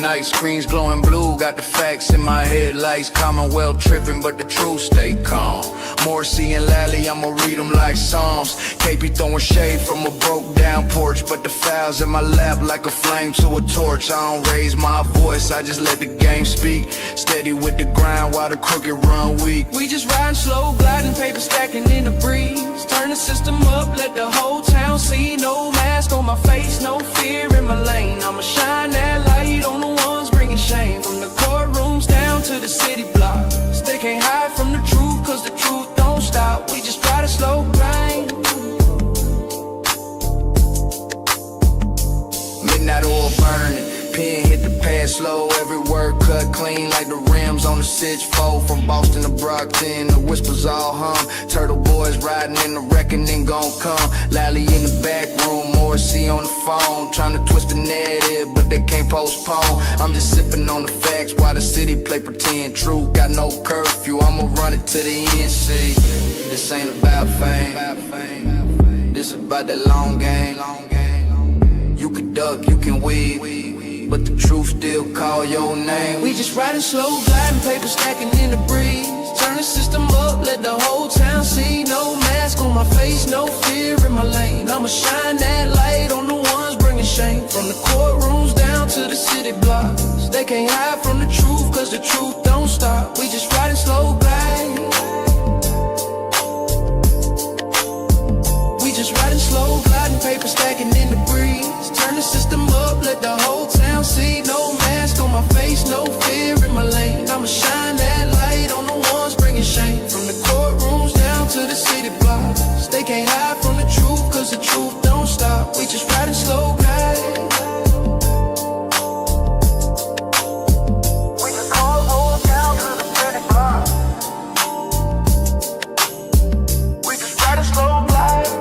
night, screens glowing blue. Got the facts in my headlights. Commonwealth tripping, but the truth stay calm. 𝗺𝗵𝗲 and 𝗟𝗟𝗄𝗃, I'ma read them like Psalms. 𝗪𝗵𝗲 throwing shade from a broke down porch, but the files in my lap like a flame to a torch. I don't raise my voice, I just let the game speak. Steady with the grind while the crooked run weak. We just riding slow, gliding, paper stacking in the breeze. Turn the system up, let the whole town see. No mask on my face, no fear in my lane. I'ma shine that light on the ones bringing shame. From the courtrooms down to the city blocks. They can't hide from the truth, cause the truth don't stop. We just try to slow grind. Midnight oil burning, pen hit the pad slow. Every word cut clean like the rims on the 6-4. From Boston to Brockton, the whispers all hum. Turtle boys riding in the reckoning gon' come. 𝗟𝗟𝗄𝗃 in the back room, 𝗺𝗵𝗲 on the phone. Trying to twist the narrative, but they can't postpone. I'm just sipping on the facts while the city play pretend true. Got no curfew, I'ma run it to the end. See, this ain't about fame, this about that long game. You can duck, you can weave, but the truth still call your name. We just riding slow, gliding, paper stacking in the breeze. Turn the system up, let the whole town see. No mask on my face, no fear in my lane. I'ma shine that light on the ones bringing shame. From the courtrooms down to the city blocks. They can't hide from the truth, cause the truth don't stop. We just riding slow, gliding. We just riding slow, gliding, paper stacking in the breeze. Turn the system up, let the whole town see. No mask on my face, no fear in my lane. I'ma shine that light on the ones bringing shame. From the courtrooms down to the city blocks. They can't hide from the truth, cause the truth don't stop. We just riding slow, gliding. We just call whole town to the city blocks. We just riding slow, gliding.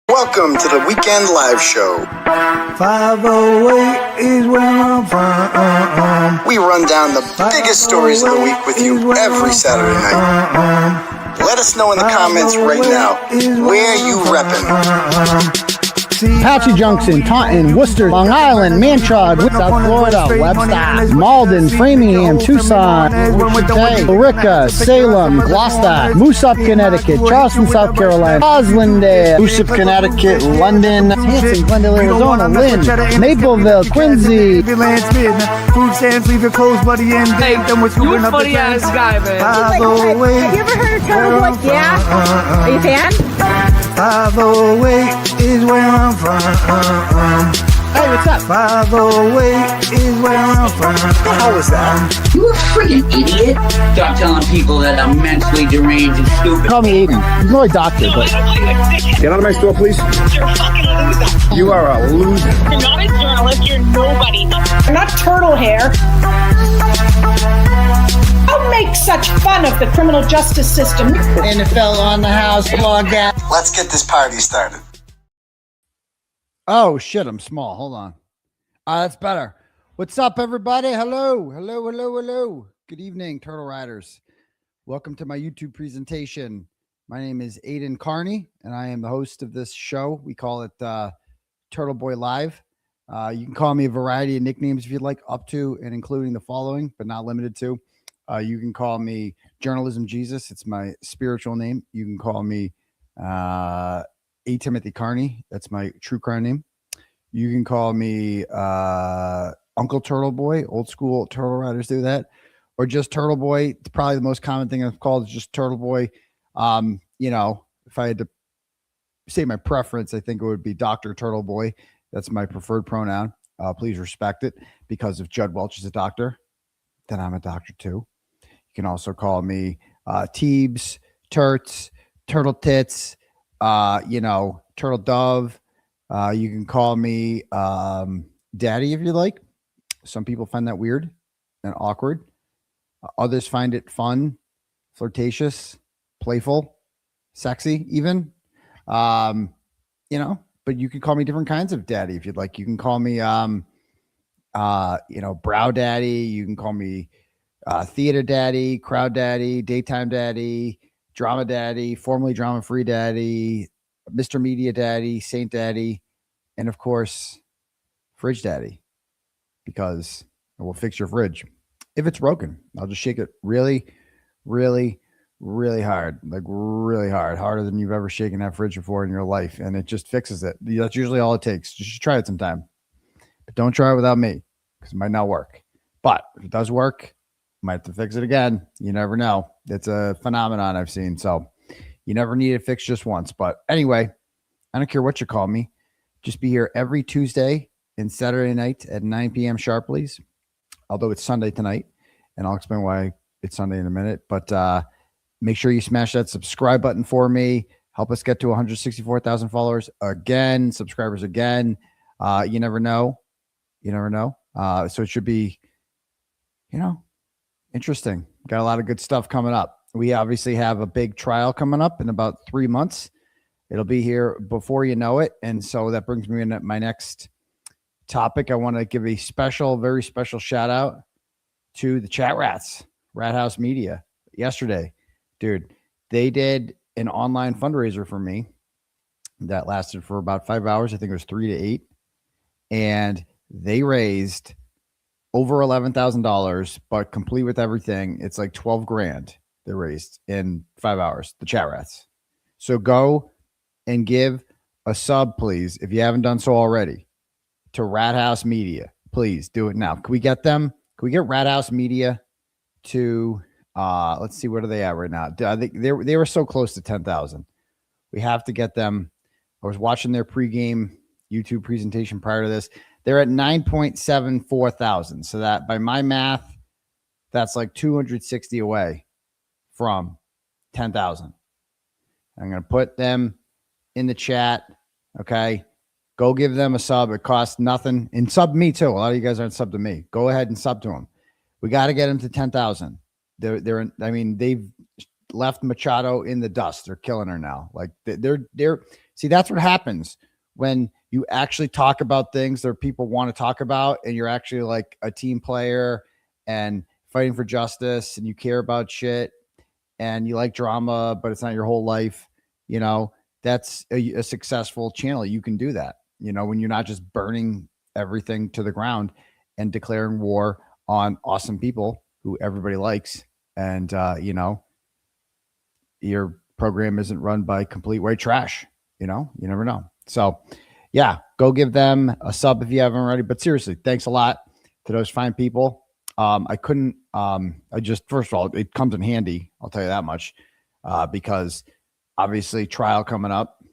Welcome to the Weekend Live Show. 508 is where I'm from. We run down the biggest stories of the week with you every Saturday night. Let us know in the comments right now where you reppin'. Apache Junction, Taunton, Worcester, Long Island, Mantrog, South Florida, Webster, Malden, Framingham, Tucson, Wichita, Billerica, Salem, Gloucester, Moosop, Connecticut, Charleston, South Carolina, Roslindale, Moosop, Connecticut, London, Hanson, Glendale, Arizona, Lynn, Mapleville, Quincy. Food stamps, leave your clothes, buddy, and hey, you a funny ass guy, man. Have you ever heard of Turtleboy? Yeah? Are you a fan? 508 is where I'm from. Hey, what's up? 508 is where I'm from. How was that? You a freaking idiot. Stop telling people that I'm mentally deranged and stupid. Call me Aidan. He's more a doctor, but... Get out of my store, please. You're a fucking loser. You are a loser. You're not a journalist. You're nobody. You're not turtle hair. Don't make such fun of the criminal justice system. NFL on the house, blog that. Let's get this party started. Oh, shit, I'm small. Hold on. That's better. What's up, everybody? Hello. Hello, hello, hello. Good evening, Turtle Riders. Welcome to my YouTube presentation. My name is Aidan Kearney, and I am the host of this show. We call it Turtleboy Live. You can call me a variety of nicknames if you'd like, up to and including the following, but not limited to. You can call me Journalism Jesus. It's my spiritual name. You can call me Timothy Kearney. That's my true crime name. You can call me Uncle Turtleboy. Old school Turtle Riders do that. Or just Turtleboy. It's probably the most common thing I've called is just Turtleboy. You know, if I had to say my preference, I think it would be Dr. Turtleboy. That's my preferred pronoun. Please respect it, because if 𝗪𝗿𝗆𝗺 is a doctor, then I'm a doctor too. You can also call me 𝗵𝗵𝗵𝗺, Turts, Turtle Tits, you know, Turtle Dove. You can call me Daddy if you like. Some people find that weird and awkward. Others find it fun, flirtatious, playful, sexy even. You know, but you can call me different kinds of daddy if you'd like. You can call me, brow daddy. You can call me theater daddy, crowd daddy, daytime daddy, drama daddy, formerly drama free daddy, Mr. Media daddy, Saint daddy, and of course, fridge daddy, because I will fix your fridge. If it's broken, I'll just shake it really, really, really hard, like really hard, harder than you've ever shaken that fridge before in your life. And it just fixes it. That's usually all it takes. Just try it sometime, but don't try it without me because it might not work. But if it does work, you might have to fix it again. You never know. It's a phenomenon I've seen. So you never need it fixed just once. But anyway, I don't care what you call me. Just be here every Tuesday and Saturday night at 9 p.m. sharp, please. Although it's Sunday tonight, and I'll explain why it's Sunday in a minute. But make sure you smash that subscribe button for me. Help us get to 164,000 followers again, subscribers again. You never know. You never know. So it should be, interesting. Got a lot of good stuff coming up. We obviously have a big trial coming up in about 3 months. It'll be here before you know it. And so that brings me into my next topic. I want to give a special, very special shout out to the chat rats, Rat House Media, yesterday. Dude, they did an online fundraiser for me that lasted for about 5 hours. I think it was 3 to 8. And they raised over $11,000, but complete with everything, it's like 12 grand they raised in 5 hours, the chat rats. So go and give a sub, please, if you haven't done so already, to Rat House Media. Please do it now. Can we get them? Can we get Rat House Media to let's see, what are they at right now? I think they were so close to 10,000. We have to get them. I was watching their pregame YouTube presentation prior to this. They're at 9.74 thousand. So that, by my math, that's like 260 away from 10,000. I'm going to put them in the chat. Okay. Go give them a sub. It costs nothing. And sub me too. A lot of you guys aren't sub to me. Go ahead and sub to them. We got to get them to 10,000. They've left Machado in the dust. They're killing her now. Like see, that's what happens when you actually talk about things that people want to talk about, and you're actually like a team player and fighting for justice, and you care about shit, and you like drama, but it's not your whole life. That's a successful channel. You can do that, when you're not just burning everything to the ground and declaring war on awesome people who everybody likes. And, your program isn't run by complete white trash. You never know. So yeah, go give them a sub if you haven't already. But seriously, thanks a lot to those fine people. First of all, it comes in handy. I'll tell you that much, because obviously trial coming up,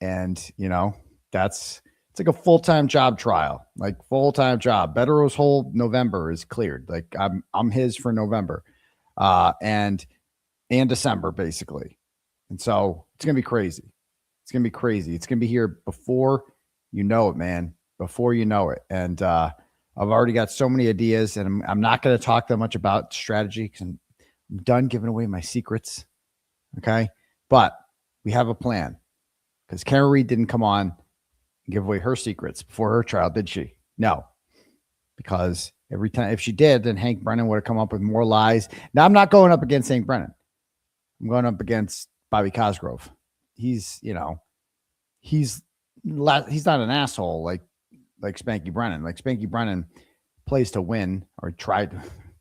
and it's like a full-time job trial, like full-time job. Bettero's whole November is cleared. Like I'm his for November, and December basically. And so it's going to be crazy. It's going to be crazy. It's going to be here before you know it, man, before you know it. And, I've already got so many ideas, and I'm not going to talk that much about strategy because I'm done giving away my secrets. Okay. But we have a plan, because Karen Reed didn't come on and give away her secrets before her trial, did she? No, because every time, if she did, then Hank Brennan would have come up with more lies. Now, I'm not going up against Hank Brennan. I'm going up against Bobby Cosgrove. He's not an asshole like 𝗵𝗵𝗄 Brennan. Like 𝗵𝗵𝗄 Brennan plays to win, or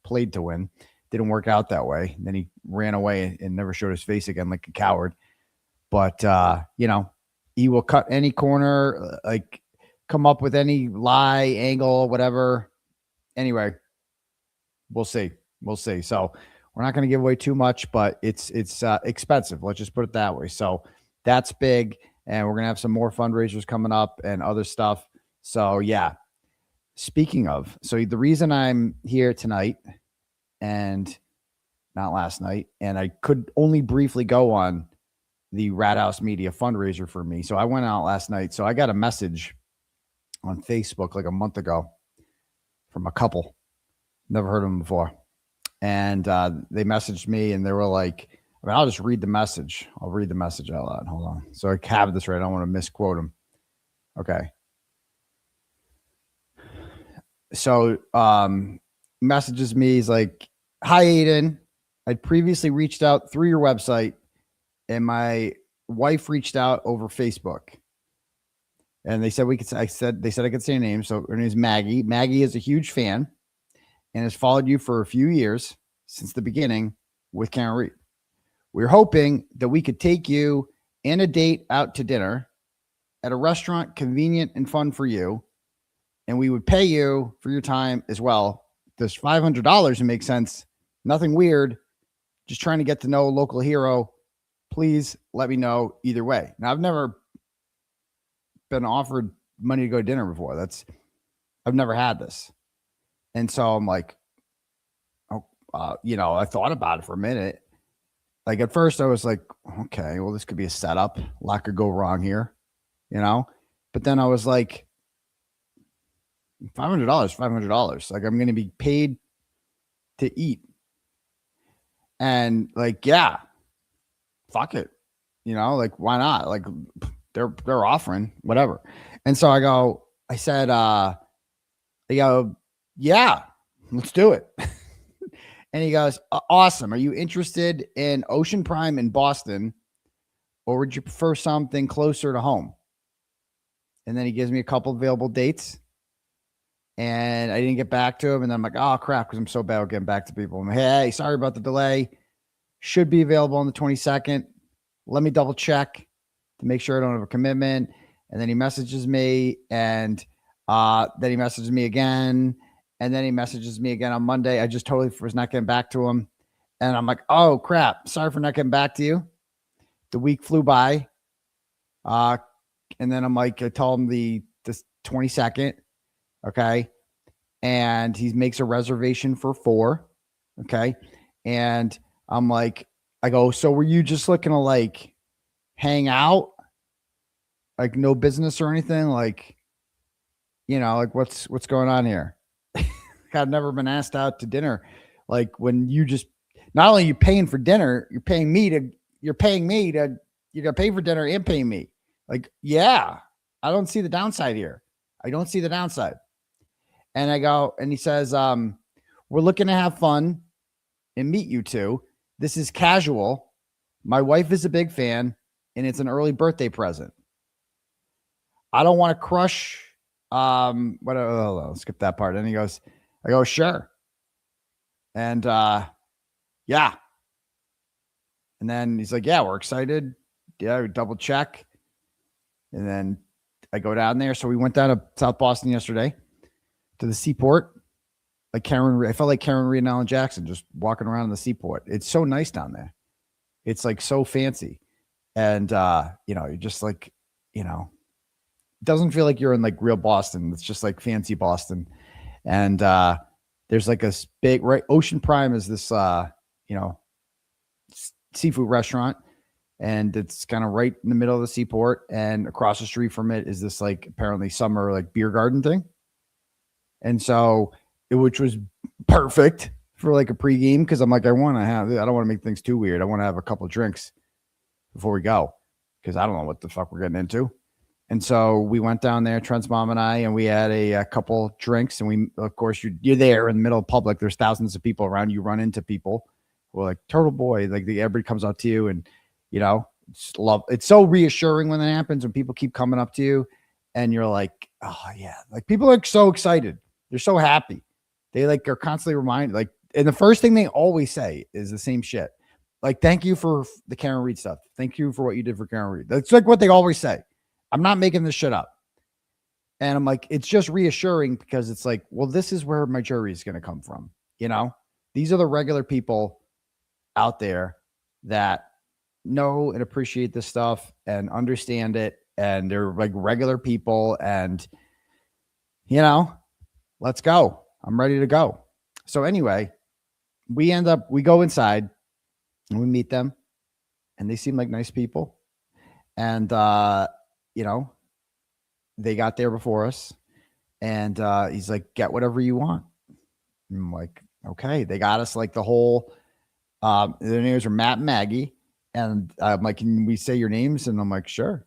played to win. Didn't work out that way. Then he ran away and never showed his face again, like a coward. But he will cut any corner, like come up with any lie, angle, whatever. Anyway, we'll see. So we're not going to give away too much, but it's expensive. Let's just put it that way. So that's big. And we're going to have some more fundraisers coming up and other stuff. So yeah, speaking of, so the reason I'm here tonight and not last night, and I could only briefly go on the Rat House Media fundraiser for me. So I went out last night. So I got a message on Facebook like a month ago from a couple. Never heard of them before. And they messaged me, and they were like, I'll just read the message. I'll read the message out loud. Hold on. So I have this right. I don't want to misquote them. Okay. So messages me. He's like, "Hi, Aidan. I'd previously reached out through your website, and my wife reached out over Facebook. And they said they said I could say a name. So her name is Maggie. Maggie is a huge fan and has followed you for a few years since the beginning with Karen Reed. We're hoping that we could take you and a date out to dinner at a restaurant convenient and fun for you. And we would pay you for your time as well. There's $500 to make sense. Nothing weird. Just trying to get to know a local hero. Please let me know either way." Now, I've never been offered money to go to dinner before. I've never had this. And so I'm like, oh, I thought about it for a minute. Like at first I was like, okay, well, this could be a setup. A lot could go wrong here, but then I was like, $500. Like I'm going to be paid to eat. And like, yeah, fuck it. Like why not? Like they're offering whatever. And so I said, yeah, let's do it. And he goes, awesome. Are you interested in Ocean Prime in Boston, or would you prefer something closer to home? And then he gives me a couple available dates, and I didn't get back to him. And then I'm like, oh crap, because I'm so bad at getting back to people. I'm like, hey, sorry about the delay. Should be available on the 22nd. Let me double check to make sure I don't have a commitment. And then he messages me, and then he messages me again, and then he messages me again on Monday. I just totally was not getting back to him. And I'm like, oh crap, sorry for not getting back to you. The week flew by. And then I'm like, I told him the 22nd. Okay. And he makes a reservation for 4. Okay. And I'm like, I go, so were you just looking to like hang out? Like no business or anything? Like, like what's going on here? I've never been asked out to dinner. Like when you just, not only you paying for dinner, you're going to pay for dinner and pay me. Like, yeah, I don't see the downside here. I don't see the downside. And I go, and he says, we're looking to have fun and meet you two. This is casual. My wife is a big fan, and it's an early birthday present. I don't want to crush. I'll skip that part. And he goes, I go, sure. And yeah. And then he's like, yeah, we're excited. Yeah, we double check. And then I go down there. So we went down to South Boston yesterday to the seaport. Like I felt like Karen Reed and Alan Jackson just walking around in the seaport. It's so nice down there. It's like so fancy. And you're just like, it doesn't feel like you're in like real Boston. It's just like fancy Boston. And there's like a big, right? Ocean Prime is this, seafood restaurant, and it's kind of right in the middle of the seaport. And across the street from it is this like apparently summer like beer garden thing. And so which was perfect for like a pregame, because I'm like, I don't want to make things too weird. I want to have a couple of drinks before we go, because I don't know what the fuck we're getting into. And so we went down there, Trent's mom and I, and we had a couple drinks. And we, of course, you're there in the middle of public. There's thousands of people around. You run into people who are like Turtleboy, like everybody comes up to you, and it's so reassuring when that happens, when people keep coming up to you, and you're like, oh yeah, like people are so excited. They're so happy. They like are constantly reminded, like, and the first thing they always say is the same shit. Like, thank you for the Karen Reed stuff. Thank you for what you did for Karen Reed. That's like what they always say. I'm not making this shit up. And I'm like, it's just reassuring, because it's like, well, this is where my jury is going to come from. These are the regular people out there that know and appreciate this stuff and understand it. And they're like regular people, and, let's go. I'm ready to go. So anyway, we go inside and we meet them, and they seem like nice people. And, they got there before us, and he's like, get whatever you want. And I'm like, okay. They got us like the whole, their names are Matt and Maggie. And I'm like, can we say your names? And I'm like, sure.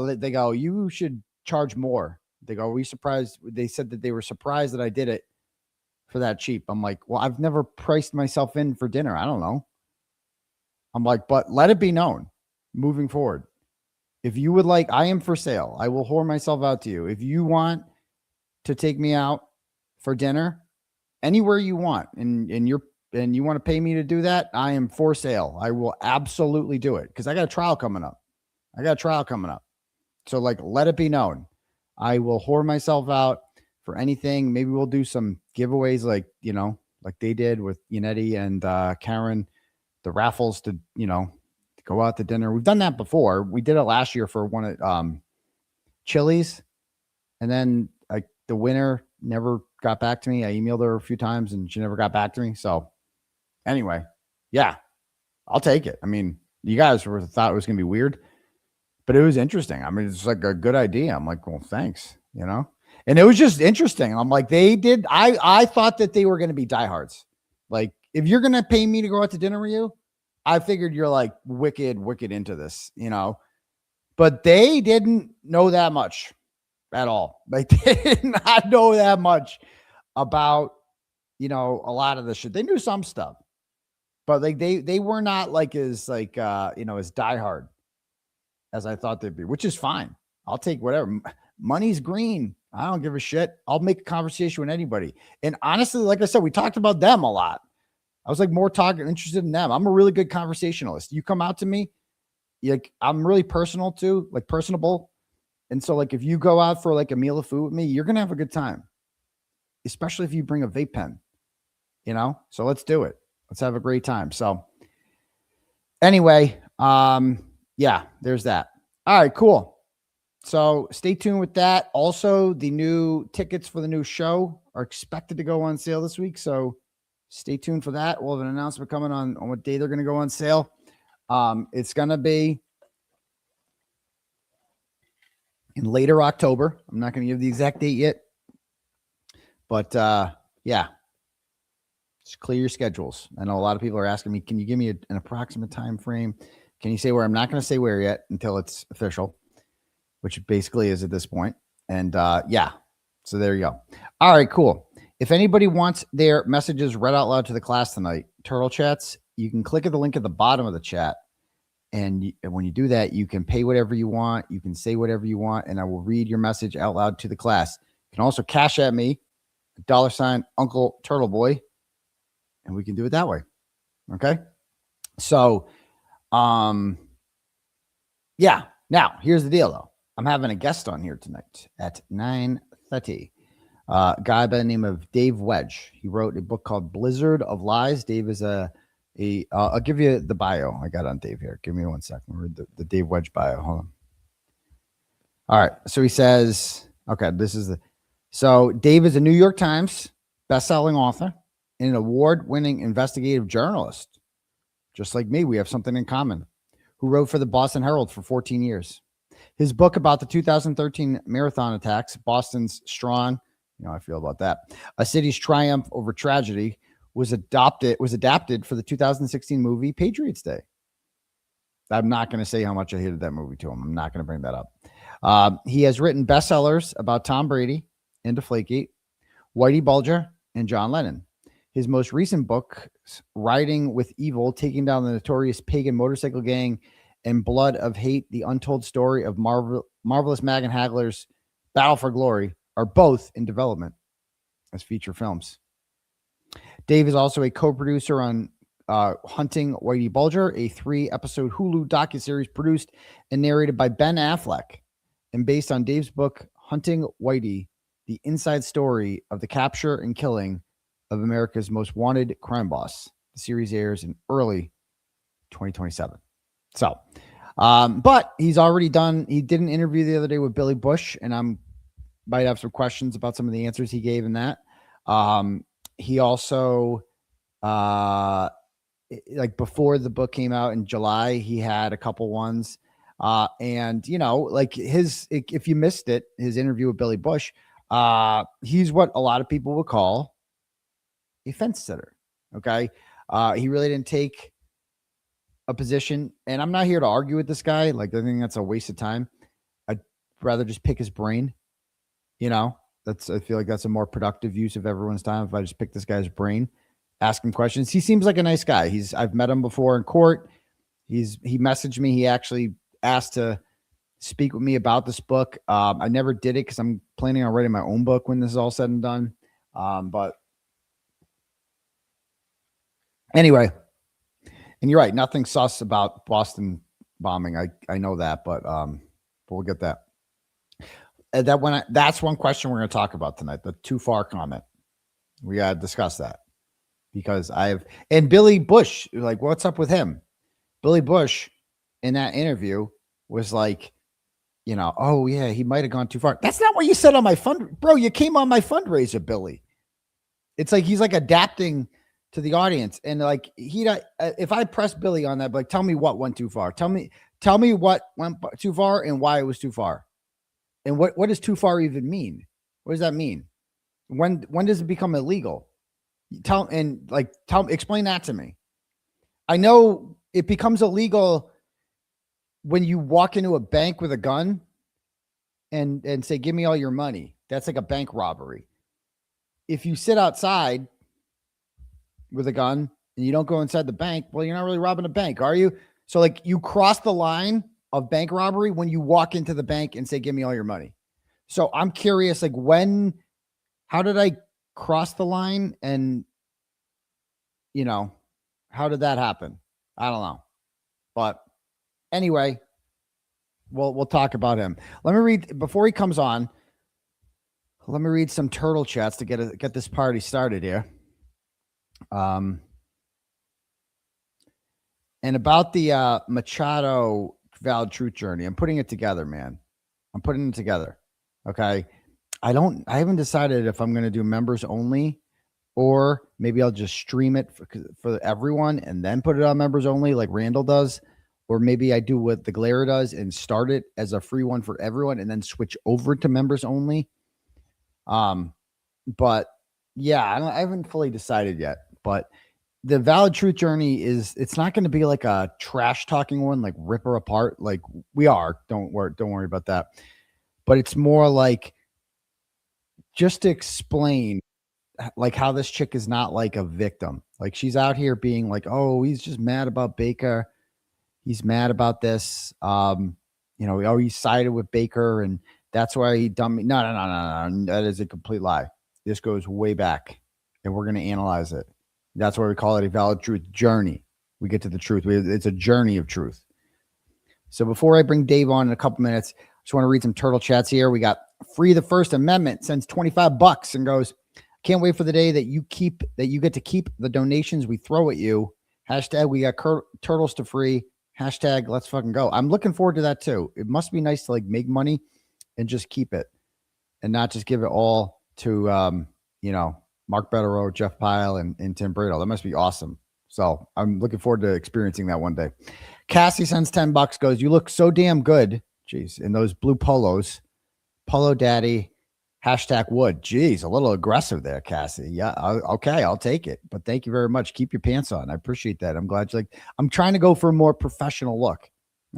they go, you should charge more. They go, are we surprised? They said that they were surprised that I did it for that cheap. I'm like, well, I've never priced myself in for dinner. I don't know. I'm like, but let it be known moving forward. If you would like, I am for sale. I will whore myself out to you. If you want to take me out for dinner anywhere you want, and you want to pay me to do that, I am for sale. I will absolutely do it because I got a trial coming up. So like, let it be known. I will whore myself out for anything. Maybe we'll do some giveaways like, you know, like they did with Yannetti and Karen, the raffles to, you know, to go out to dinner. We've done that before. We did it last year for one at Chili's. And then the winner never got back to me. I emailed her a few times and she never got back to me. So anyway, yeah, I'll take it. I mean, you guys thought it was going to be weird, but it was interesting. I mean, it's like a good idea. I'm like, well, thanks, you know? And it was just interesting. I'm like, I thought that they were going to be diehards. Like, if you're going to pay me to go out to dinner with you, I figured you're like wicked into this, you know? But they didn't know that much at all. Like, they did not know that much about, you know, a lot of the shit. They knew some stuff, but like they were not like as like you know, as diehard as I thought they'd be, which is fine. I'll take whatever. Money's green. I don't give a shit. I'll make a conversation with anybody. And honestly, like I said, we talked about them a lot. I was like more interested in them. I'm a really good conversationalist. You come out to me, like I'm really personal too, like personable. And so like if you go out for like a meal of food with me, you're gonna have a good time. Especially if you bring a vape pen, you know? So let's do it. Let's have a great time. So anyway, yeah, there's that. All right, cool. So stay tuned with that. Also, the new tickets for the new show are expected to go on sale this week. So stay tuned for that. We'll have an announcement coming on what day they're going to go on sale. It's going to be in later October. I'm not going to give the exact date yet. But yeah, just clear your schedules. I know a lot of people are asking me, can you give me an approximate time frame? Can you say where? I'm not going to say where yet until it's official, which it basically is at this point. And yeah, so there you go. All right, cool. If anybody wants their messages read out loud to the class tonight, Turtle Chats, you can click at the link at the bottom of the chat. And when you do that, you can pay whatever you want. You can say whatever you want, and I will read your message out loud to the class. You can also cash at me, $ _UncleTurtleboy, and we can do it that way. Okay? So, yeah. Now, here's the deal, though. I'm having a guest on here tonight at 9:30. A guy by the name of Dave Wedge. He wrote a book called Blizzard of Lies. Dave is I'll give you the bio I got on Dave here. Give me 1 second. Read the Dave Wedge bio. Hold on. All right. So he says, okay, so Dave is a New York Times best-selling author and an award-winning investigative journalist. Just like me, we have something in common. Who wrote for the Boston Herald for 14 years. His book about the 2013 marathon attacks, Boston's Strong, you know how I feel about that, A City's Triumph Over Tragedy, was adapted for the 2016 movie Patriots Day. I'm not going to say how much I hated that movie to him. I'm not going to bring that up. He has written bestsellers about Tom Brady and 𝗫𝗡𝗍𝒄, 𝗬𝗏𝗍, and John Lennon. His most recent book, Riding with Evil, Taking Down the Notorious Pagan Motorcycle Gang and Blood of Hate, The Untold Story of Marvelous Megan Hagler's Battle for Glory, are both in development as feature films. Dave is also a co-producer on Hunting 𝗬𝗏𝗍𝗺, a 3-episode Hulu docuseries produced and narrated by Ben Affleck and based on Dave's book, Hunting 𝗬𝗏𝗍, the inside story of the capture and killing of America's most wanted crime boss. The series airs in early 2027. So, but he's already he did an interview the other day with Billy Bush, and I might have some questions about some of the answers he gave in that. He also, like before the book came out in July, he had a couple ones. And, you know, like if you missed it, his interview with Billy Bush, he's what a lot of people would call a fence sitter. Okay. He really didn't take a position, and I'm not here to argue with this guy. Like, I think that's a waste of time. I'd rather just pick his brain. You know, I feel like that's a more productive use of everyone's time. If I just pick this guy's brain, ask him questions. He seems like a nice guy. I've met him before in court. He messaged me. He actually asked to speak with me about this book. I never did it because I'm planning on writing my own book when this is all said and done. But anyway, and you're right. Nothing sus about Boston bombing. I know that, but we'll get that. That's one question we're going to talk about tonight. The too far comment. We got to discuss that because and Billy Bush, like, what's up with him? Billy Bush in that interview was like, you know, oh yeah, he might have gone too far. That's not what you said on my bro. You came on my fundraiser, Billy. It's like, he's like adapting to the audience. And like, if I press Billy on that, like, tell me what went too far. Tell me what went too far and why it was too far. And what does too far even mean? What does that mean? When does it become illegal? Explain that to me. I know it becomes illegal when you walk into a bank with a gun and say, give me all your money. That's like a bank robbery. If you sit outside with a gun and you don't go inside the bank, well, you're not really robbing a bank, are you? So like, you cross the line of bank robbery when you walk into the bank and say, give me all your money. So I'm curious, like, how did I cross the line? And, you know, how did that happen? I don't know. But anyway, we'll talk about him. Let me read, before he comes on, let me read some turtle chats to get this party started here. And about the Machado valid truth journey, I'm putting it together, man. I'm putting it together. Okay. I haven't decided if I'm going to do members only, or maybe I'll just stream it for everyone and then put it on members only like Randall does. Or maybe I do what the Glare does and start it as a free one for everyone and then switch over to members only. But yeah, I haven't fully decided yet, but the Valid Truth Journey it's not going to be like a trash talking one, like rip her apart. Like we are, don't worry about that. But it's more like just to explain like how this chick is not like a victim. Like she's out here being like, oh, he's just mad about Baker. He's mad about this. You know, oh, he sided with Baker and that's why he dumped me. No. That is a complete lie. This goes way back and we're going to analyze it. That's why we call it a Valid Truth Journey. We get to the truth. It's a journey of truth. So before I bring Dave on in a couple minutes, I just want to read some turtle chats here. We got Free the First Amendment sends $25 and goes, can't wait for the day that you get to keep the donations we throw at you. Hashtag we got turtles to free. Hashtag let's fucking go. I'm looking forward to that too. It must be nice to like make money and just keep it and not just give it all to, you know, Mark Betterow, Jeff Pyle, and Tim Brado. That must be awesome. So I'm looking forward to experiencing that one day. Cassie sends $10, goes, you look so damn good. Jeez. In those blue polos. Polo Daddy. Hashtag wood. Jeez, a little aggressive there, Cassie. Yeah. Okay. I'll take it. But thank you very much. Keep your pants on. I appreciate that. I'm glad you like, I'm trying to go for a more professional look.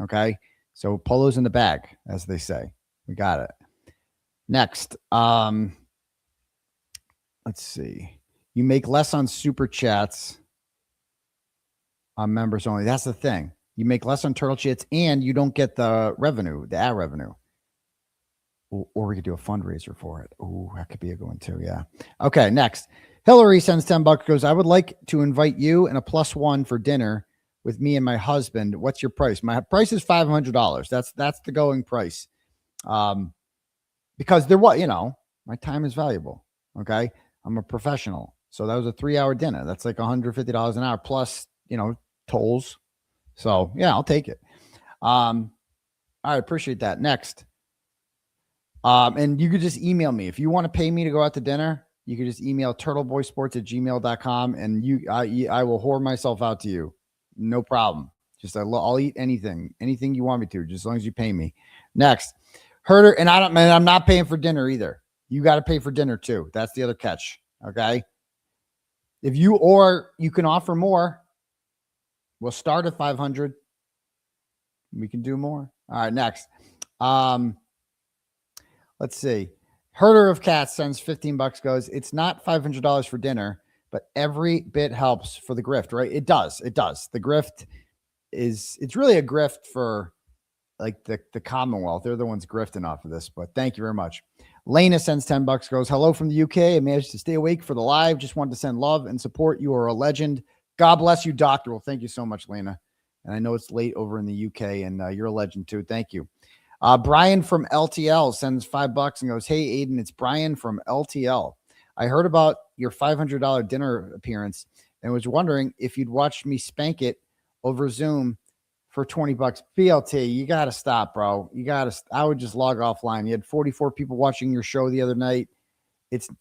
Okay. So polos in the bag, as they say. We got it. Next. Let's see. You make less on super chats on members only. That's the thing. You make less on turtle chats and you don't get the revenue, the ad revenue. Or we could do a fundraiser for it. Oh, that could be a good one too. Yeah. Okay. Next. Hillary sends $10, goes, I would like to invite you and a +1 for dinner with me and my husband. What's your price? My price is $500. That's the going price. Because you know, my time is valuable. Okay. I'm a professional. So that was a 3-hour dinner. That's like $150 an hour plus, you know, tolls. So yeah, I'll take it. I appreciate that. Next. And you could just email me if you want to pay me to go out to dinner. You could just email turtleboysports@gmail.com and I will whore myself out to you. No problem. Just I'll eat anything you want me to, just as long as you pay me. Next. Herder, and I'm not paying for dinner either. You got to pay for dinner too. That's the other catch. Okay. If you can offer more, we'll start at 500. We can do more. All right. Next. Let's see. Herder of Cats sends $15, goes, it's not $500 for dinner, but every bit helps for the grift, right? It does. The grift it's really a grift for like the Commonwealth. They're the ones grifting off of this, but thank you very much. Lena sends $10, goes, hello from the UK. I managed to stay awake for the live. Just wanted to send love and support. You are a legend. God bless you, Doctor. Well, thank you so much, Lena. And I know it's late over in the UK and you're a legend too. Thank you. Brian from LTL sends $5 and goes, hey, Aidan, it's Brian from LTL. I heard about your $500 dinner appearance and was wondering if you'd watch me spank it over Zoom for $20. BLT, you got to stop, bro. I would just log offline. You had 44 people watching your show the other night.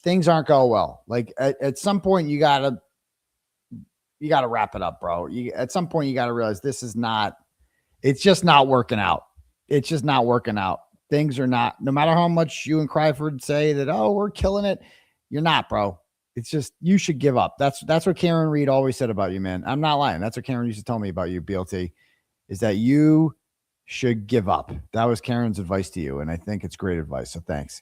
Things aren't going well. Like at some point you got to wrap it up, bro. At some point you got to realize it's just not working out. It's just not working out. Things are not, no matter how much you and Crawford say that, oh, we're killing it. You're not, bro. It's just, you should give up. That's what Karen Reed always said about you, man. I'm not lying. That's what Karen used to tell me about you, BLT, is that you should give up. That was Karen's advice to you. And I think it's great advice. So thanks.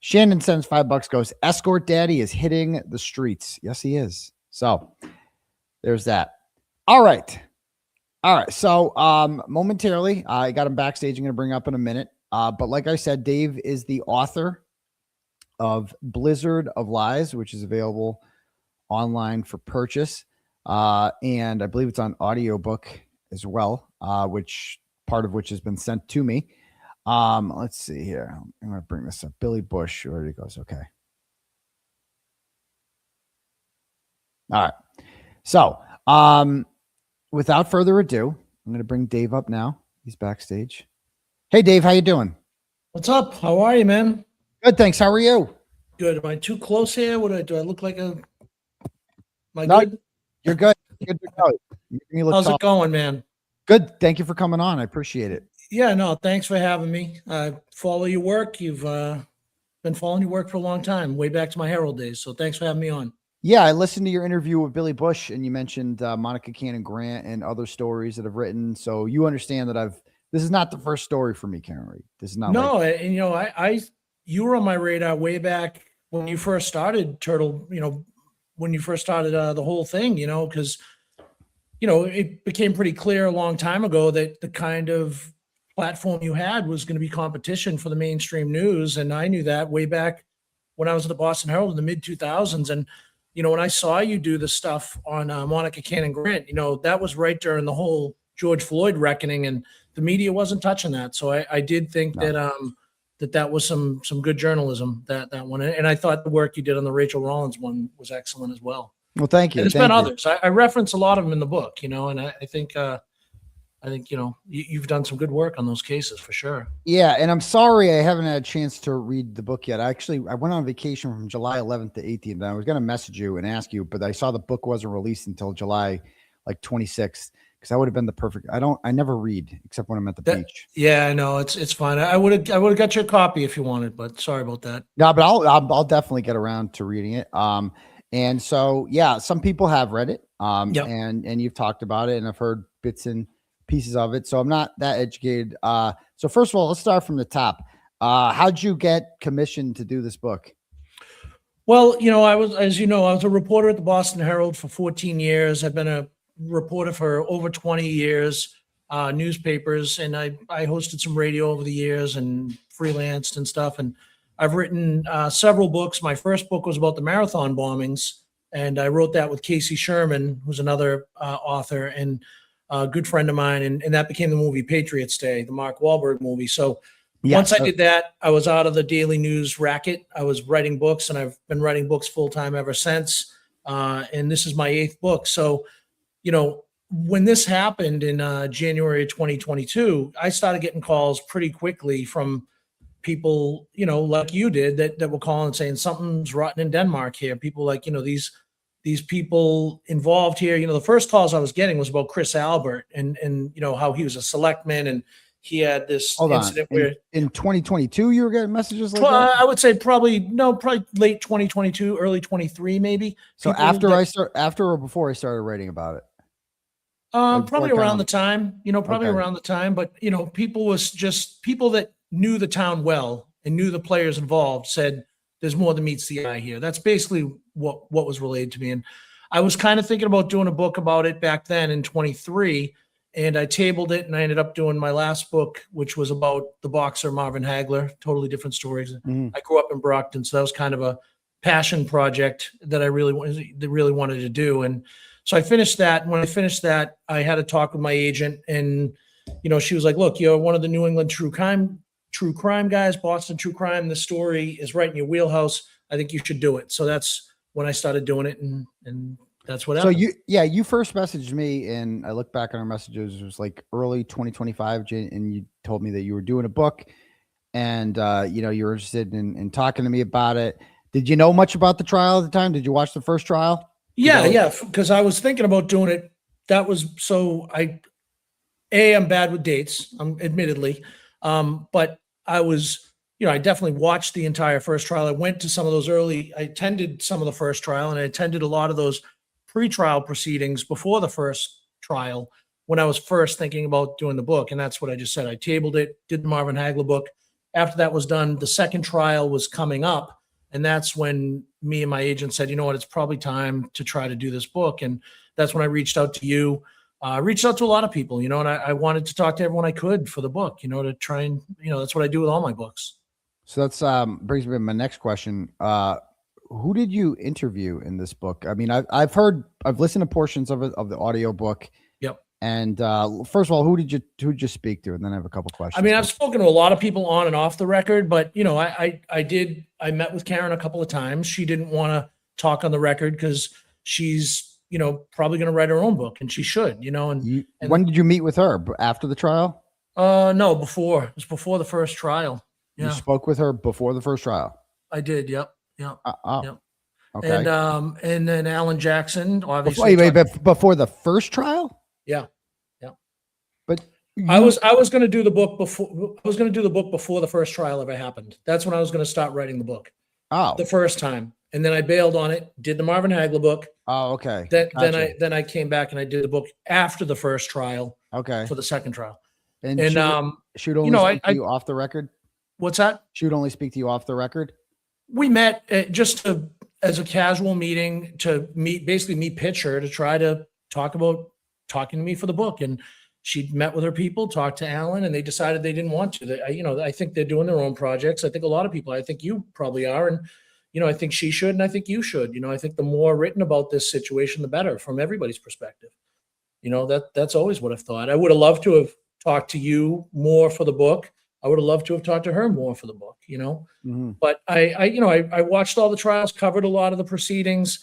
Shannon sends $5, goes, Escourt Daddy is hitting the streets. Yes, he is. So there's that. All right. So momentarily, I got him backstage. I'm going to bring up in a minute. But like I said, Dave is the author of Blizzard of Lies, which is available online for purchase. And I believe it's on audiobook as well, which part of which has been sent to me. Let's see here. I'm going to bring this up. Billy Bush, where he goes. Okay. All right. So, without further ado, I'm going to bring Dave up now. He's backstage. Hey, Dave, how you doing? What's up? How are you, man? Good, thanks. How are you? Good. Am I too close here? What do I look like a? Am I No, good? You're good. Good to go. You look How's tall. it going, man? Good. Thank you for coming on. I appreciate it. Yeah, no, thanks for having me. I follow your work. You've been following your work for a long time, way back to my Herald days. So thanks for having me on. Yeah, I listened to your interview with Billy Bush, and you mentioned Monica Cannon Grant and other stories that I've written. So you understand that this is not the first story for me, Karen Reed. This is not. No, and you were on my radar way back when you first started Turtle. When you first started the whole thing. Because it became pretty clear a long time ago that the kind of platform you had was going to be competition for the mainstream news, and I knew that way back when I was at the Boston Herald in the mid 2000s, and. When I saw you do the stuff on Monica Cannon Grant, that was right during the whole George Floyd reckoning, and the media wasn't touching that. So I did think that was some good journalism, that one. And I thought the work you did on the Rachel Rollins one was excellent as well. Well, thank you. And there's been others. I reference a lot of them in the book, and I think you've done some good work on those cases for sure. Yeah, and I'm sorry I haven't had a chance to read the book yet. I went on vacation from July 11th to 18th, and I was going to message you and ask you, but I saw the book wasn't released until July 26th, because that would have been the perfect. I never read except when I'm at the beach. Yeah, I know it's fine. I would have got you a copy if you wanted, but sorry about that. No, but I'll definitely get around to reading it. And so yeah, some people have read it. Yep. And you've talked about it, and I've heard bits and pieces of it, so I'm not that educated. So first of all, let's start from the top. How'd you get commissioned to do this book? Well, I was a reporter at the Boston Herald for 14 years. I've been a reporter for over 20 years, newspapers, and I hosted some radio over the years and freelanced and stuff. And I've written several books. My first book was about the marathon bombings, and I wrote that with 𝗙cie Sherman, who's another author and a good friend of mine, and that became the movie Patriots Day, the Mark Wahlberg movie. So once I did that, I was out of the daily news racket. I was writing books, and I've been writing books full time ever since. And this is my 8th book. So, when this happened in January of 2022, I started getting calls pretty quickly from people, like you did, that were calling and saying something's rotten in Denmark here. People like, these people involved here. The first calls I was getting was about Chris Albert and how he was a selectman, and he had this incident where in 2022 you were getting messages like that? I would say probably late 2022, early 23 maybe. So after or before I started writing about it? Probably around the time, around the time, but people that knew the town well and knew the players involved said there's more than meets the eye here. That's basically what was relayed to me. And I was kind of thinking about doing a book about it back then in 23, and I tabled it, and I ended up doing my last book, which was about the boxer Marvin Hagler. Totally different stories. Mm-hmm. I grew up in Brockton, so that was kind of a passion project that I really wanted to do. And so I finished that. And when I finished that, I had a talk with my agent, and she was like, "Look, you're one of the New England true crime guys, Boston true crime. The story is right in your wheelhouse. I think you should do it." So that's when I started doing it, and that's what happened. So you first messaged me, and I look back on our messages, it was like early 2025, and you told me that you were doing a book, and you were interested in talking to me about it. Did you know much about the trial at the time? Did you watch the first trial? Yeah, because I was thinking about doing it. That was I'm bad with dates, admittedly, but I was, I definitely watched the entire first trial. I went to some of those I attended some of the first trial, and I attended a lot of those pre-trial proceedings before the first trial when I was first thinking about doing the book. And that's what I just said. I tabled it, did the Marvin Hagler book. After that was done, the second trial was coming up. And that's when me and my agent said, you know what, it's probably time to try to do this book. And that's when I reached out to you, reached out to a lot of people, and I wanted to talk to everyone I could for the book, to try and, that's what I do with all my books. So that's brings me to my next question. Who did you interview in this book? I mean, I've listened to portions of it, of the audio book. Yep. And first of all, who did you speak to? And then I have a couple questions. I mean, I've spoken to a lot of people on and off the record, but I met with Karen a couple of times. She didn't want to talk on the record because she's, probably going to write her own book, and she should, and when did you meet with her? After the trial? No, before. It was before the first trial. Yeah. You spoke with her before the first trial. I did. Yep. Yep. Oh, Yep. okay. And then Alan Jackson, obviously. Before the first trial? Yeah. Yeah. But I was going to do the book before. I was going to do the book before the first trial ever happened. That's when I was going to start writing the book. Oh. The first time, and then I bailed on it. Did the Marvin Hagler book. Oh, okay. Then I came back and I did the book after the first trial. Okay. For the second trial. And she would only speak to you off the record. What's that? She would only speak to you off the record. We met as a casual meeting to basically pitch her to try to talk about talking to me for the book. And she met with her people, talked to Alan, and they decided they didn't want to. I think they're doing their own projects. I think a lot of people, I think you probably are. And, I think she should, and I think you should. I think the more written about this situation, the better from everybody's perspective. That's always what I've thought. I would have loved to have talked to you more for the book. I would have loved to have talked to her more for the book, But I watched all the trials, covered a lot of the proceedings,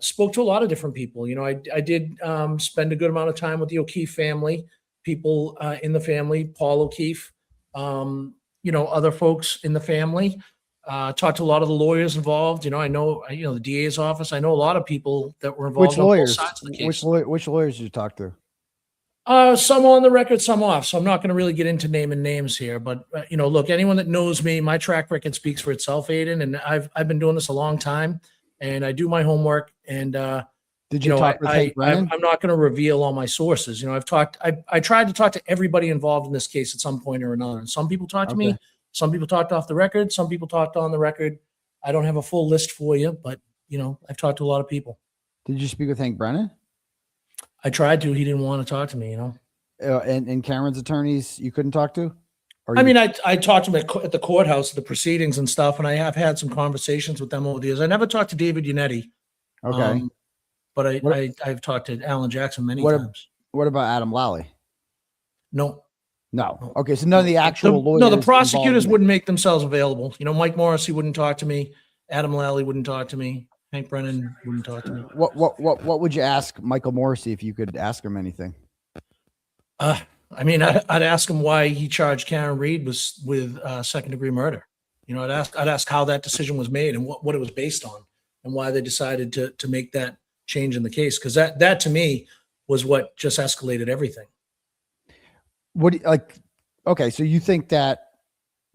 spoke to a lot of different people. I did spend a good amount of time with the O'Keefe family, people in the family, Paul O'Keefe, other folks in the family. Talked to a lot of the lawyers involved. I know, the DA's office. I know a lot of people that were involved. Which lawyers? On both sides of the case. Which lawyers did you talk to? Some on the record, some off. So I'm not going to really get into naming names here. But look, anyone that knows me, my track record speaks for itself, Aidan. And I've been doing this a long time, and I do my homework. And did you talk with Hank Brennan? I'm not going to reveal all my sources. I tried to talk to everybody involved in this case at some point or another. And some people talked to me. Some people talked off the record. Some people talked on the record. I don't have a full list for you, but I've talked to a lot of people. Did you speak with Hank Brennan? I tried to. He didn't want to talk to me. And Cameron's attorneys, you couldn't talk to? I talked to him at the courthouse, the proceedings and stuff, and I have had some conversations with them over the years. I never talked to David Yannetti. Okay. But I've talked to Alan Jackson many times. What about Adam Lally? No. Okay, so none of the actual lawyers. No, the prosecutors wouldn't make themselves available. Mike Morrissey wouldn't talk to me. Adam Lally wouldn't talk to me. Hank Brennan wouldn't talk to me. What would you ask Michael Morrissey if you could ask him anything? I'd ask him why he charged Karen Reed with second-degree murder. I'd ask how that decision was made and what it was based on, and why they decided to make that change in the case. Because that to me was what just escalated everything. What do you, okay, so you think that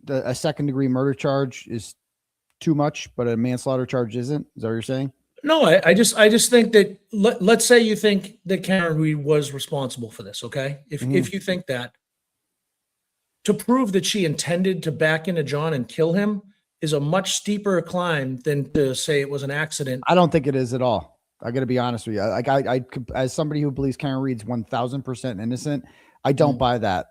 a second-degree murder charge is too much, but a manslaughter charge isn't? Is that what you're saying? No, I just think that let's say you think that Karen Reed was responsible for this. Okay, if you think that, to prove that she intended to back into John and kill him is a much steeper climb than to say it was an accident. I don't think it is at all. I got to be honest with you. I as somebody who believes Karen Reed's 1,000% innocent, I don't buy that.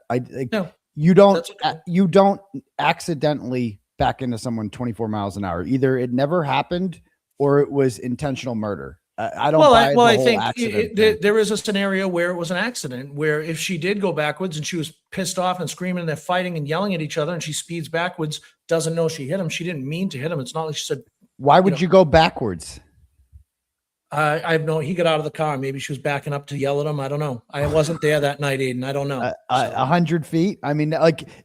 No, you don't accidentally back into someone 24 miles an hour. Either it never happened or it was intentional murder. I don't buy the whole accident thing. There is a scenario where it was an accident, where if she did go backwards and she was pissed off and screaming and they're fighting and yelling at each other and she speeds backwards, doesn't know she hit him. She didn't mean to hit him. It's not like she said. Why would you go backwards? I have he got out of the car. Maybe she was backing up to yell at him. I don't know. I wasn't there that night, Aidan. I don't know. 100 feet. I mean,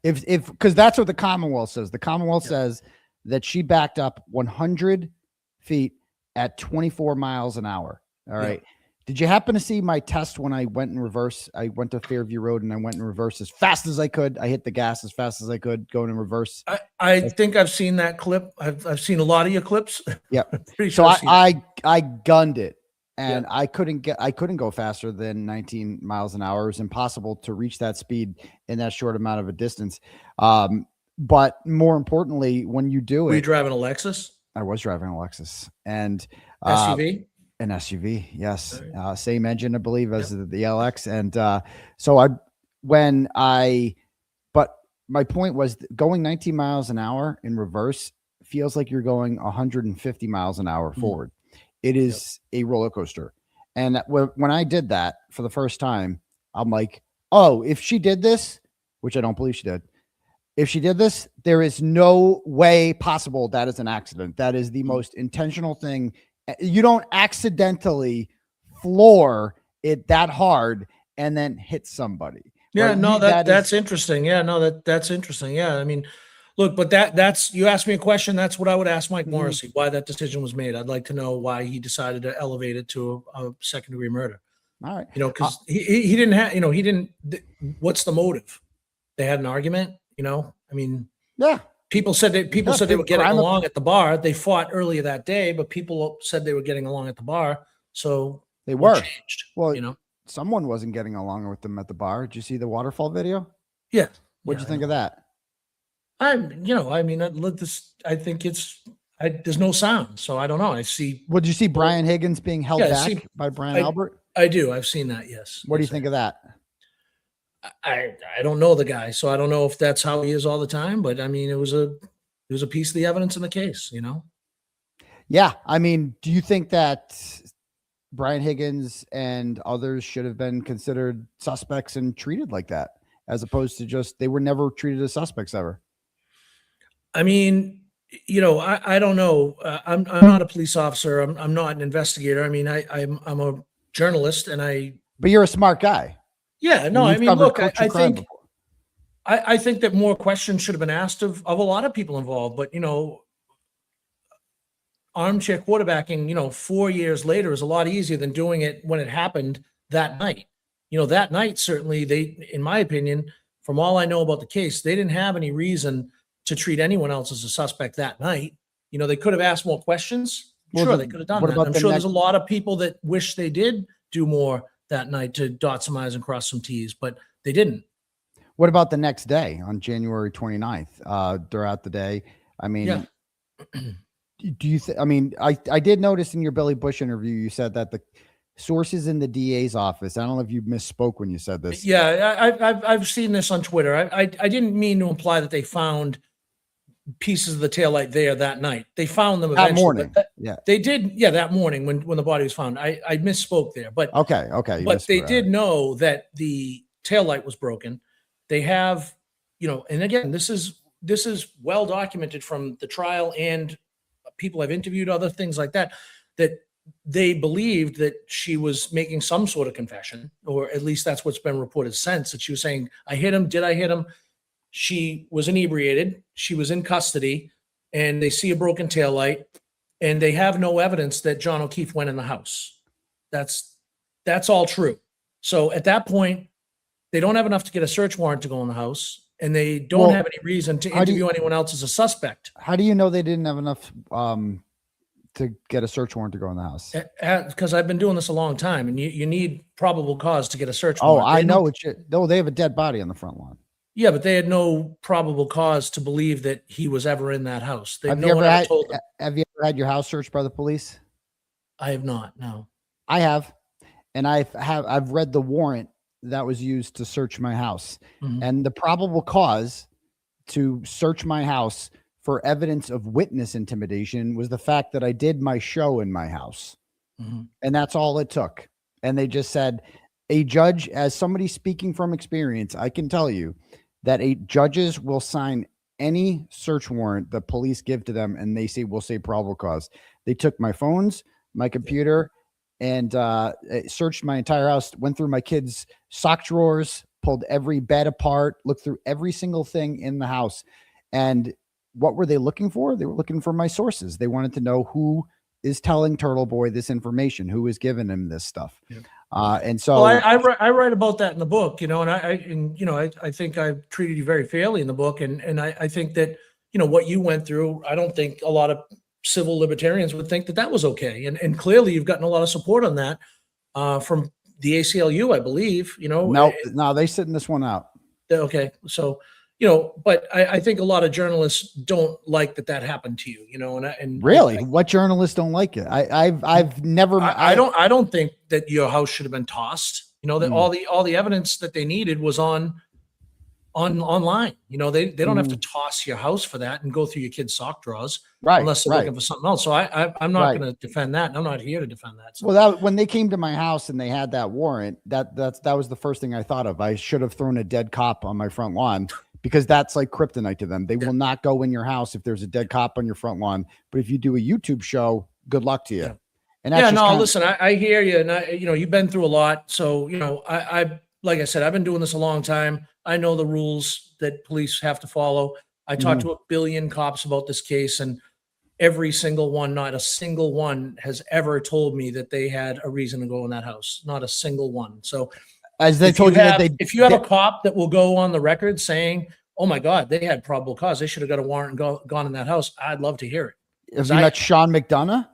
because that's what the Commonwealth says. The Commonwealth says that she backed up 100 feet at 24 miles an hour. All right. Yeah. Did you happen to see my test when I went in reverse? I went to Fairview Road and I went in reverse as fast as I could. I hit the gas as fast as I could, going in reverse. I think I've seen that clip. I've seen a lot of your clips. Yeah. So I gunned it, and I couldn't go faster than 19 miles an hour. It was impossible to reach that speed in that short amount of a distance. But more importantly, when you do Were you driving a Lexus? I was driving a Lexus and SUV. An SUV, yes. Same engine, I believe, as the LX. And but my point was going 19 miles an hour in reverse feels like you're going 150 miles an hour forward. It is a roller coaster. And when I did that for the first time, I'm like, oh, if she did this, which I don't believe she did, if she did this, there is no way possible that is an accident. That is the most intentional thing. You don't accidentally floor it that hard and then hit somebody. Yeah, right? no, that's interesting. Yeah, no, that's interesting. Yeah, I mean, Look, but that's you asked me a question. That's what I would ask Mike Morrissey, why that decision was made. I'd like to know why he decided to elevate it to a second-degree murder. All right. You know, because he didn't have, you know, he didn't. What's the motive? They had an argument. You know, I mean, yeah. People said they were getting along at the bar. They fought earlier that day, but people said they were getting along at the bar. So they were changed. Well, you know, someone wasn't getting along with them at the bar. Did you see the waterfall video? Yeah. What'd you think of that? I think there's no sound, so I don't know. Well, did you see Brian Higgins being held back by Brian Albert? I do. I've seen that. Yes. What do you think of that? I don't know the guy, so I don't know if that's how he is all the time. But I mean, it was a piece of the evidence in the case. You know. Yeah, I mean, do you think that Brian Higgins and others should have been considered suspects and treated like that, as opposed to just they were never treated as suspects ever? I mean, you know, I don't know. I'm not a police officer. I'm not an investigator. I mean, I'm a journalist, and But you're a smart guy. Yeah, no, I mean, look, I think that more questions should have been asked of a lot of people involved. But you know, armchair quarterbacking, you know, 4 years later is a lot easier than doing it when it happened that night. You know, that night certainly in my opinion, from all I know about the case, they didn't have any reason to treat anyone else as a suspect that night. You know, they could have asked more questions. Sure, they could have done that. I'm sure there's a lot of people that wish they did do more that night to dot some I's and cross some T's, but they didn't. What about the next day on January 29th? Throughout the day, I mean, yeah. Do you I mean, I did notice in your Billy Bush interview, you said that the sources in the DA's office, I don't know if you misspoke when you said this. Yeah, I've seen this on Twitter. I didn't mean to imply that they found pieces of the taillight there that night. They found them eventually. That morning. Yeah, they did. Yeah, that morning when the body was found. I misspoke there, but okay. But they did know that the taillight was broken. They have, you know, and again, this is well documented from the trial and people I've interviewed, other things like that, that they believed that she was making some sort of confession, or at least that's what's been reported since, that she was saying, I hit him. Did I hit him? She was inebriated. She was in custody, and they see a broken taillight, and they have no evidence that John O'Keefe went in the house. That's all true. So at that point, they don't have enough to get a search warrant to go in the house, and they don't have any reason to interview anyone else as a suspect. How do you know they didn't have enough to get a search warrant to go in the house? Because I've been doing this a long time, and you need probable cause to get a search warrant. Oh, I know what you. No, they have a dead body on the front lawn. Yeah, but they had no probable cause to believe that he was ever in that house. Have you ever had your house searched by the police? I have not. No, I have, and I've read the warrant that was used to search my house, and the probable cause to search my house for evidence of witness intimidation was the fact that I did my show in my house, and that's all it took. And they just said, a judge, as somebody speaking from experience, I can tell you that judges will sign any search warrant the police give to them, and they will say probable cause. They took my phones, my computer, and searched my entire house, went through my kids' sock drawers, pulled every bed apart, looked through every single thing in the house. And what were they looking for? They were looking for my sources. They wanted to know who is telling Turtleboy this information, who is giving him this stuff. Yeah. And so I write about that in the book, you know, and I think I've treated you very fairly in the book. And I think that, you know, what you went through, I don't think a lot of civil libertarians would think that that was okay. And clearly you've gotten a lot of support on that from the ACLU, I believe, you know. No, they sitting this one out. Okay. So, you know, but I think a lot of journalists don't like that happened to you, you know, and really, what journalists don't like it? I've never, I don't think that your house should have been tossed, you know, that all the evidence that they needed was online, you know, they don't have to toss your house for that and go through your kids' sock drawers, unless they're looking for something else. So I'm not going to defend that. And I'm not here to defend that. So. Well, when they came to my house and they had that warrant, that was the first thing I thought of. I should have thrown a dead cop on my front lawn, because that's like kryptonite to them. They will not go in your house if there's a dead cop on your front lawn. But if you do a YouTube show, good luck to you. Yeah. And that's listen, I hear you, and you know, you've been through a lot. So, you know, I like I said, I've been doing this a long time. I know the rules that police have to follow. I talked to a billion cops about this case, and every single one, not a single one has ever told me that they had a reason to go in that house. Not a single one. So as they told you that they, if you have a cop that will go on the record saying, oh my God, they had probable cause, they should have got a warrant and gone in that house, I'd love to hear it. Have you met Sean McDonough?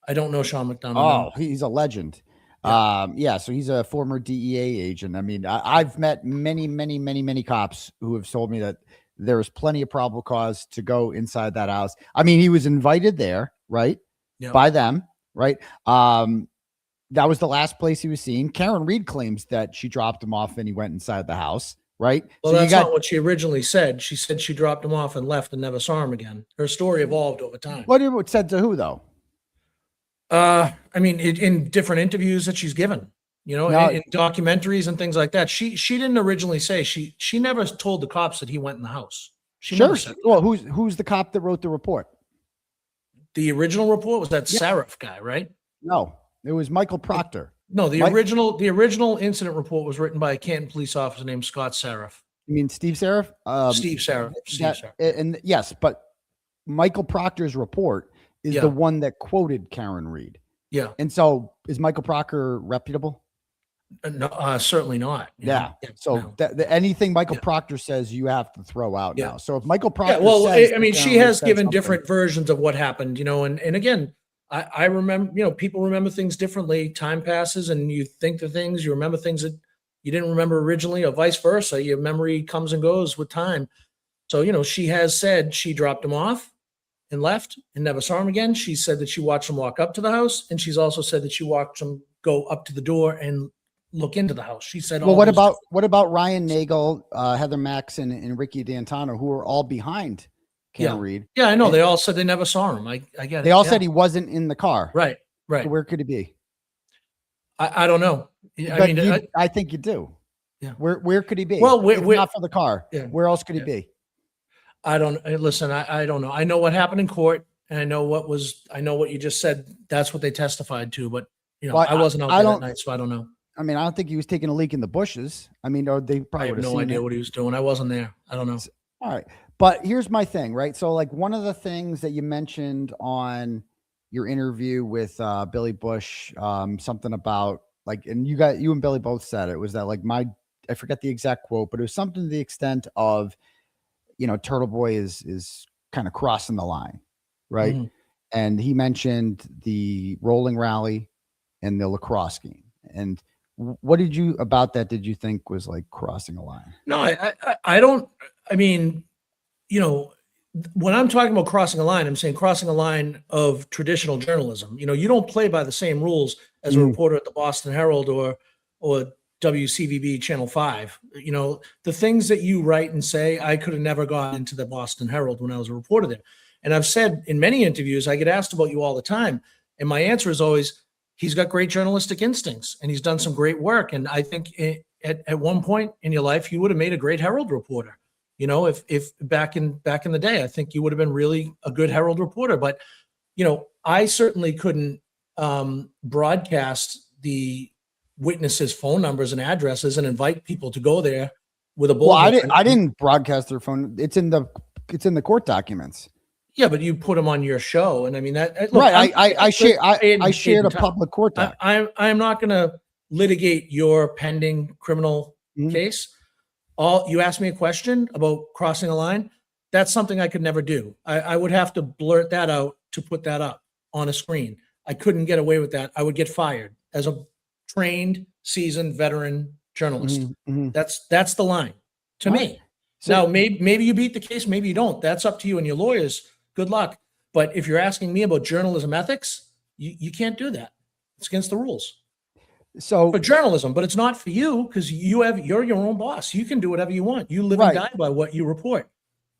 I don't know Sean McDonough. Oh, he's a legend. Yeah. So he's a former DEA agent. I mean, I've met many cops who have told me that there was plenty of probable cause to go inside that house. I mean, he was invited there, right? Yep. By them, right? That was the last place he was seen. Karen Reed claims that she dropped him off and he went inside the house, right? Well, so that's not what she originally said. She said she dropped him off and left and never saw him again. Her story evolved over time. What it said to who, though? I mean, in different interviews that she's given, you know, in documentaries and things like that. She didn't originally say, she never told the cops that he went in the house. She never said that. Well, who's the cop that wrote the report? The original report was that Sarif guy, right? No, it was Michael Proctor. No, the original incident report was written by a Canton police officer named Scott Sarif. You mean Steve Sarif? Steve Sarif. And yes, but Michael Proctor's report is the one that quoted Karen Reed. Yeah. And so is Michael Proctor reputable? No, certainly not. Yeah. So anything Michael Proctor says, you have to throw out now. So if Michael Proctor says, I mean, she has given different versions of what happened, you know, and again, I remember, you know, people remember things differently. Time passes and you think of things, you remember things that you didn't remember originally, or vice versa. Your memory comes and goes with time. So, you know, she has said she dropped him off and left and never saw him again. She said that she watched him walk up to the house, and she's also said that she watched him go up to the door and look into the house. She said, well, what about Ryan Nagel, Heather Maxson, and Ricky D'Antano, who are all behind Karen Reed? Yeah, I know. They all said they never saw him. I get it. They all said he wasn't in the car. Right. So where could he be? I don't know. I think you do. Yeah. Where could he be? Well, not for the car. Yeah. Where else could he be? I don't listen. I don't know. I know what happened in court, and I know what you just said. That's what they testified to, but you know, I wasn't out there that night, so I don't know. I mean, I don't think he was taking a leak in the bushes. I mean, or they probably have no idea what he was doing. I wasn't there. I don't know. All right. But here's my thing, right? So like one of the things that you mentioned on your interview with Billy Bush, something about like, and you and Billy both said it was that like I forget the exact quote, but it was something to the extent of, you know, Turtleboy is kind of crossing the line, right? Mm-hmm. And he mentioned the rolling rally and the lacrosse game. And what did you think was like crossing a line? No, I don't. I mean, you know, when I'm talking about crossing a line, I'm saying crossing a line of traditional journalism. You know, you don't play by the same rules as a reporter at the Boston Herald or WCVB Channel 5. You know, the things that you write and say, I could have never gone into the Boston Herald when I was a reporter there. And I've said in many interviews, I get asked about you all the time. And my answer is always, he's got great journalistic instincts and he's done some great work. And I think at one point in your life, you would have made a great Herald reporter. You know, if back in the day, I think you would have been really a good Herald reporter. But, you know, I certainly couldn't broadcast the witnesses' phone numbers and addresses and invite people to go there with a bullhorn. Well, I didn't broadcast their phone. It's in the court documents. Yeah, but you put them on your show, and I mean that. Look, right, I shared a public court doc. I'm not going to litigate your pending criminal case. You asked me a question about crossing a line. That's something I could never do. I would have to blurt that out to put that up on a screen. I couldn't get away with that. I would get fired as a trained, seasoned, veteran journalist. That's the line to me. So now, maybe you beat the case, maybe you don't. That's up to you and your lawyers. Good luck. But if you're asking me about journalism ethics, you can't do that. It's against the rules. So for journalism, but it's not for you because you're your own boss. You can do whatever you want. You live and die by what you report.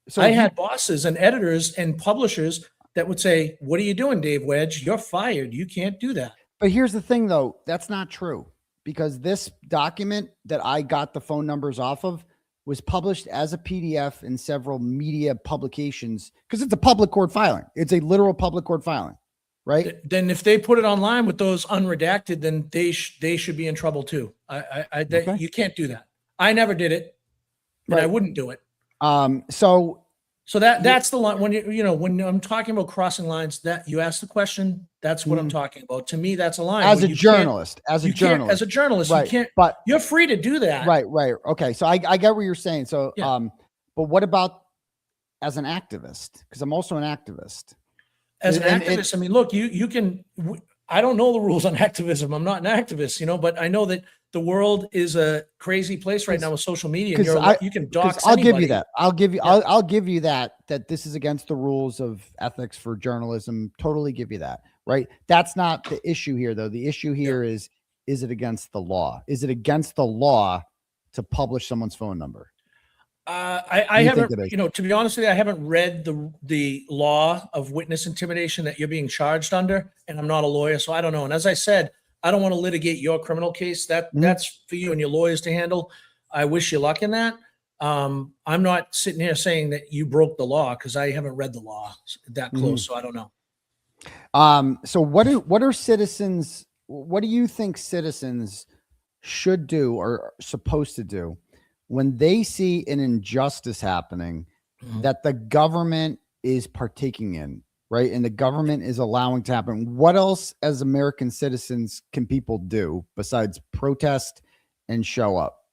So I had bosses and editors and publishers that would say, "What are you doing, Dave Wedge? You're fired. You can't do that." But here's the thing, though. That's not true, because this document that I got the phone numbers off of was published as a PDF in several media publications because it's a public court filing. It's a literal public court filing, right? Then if they put it online with those unredacted, then they should be in trouble too. You can't do that. I never did it, and I wouldn't do it. So So that's the line when I'm talking about crossing lines, that you ask the question, that's what I'm talking about. To me, that's a line. As a journalist, you right, can't, but you're free to do that. Right. Okay. So I get what you're saying. So, Yeah. but what about as an activist? Because I'm also an activist. As an activist, I mean, look, you can, I don't know the rules on activism. I'm not an activist, but I know that the world is a crazy place right now with social media. And you can dox I'll give anybody. you that. I'll give you that this is against the rules of ethics for journalism. Totally give you that. Right. That's not the issue here, though. The issue here is it against the law? Is it against the law to publish someone's phone number? I haven't, to be honest with you, I haven't read the law of witness intimidation that you're being charged under, and I'm not a lawyer, so I don't know. And as I said, I don't want to litigate your criminal case. That's for you and your lawyers to handle. I wish you luck in that. I'm not sitting here saying that you broke the law because I haven't read the law that close, so I don't know. So what are citizens? What do you think citizens should do or are supposed to do when they see an injustice happening that the government is partaking in, right? And the government is allowing to happen? What else as American citizens can people do besides protest and show up?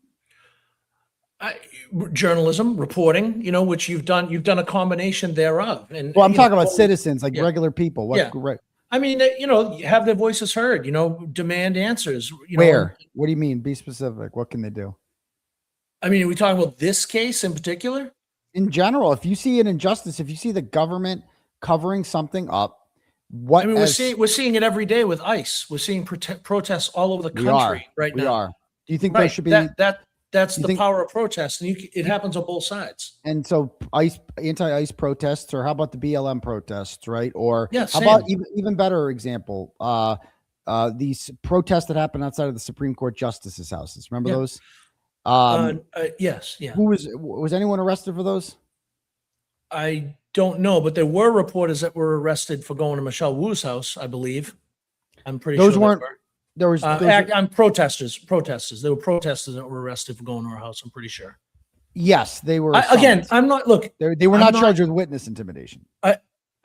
Journalism, reporting, which you've done a combination thereof. And well, I'm talking about citizens, like regular people. Right. I mean, have their voices heard, demand answers. Where? What do you mean? Be specific. What can they do? I mean, are we talking about this case in particular? In general, if you see an injustice, if you see the government covering something up, what? I mean, we're seeing it every day with ICE. We're seeing protests all over the country right now. We are. Do you think there should be that's the power of protest, and it happens on both sides. And so, anti-ICE protests, or how about the BLM protests, right? Or how about even better example, these protests that happen outside of the Supreme Court justices' houses. Remember those? Yes. Yeah. Who was anyone arrested for those? I don't know, but there were reporters that were arrested for going to Michelle Wu's house, I believe. I'm pretty sure those weren't. There was protesters. There were protesters that were arrested for going to her house. I'm pretty sure. Yes, they were. Again, I'm not. Look, they were not charged with witness intimidation.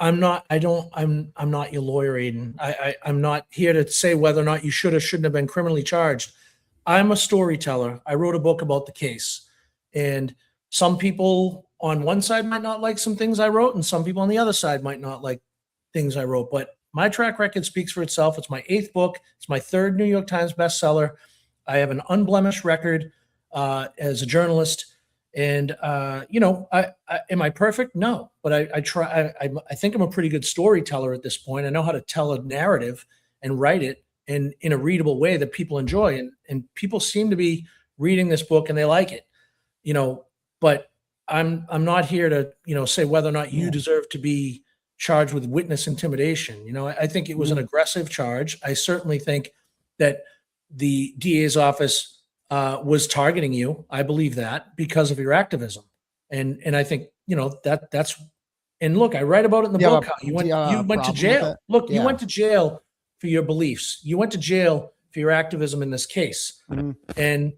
I'm not your lawyer, Aidan. I'm not here to say whether or not you should or shouldn't have been criminally charged. I'm a storyteller. I wrote a book about the case, and some people on one side might not like some things I wrote, and some people on the other side might not like things I wrote. But my track record speaks for itself. It's my 8th book. It's my 3rd New York Times bestseller. I have an unblemished record as a journalist. And, am I perfect? No, but I try. I think I'm a pretty good storyteller at this point. I know how to tell a narrative and write it in a readable way that people enjoy. And people seem to be reading this book and they like it, but I'm not here to, say whether or not you deserve to be charged with witness intimidation. I think it was an aggressive charge. I certainly think that the DA's office was targeting you. I believe that because of your activism. And I think, that's, and look, I write about it in the book. How you went to jail. Look, you went to jail for your beliefs. You went to jail for your activism in this case. And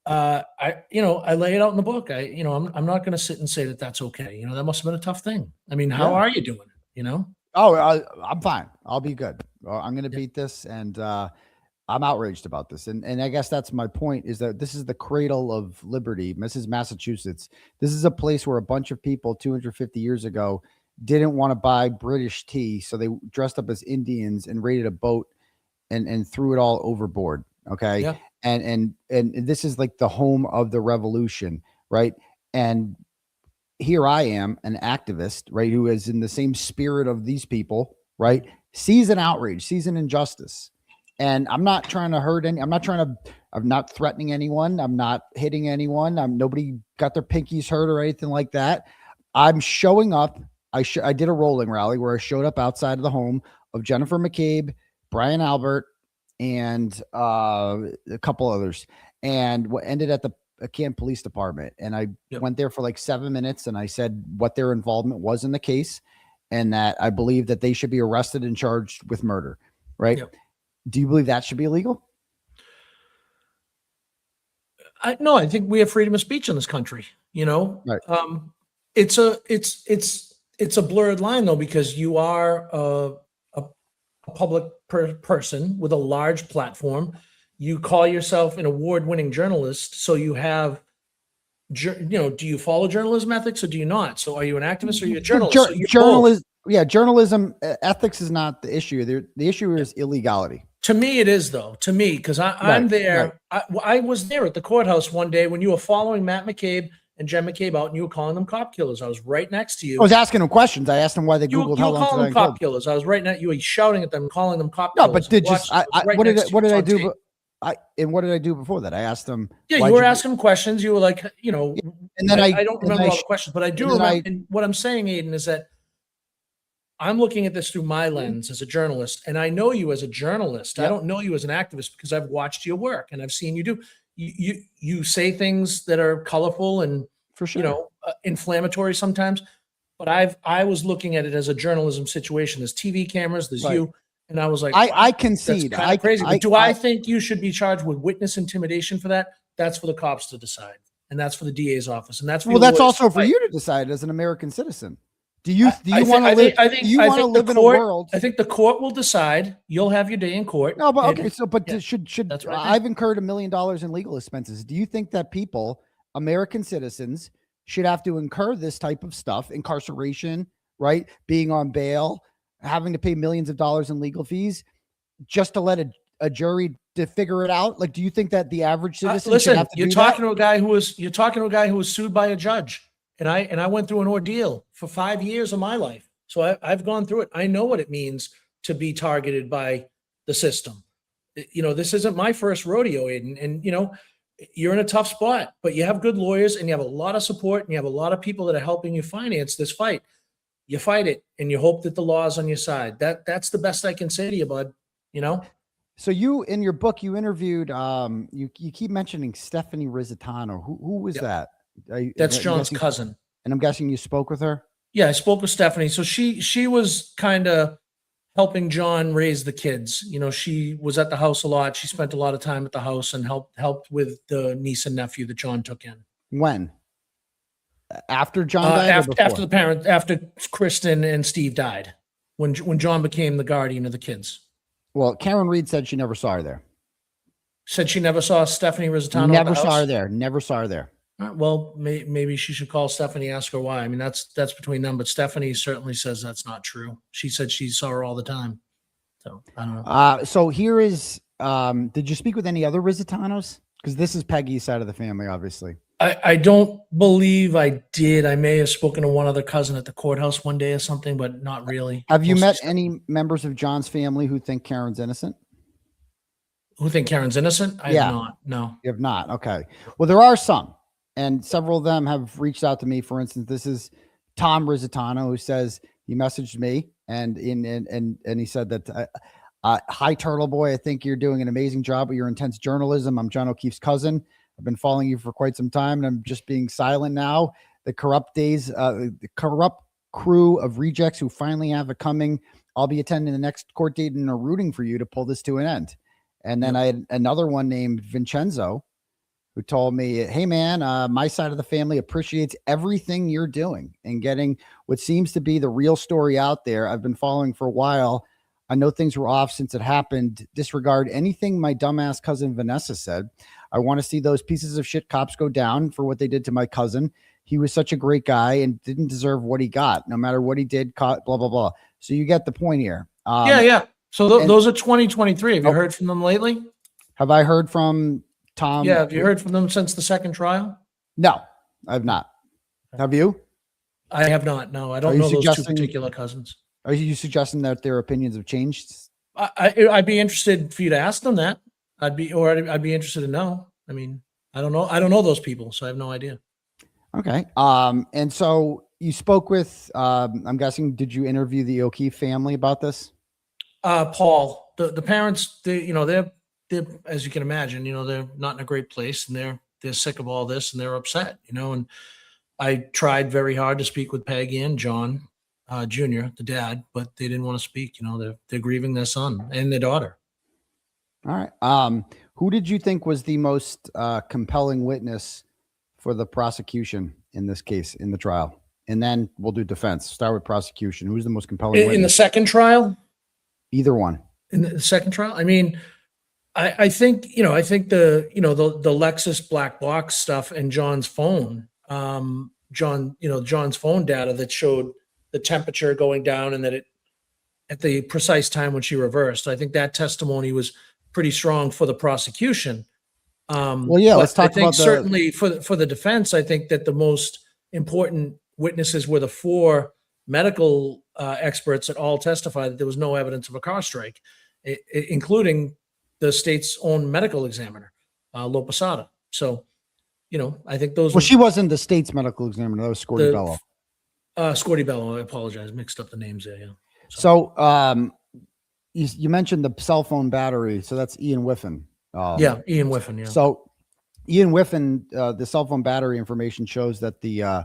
I lay it out in the book. I'm not going to sit and say that that's okay. That must've been a tough thing. I mean, how are you doing? Oh, I'm fine. I'll be good. I'm going to beat this. And, I'm outraged about this. And I guess that's my point, is that this is the cradle of liberty. This is Massachusetts. This is a place where a bunch of people 250 years ago didn't want to buy British tea. So they dressed up as Indians and raided a boat and threw it all overboard. Okay. Yeah. And this is like the home of the revolution. Right. And here I am, an activist, right, who is in the same spirit of these people, right, sees an outrage, sees an injustice. And I'm not trying to hurt I'm not threatening anyone. I'm not hitting anyone. Nobody got their pinkies hurt or anything like that. I'm showing up. I did a rolling rally where I showed up outside of the home of Jennifer McCabe, Brian Albert, and a couple others, and what ended at the Canton Police Department. And I went there for like 7 minutes, and I said what their involvement was in the case, and that I believe that they should be arrested and charged with murder. Right. Yep. Do you believe that should be illegal? No, I think we have freedom of speech in this country. Right. it's a blurred line though, because you are a public person with a large platform. You call yourself an award-winning journalist, so you have, do you follow journalism ethics or do you not? So are you an activist or are you a journalist? So journalism, yeah, journalism ethics is not the issue. The issue is illegality. To me, it is though. To me, because I'm there. Right. I was there at the courthouse one day when you were following Matt McCabe and Jen McCabe out, and you were calling them cop killers. I was right next to you. I was asking them questions. I asked them why they Googled how long. You were calling them cop killers. I was right next. You were shouting at them, calling them cop killers. No, but what did I do? What did I do before that? I asked them. Yeah, you were asking them questions. You were like, and then I don't remember all the questions, but I do remember. And what I'm saying, Aidan, is that I'm looking at this through my lens as a journalist, and I know you as a journalist. Yep. I don't know you as an activist because I've watched your work and I've seen you do. You say things that are colorful and for sure, inflammatory sometimes. But I was looking at it as a journalism situation. There's TV cameras. There's you. And I was like, I concede. That's crazy. But do I think you should be charged with witness intimidation for that? That's for the cops to decide, and that's for the DA's office, and that's for that's also for you to decide as an American citizen. Do you want to live? Do you want to live in a world? I think the court will decide. You'll have your day in court. No, but okay. So, but should I've incurred $1 million in legal expenses? Do you think that people, American citizens, should have to incur this type of stuff, incarceration, right? Being on bail, having to pay millions of dollars in legal fees, just to let a jury to figure it out? Like, do you think that the average citizen should have to do that? You're talking to a guy who was sued by a judge. And I went through an ordeal for 5 years of my life. So I've gone through it. I know what it means to be targeted by the system. This isn't my first rodeo, Aidan. And, you're in a tough spot, but you have good lawyers and you have a lot of support and you have a lot of people that are helping you finance this fight. You fight it and you hope that the law is on your side. That's the best I can say to you, bud. So you, in your book, you interviewed, you keep mentioning Stephanie Rizitano. Who was that? That's John's cousin. And I'm guessing you spoke with her? Yeah, I spoke with Stephanie. So she was kind of helping John raise the kids. She was at the house a lot. She spent a lot of time at the house and helped with the niece and nephew that John took in. When? After John died? After Kristen and Steve died. When John became the guardian of the kids. Well, Karen Reed said she never saw her there. Said she never saw Stephanie Rizitano. Never saw her there. Never saw her there. Well, maybe she should call Stephanie, ask her why. I mean, that's between them, but Stephanie certainly says that's not true. She said she saw her all the time. So I don't know. So here is, did you speak with any other Rizitanos? Because this is Peggy's side of the family, obviously. I don't believe I did. I may have spoken to one other cousin at the courthouse one day or something, but not really. Have you met any members of John's family who think Karen's innocent? Who think Karen's innocent? I have not. No. You have not. Okay. Well, there are some. And several of them have reached out to me. For instance, this is Tom Rizitano, who says he messaged me and he said that, hi, Turtleboy. I think you're doing an amazing job with your intense journalism. I'm John O'Keefe's cousin. I've been following you for quite some time, and I'm just being silent now. The corrupt crew of rejects who finally have it coming. I'll be attending the next court date and are rooting for you to pull this to an end. And then I had another one named Vincenzo, who told me, hey, man, my side of the family appreciates everything you're doing and getting what seems to be the real story out there. I've been following for a while. I know things were off since it happened. Disregard anything my dumbass cousin Vanessa said. I want to see those pieces of shit cops go down for what they did to my cousin. He was such a great guy and didn't deserve what he got, no matter what he did, blah, blah, blah. So you get the point here. Yeah. So those are 2023. Have you heard from them lately? Have I heard from Tom? Yeah. Have you heard from them since the second trial? No, I've not. Have you? I have not. No, I don't know those two particular cousins. Are you suggesting that their opinions have changed? I'd be interested for you to ask them that. I'd be interested to know. I mean, I don't know. I don't know those people, so I have no idea. Okay. And so you spoke with, I'm guessing, did you interview the O'Keefe family about this? Paul, the parents, they're, as you can imagine, they're not in a great place, and they're sick of all this, and they're upset, and I tried very hard to speak with Peggy and John, Jr., the dad, but they didn't want to speak. They're grieving their son and their daughter. All right. Who did you think was the most compelling witness for the prosecution in this case, in the trial? and then we'll do defense. Start with prosecution. Who's the most compelling In the witness? second trial? Either one. In the second trial? I mean, I think, I think the Lexus black box stuff and John's phone, John's phone data that showed the temperature going down and that it, at the precise time when she reversed, I think that testimony was pretty strong for the prosecution. Well, yeah, let's talk about certainly for the defense, I think that the most important witnesses were the 4 medical experts that all testified that there was no evidence of a car strike, including the state's own medical examiner, 𝗨𝗏𝗄𝗏. So, I think those. Well, she wasn't the state's medical examiner. That was 𝗫𝗏𝗏𝗺. 𝗫𝗏𝗏𝗺. I apologize, mixed up the names there. Yeah. So, you mentioned the cell phone battery. So that's 𝗃𝗏𝗏𝗺. 𝗃𝗏𝗏𝗏𝗺. Yeah. So 𝗃𝗏𝗏𝗺, the cell phone battery information shows that the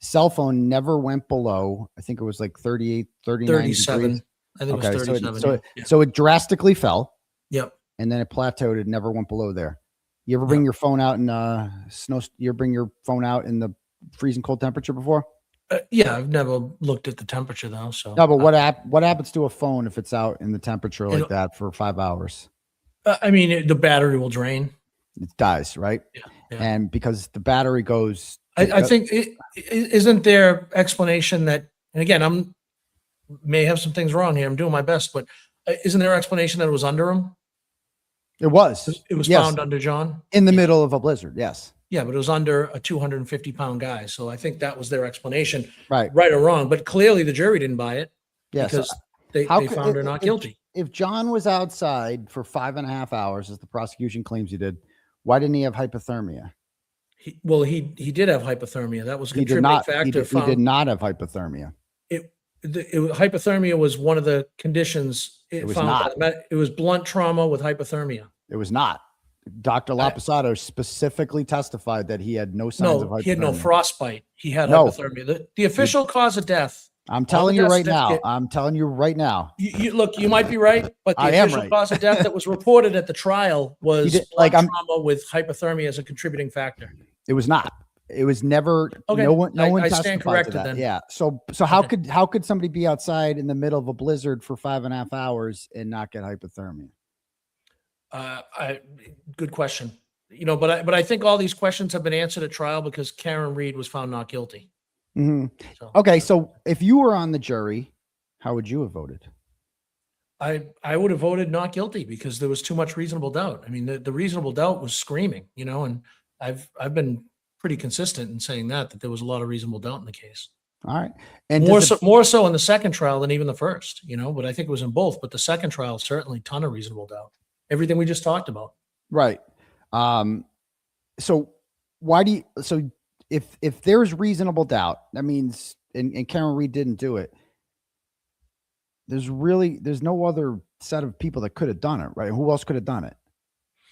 cell phone never went below, I think it was like 38, 39 37. degrees. I think it was 37. So it drastically fell. Yep. And then it plateaued. It never went below there. You ever bring your phone out in snow? You ever bring your phone out in the freezing cold temperature before? Yeah, I've never looked at the temperature though. So no, but what happens to a phone if it's out in the temperature like that for 5 hours? I mean, the battery will drain. It dies, right? Yeah. And because the battery goes, I think isn't there explanation that, and again, may have some things wrong here. I'm doing my best, but isn't there explanation that it was under him? It was. It was yes. found under John in the middle of a blizzard. Yes. Yeah, but it was under a 250-pound guy. So I think that was their explanation, right or wrong. But clearly the jury didn't buy it because they found her not guilty. If John was outside for 5.5 hours, as the prosecution claims he did, why didn't he have hypothermia? He did have hypothermia. That was a contributing factor. He did not have hypothermia. Hypothermia was one of the conditions. It was not. It was blunt trauma with hypothermia. It was not. Dr. 𝗨𝗏𝗃𝗏 specifically testified that he had no signs of hypothermia. He had no frostbite. He had hypothermia. The official cause of death. I'm telling you right now. I'm telling you right now. Look, you might be right, but the official cause of death that was reported at the trial was blunt trauma with hypothermia as a contributing factor. It was not. It was never. Okay. No one I testified stand corrected to that. then. Yeah. So how could somebody be outside in the middle of a blizzard for 5.5 hours and not get hypothermia? Good question. But I think all these questions have been answered at trial because Karen Reed was found not guilty. Mm-hmm. Okay, so if you were on the jury, how would you have voted? I would have voted not guilty because there was too much reasonable doubt. I mean, the reasonable doubt was screaming, and I've been pretty consistent in saying that there was a lot of reasonable doubt in the case. All right, and more so in the second trial than even the first, but I think it was in both. But the second trial certainly a ton of reasonable doubt. Everything we just talked about. Right. So why do you? So if there's reasonable doubt, that means and Karen Reed didn't do it. There's no other set of people that could have done it, right? Who else could have done it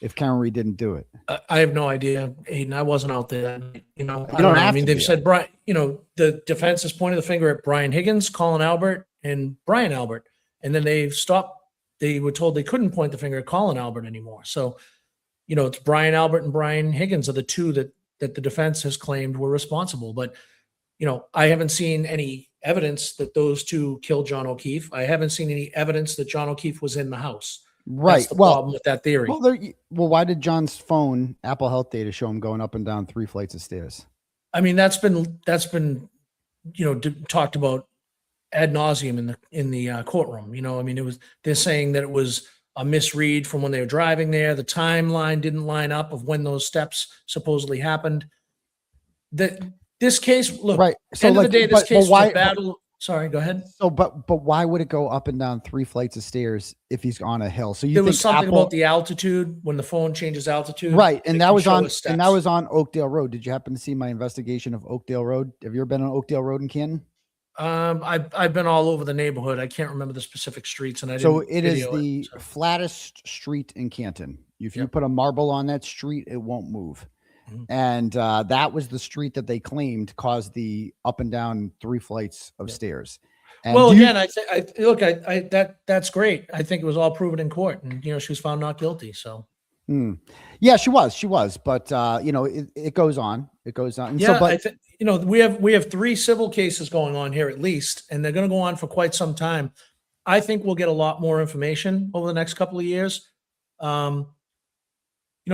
if Karen Reed didn't do it? I have no idea, Aidan. I wasn't out there. I mean, they've said Brian. The defense has pointed the finger at Brian Higgins, Colin Albert, and Brian Albert, and then they stopped. They were told they couldn't point the finger at Colin Albert anymore. So, it's Brian Albert and Brian Higgins are the two that the defense has claimed were responsible. But, I haven't seen any evidence that those two killed John O'Keefe. I haven't seen any evidence that John O'Keefe was in the house. Right. That's the problem with that theory. Well, why did John's phone Apple Health data show him going up and down 3 flights of stairs? I mean, that's been talked about ad nauseum in the courtroom. I mean, they're saying that it was a misread from when they were driving there. The timeline didn't line up of when those steps supposedly happened. This case, look, right. So end of the day, this case was a battle. Sorry, go ahead. So, but why would it go up and down 3 flights of stairs if he's on a hill? So there was something about the altitude when the phone changes altitude, right? And that was on Oakdale Road. Did you happen to see my investigation of Oakdale Road? Have you ever been on Oakdale Road in Canton? I've been all over the neighborhood. I can't remember the specific streets, and it is the flattest street in Canton. If you put a marble on that street, it won't move. Mm-hmm. And that was the street that they claimed caused the up and down 3 flights of stairs. And that's great. I think it was all proven in court, and she was found not guilty. So Yeah, she was, but you know, it goes on. It goes on. And Yeah, so, but I think, you know, we have 3 civil cases going on here at least, and they're going to go on for quite some time. I think we'll get a lot more information over the next couple of years. You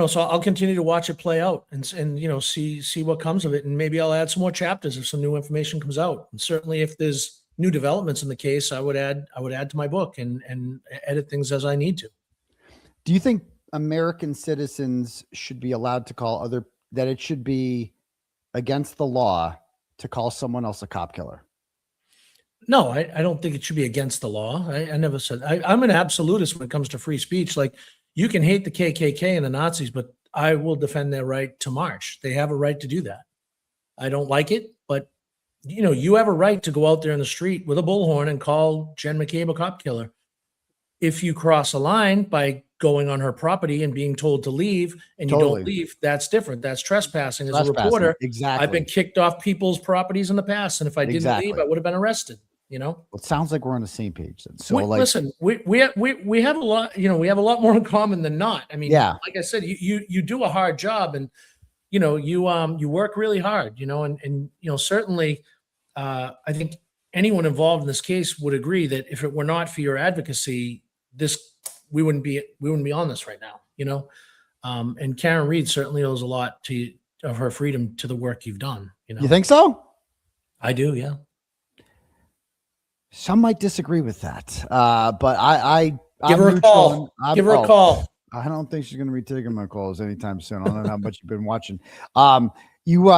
know, so I'll continue to watch it play out and you know, see what comes of it, and maybe I'll add some more chapters if some new information comes out. And certainly, if there's new developments in the case, I would add to my book and edit things as I need to. do you think American citizens should be allowed to call that it should be against the law to call someone else a cop killer? No, I don't think it should be against the law. I never said I'm an absolutist when it comes to free speech. Like, you can hate the KKK and the Nazis, but I will defend their right to march. They have a right to do that. I don't like it, but you know, you have a right to go out there in the street with a bullhorn and call Jen McCabe a cop killer. If you cross a line by going on her property and being told to leave and you don't leave, that's different. That's trespassing. As a reporter, exactly. I've been kicked off people's properties in the past, and if I didn't leave, I would have been arrested. You know, well, it sounds like we're on the same page then. So, listen, we have a lot. You know, we have a lot more in common than not. I mean, like I said, you do a hard job, and you know, you work really hard. You know, and you know, certainly, I think anyone involved in this case would agree that if it were not for your advocacy, we wouldn't be on this right now. You know, and Karen Reed certainly owes a lot of her freedom to the work you've done. You know, you think so? I do. Yeah. Some might disagree with that, but I give her a call. Give her a call. I don't think she's going to be taking my calls anytime soon. I don't know how much you've been watching. You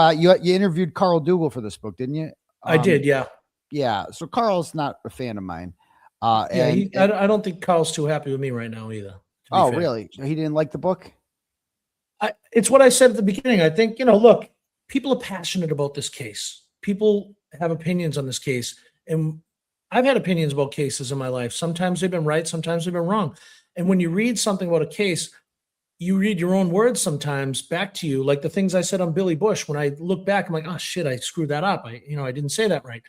interviewed Carl Dougal for this book, didn't you? I did, yeah. Yeah. So Carl's not a fan of mine. I don't think Carl's too happy with me right now either. Oh, really? He didn't like the book? It's what I said at the beginning. I think, you know, look, people are passionate about this case. People have opinions on this case, and I've had opinions about cases in my life. Sometimes they've been right, sometimes they've been wrong. And when you read something about a case, you read your own words sometimes back to you, like the things I said on Billy Bush. When I look back, I'm like, oh shit, I screwed that up. I didn't say that right.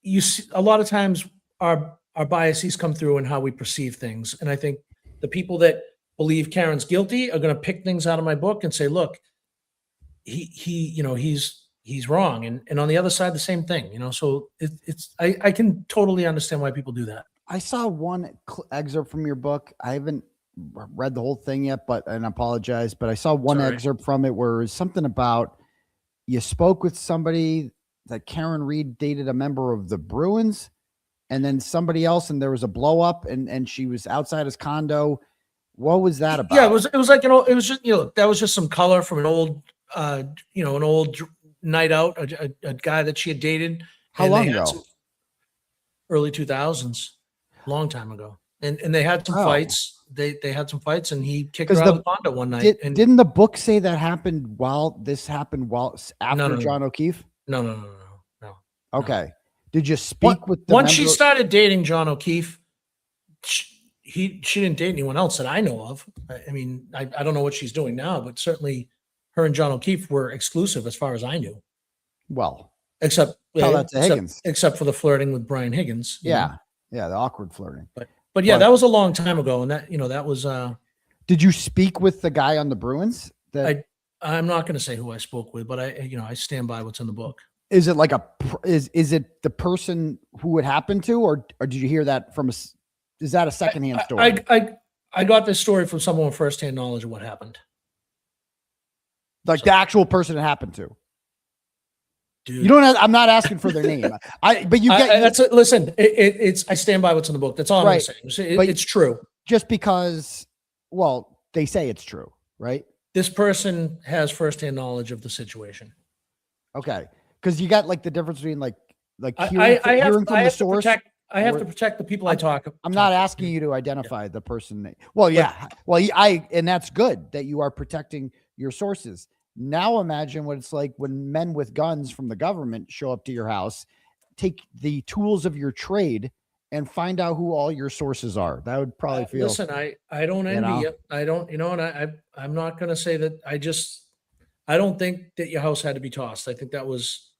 You see, a lot of times our biases come through in how we perceive things. And I think the people that believe Karen's guilty are going to pick things out of my book and say, look, he's wrong. And on the other side, the same thing, you know, so I can totally understand why people do that. I saw one excerpt from your book. I haven't read the whole thing yet, and I apologize, but I saw one excerpt from it where it was something about you spoke with somebody that Karen Reed dated a member of the Bruins, and then somebody else, and there was a blow up, and she was outside his condo. What was that about? Yeah, it was like, you know, it was just, you know, that was just some color from an old night out, a guy that she had dated. How long ago? Early 2000s, long time ago. And they had some fights. They had some fights, and he kicked her out of the condo one night. Didn't the book say that happened after John O'Keefe? No. Okay. Did you speak with once she started dating John O'Keefe? She didn't date anyone else that I know of. I mean, I don't know what she's doing now, but certainly her and John O'Keefe were exclusive as far as I knew. Well, except Higgins, except for the flirting with Brian Higgins. Yeah, the awkward flirting. But yeah, that was a long time ago, and that was. Did you speak with the guy on the Bruins? I'm not going to say who I spoke with, but I stand by what's in the book. Is it like is it the person who it happened to, or did you hear that from is that a secondhand story? I got this story from someone with firsthand knowledge of what happened. Like the actual person it happened to. Dude. You don't have, I'm not asking for their name. Listen, I stand by what's in the book. That's all I'm saying. It's true. Just because, well, they say it's true, right? This person has firsthand knowledge of the situation. Okay. Because you got like the difference between like hearing from the source. I have to protect the people I talk. I'm not asking you to identify the person. Well, yeah. And that's good that you are protecting your sources. Now imagine what it's like when men with guns from the government show up to your house, take the tools of your trade, and find out who all your sources are. That would probably feel. Listen, I don't envy you. I don't, and I'm not going to say that. I don't think that your house had to be tossed. I think that was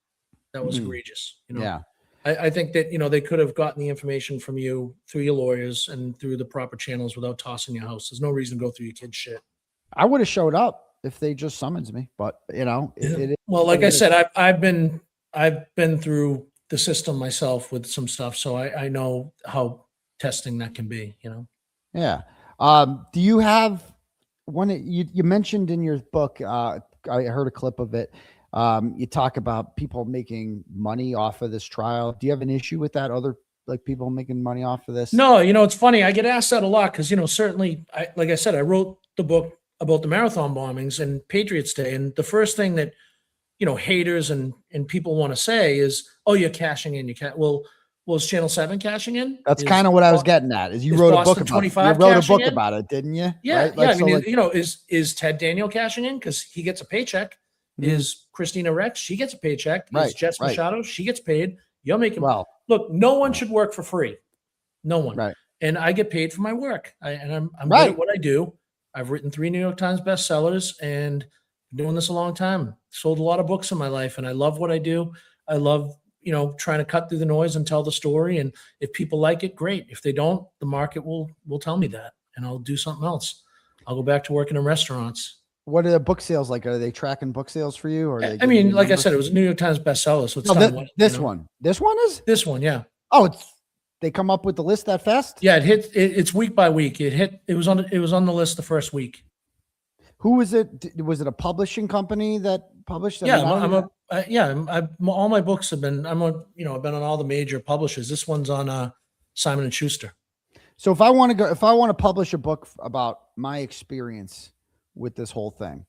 egregious. Yeah. I think that, they could have gotten the information from you through your lawyers and through the proper channels without tossing your house. There's no reason to go through your kid's shit. I would have showed up if they just summons me, but you know, well, like I said, I've been through the system myself with some stuff, so I know how testing that can be, you know? Yeah. Do you have one you mentioned in your book? I heard a clip of it. You talk about people making money off of this trial. Do you have an issue with that? Other like people making money off of this? No, you know, it's funny. I get asked that a lot because, you know, certainly, like I said, I wrote the book about the marathon bombings and Patriots Day. And the first thing that, you know, haters and people want to say is, oh, you're cashing in. You can't. Well, was Channel 7 cashing in? That's kind of what I was getting at. Is you wrote a book about it. You wrote a book about it, didn't you? Yeah. Right? Yeah. Like, I mean, you know, is Ted Daniel cashing in? Because he gets a paycheck. Is Christina Rex? She gets a paycheck. Is Jess Machado? She gets paid. You're making, well, look, no one should work for free. No one. Right. And I get paid for my work. I'm good at what I do. I've written 3 New York Times bestsellers and been doing this a long time. Sold a lot of books in my life, and I love what I do. I love, you know, trying to cut through the noise and tell the story. And if people like it, great. If they don't, the market will tell me that, and I'll do something else. I'll go back to working in restaurants. What are the book sales like? Are they tracking book sales for you? Or I mean, like I said, it was a New York Times bestseller. So it's this one is this one. Yeah. Oh, they come up with the list that fast? Yeah, it's week by week. It was on the list the first week. Who was it? Was it a publishing company that published? Yeah, all my books have been. I've been on all the major publishers. This one's on Simon and Schuster. So if I want to publish a book about my experience with this whole thing,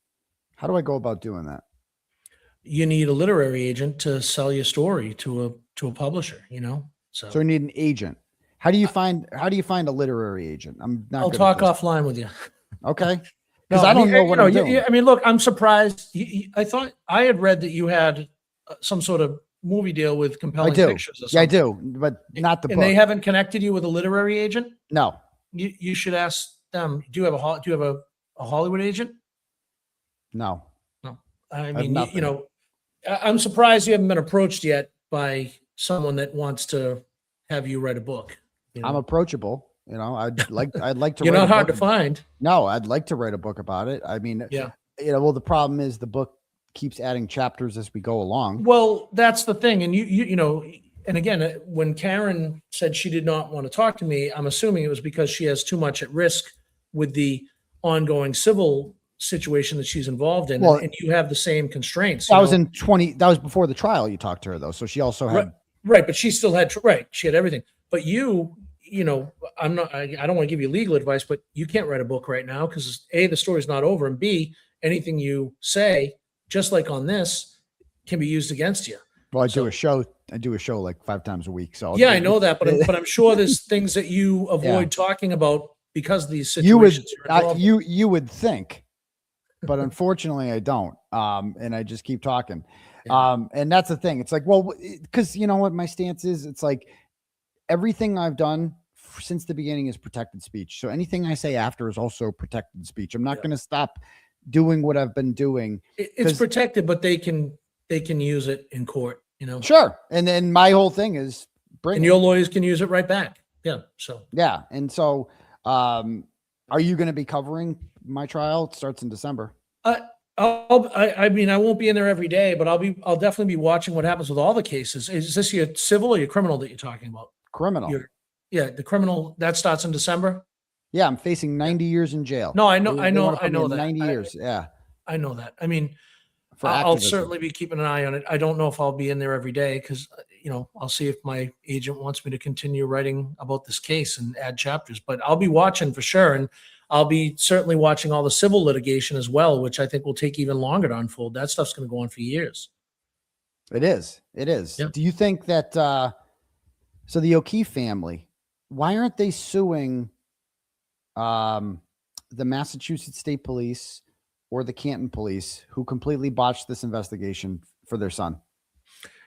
how do I go about doing that? You need a literary agent to sell your story to a publisher. You know, so you need an agent. How do you find a literary agent? I'll talk offline with you. Okay. Because I don't know what I'm doing. I mean, look, I'm surprised. I thought I had read that you had some sort of movie deal with Compelling Pictures. Yeah, I do, but not the book. And they haven't connected you with a literary agent? No. You should ask them. Do you have a Hollywood agent? No. No. I mean, you know, I'm surprised you haven't been approached yet by someone that wants to have you write a book. You know? I'm approachable. You know, I'd like to. You're not hard to find. No, I'd like to write a book about it. I mean, yeah. You know, well, the problem is the book keeps adding chapters as we go along. Well, that's the thing. And you know, and again, when Karen said she did not want to talk to me, I'm assuming it was because she has too much at risk with the ongoing civil situation that she's involved in. Well, and you have the same constraints. That was before the trial you talked to her though. So she also had. Right. But she still had, she had everything. But you know, I don't want to give you legal advice, but you can't write a book right now because A, the story's not over, and B, anything you say, just like on this, can be used against you. Well, I do a show like 5 times a week. So yeah, I know that, but I'm sure there's things that you avoid talking about because of these situations. You would think, but unfortunately I don't. And I just keep talking. Yeah. And that's the thing. It's like, well, because you know what my stance is? It's like everything I've done since the beginning is protected speech. So anything I say after is also protected speech. I'm not going to stop doing what I've been doing. It's protected, but they can use it in court, you know? Sure. And then my whole thing is and your lawyers can use it right back. Yeah. So, yeah. And so, are you going to be covering my trial? It starts in December. I mean, I won't be in there every day, but I'll definitely be watching what happens with all the cases. Is this your civil or your criminal that you're talking about? Criminal. Yeah, the criminal that starts in December. Yeah, I'm facing 90 years in jail. No, I know that. 90 years. Yeah, I know that. I mean, I'll certainly be keeping an eye on it. I don't know if I'll be in there every day because, you know, I'll see if my agent wants me to continue writing about this case and add chapters. But I'll be watching for sure, and I'll be certainly watching all the civil litigation as well, which I think will take even longer to unfold. That stuff's going to go on for years. It is. Yeah. Do you think that? So the 𝗀𝗃 family, why aren't they suing the Massachusetts State Police or the Canton Police, who completely botched this investigation for their son?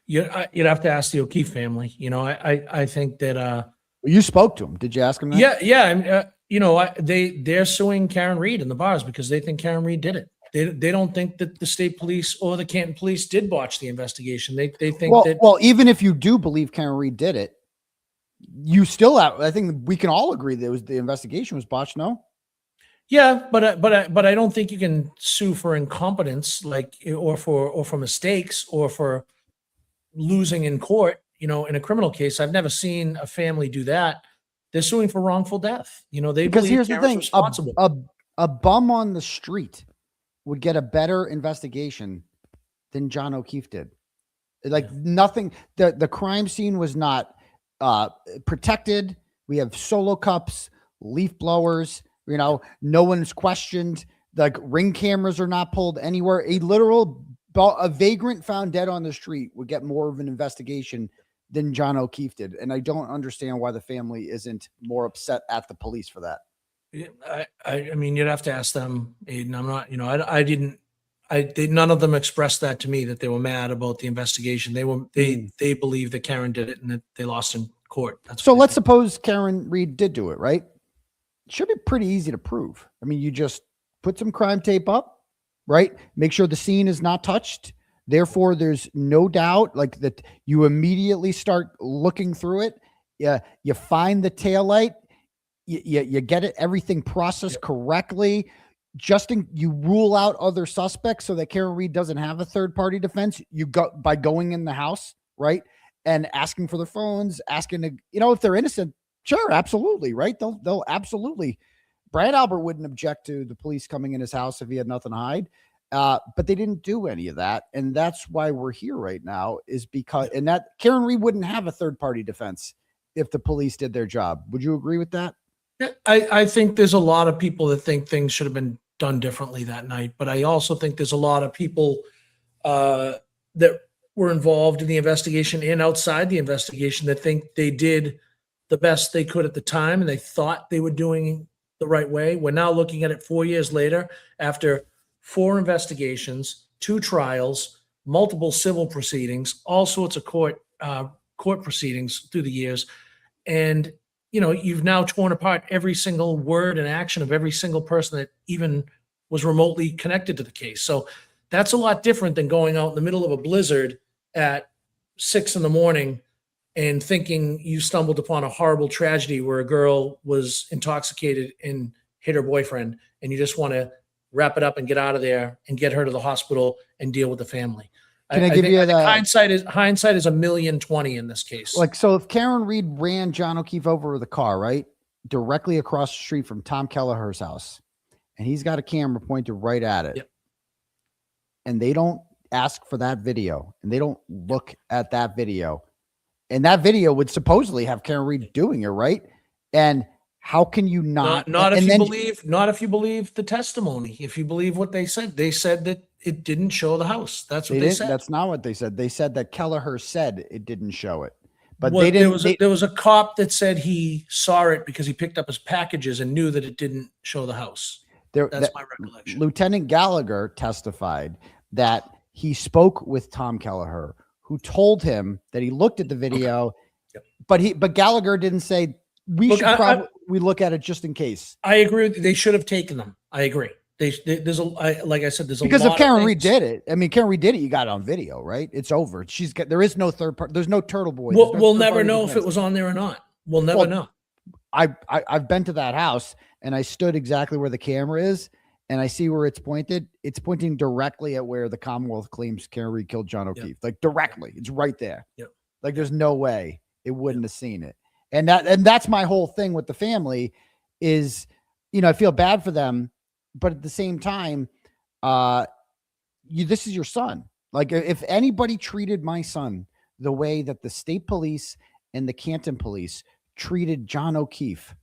You'd have to ask the 𝗀𝗃 family. You know, I think that. You spoke to him. Did you ask him that? Yeah. You know, they're suing Karen Reed in the bars because they think Karen Reed did it. They don't think that the state police or the Canton Police did botch the investigation. They think that. Well, even if you do believe Karen Reed did it, you still have. I think we can all agree that the investigation was botched. No. Yeah, but I don't think you can sue for incompetence, like, or for mistakes, or for losing in court. You know, in a criminal case, I've never seen a family do that. They're suing for wrongful death. You know, they Because believe here's the Karen's thing: responsible. a bum on the street would get a better investigation than John O'Keefe did. Like nothing. The crime scene was not protected. We have solo cups, leaf blowers. You know, no one's questioned. Like ring cameras are not pulled anywhere. A vagrant found dead on the street would get more of an investigation than John O'Keefe did. And I don't understand why the family isn't more upset at the police for that. I mean, you'd have to ask them, Aidan. I'm not, you know, none of them expressed that to me, that they were mad about the investigation. They believe that Karen did it and that they lost in court. So let's suppose Karen Reed did do it, right? It should be pretty easy to prove. I mean, you just put some crime tape up, right? Make sure the scene is not touched. Therefore, there's no doubt like that. You immediately start looking through it. Yeah, you find the taillight. You get it, everything processed correctly. You rule out other suspects so that Karen Reed doesn't have a third-party defense. You go by going in the house, right, and asking for their phones, asking to, you know, if they're innocent. Sure, absolutely, right? They'll absolutely. Brad Albert wouldn't object to the police coming in his house if he had nothing to hide, but they didn't do any of that, and that's why we're here right now. Is because and that Karen Reed wouldn't have a third-party defense if the police did their job. Would you agree with that? I think there's a lot of people that think things should have been done differently that night, but I also think there's a lot of people that were involved in the investigation and outside the investigation that think they did the best they could at the time and they thought they were doing the right way. We're now looking at it 4 years later, after 4 investigations, 2 trials, multiple civil proceedings, all sorts of court proceedings through the years, and you know, you've now torn apart every single word and action of every single person that even was remotely connected to the case. So that's a lot different than going out in the middle of a blizzard at 6 a.m. and thinking you stumbled upon a horrible tragedy where a girl was intoxicated and hit her boyfriend, and you just want to wrap it up and get out of there and get her to the hospital and deal with the family. Can I give you the hindsight is 1,020,000 in this case. Like, so if Karen Reed ran John O'Keefe over with a car, right, directly across the street from Tom Kelleher's house, and he's got a camera pointed right at it, yep, and they don't ask for that video, and they don't look at that video, and that video would supposedly have Karen Reed doing it, right? And how can you not if you believe the testimony, if you believe what they said that it didn't show the house. That's what they said. That's not what they said. They said that Kelleher said it didn't show it, but well, they didn't. There was a cop that said he saw it because he picked up his packages and knew that it didn't show the house. That's my recollection. Lieutenant Gallagher testified that he spoke with Tom Kelleher, who told him that he looked at the video, okay, yep, but Gallagher didn't say we look at it just in case. I agree with you. They should have taken them. I agree. Like I said, there's a because lot if Karen of Reed did it, I mean, Karen Reed did it. You got it on video, right? It's over. There is no third part. There's no Turtleboy. We'll never know if it was on there or not. We'll never know. I've been to that house and I stood exactly where the camera is, and I see where it's pointed. It's pointing directly at where the Commonwealth claims Karen Reed killed John O'Keefe. Yep. Like directly, it's right there. Yep. Like there's no way it wouldn't have seen it. And that's my whole thing with the family is, you know, I feel bad for them, but at the same time, this is your son. Like if anybody treated my son the way that the state police and the Canton police treated John O'Keefe,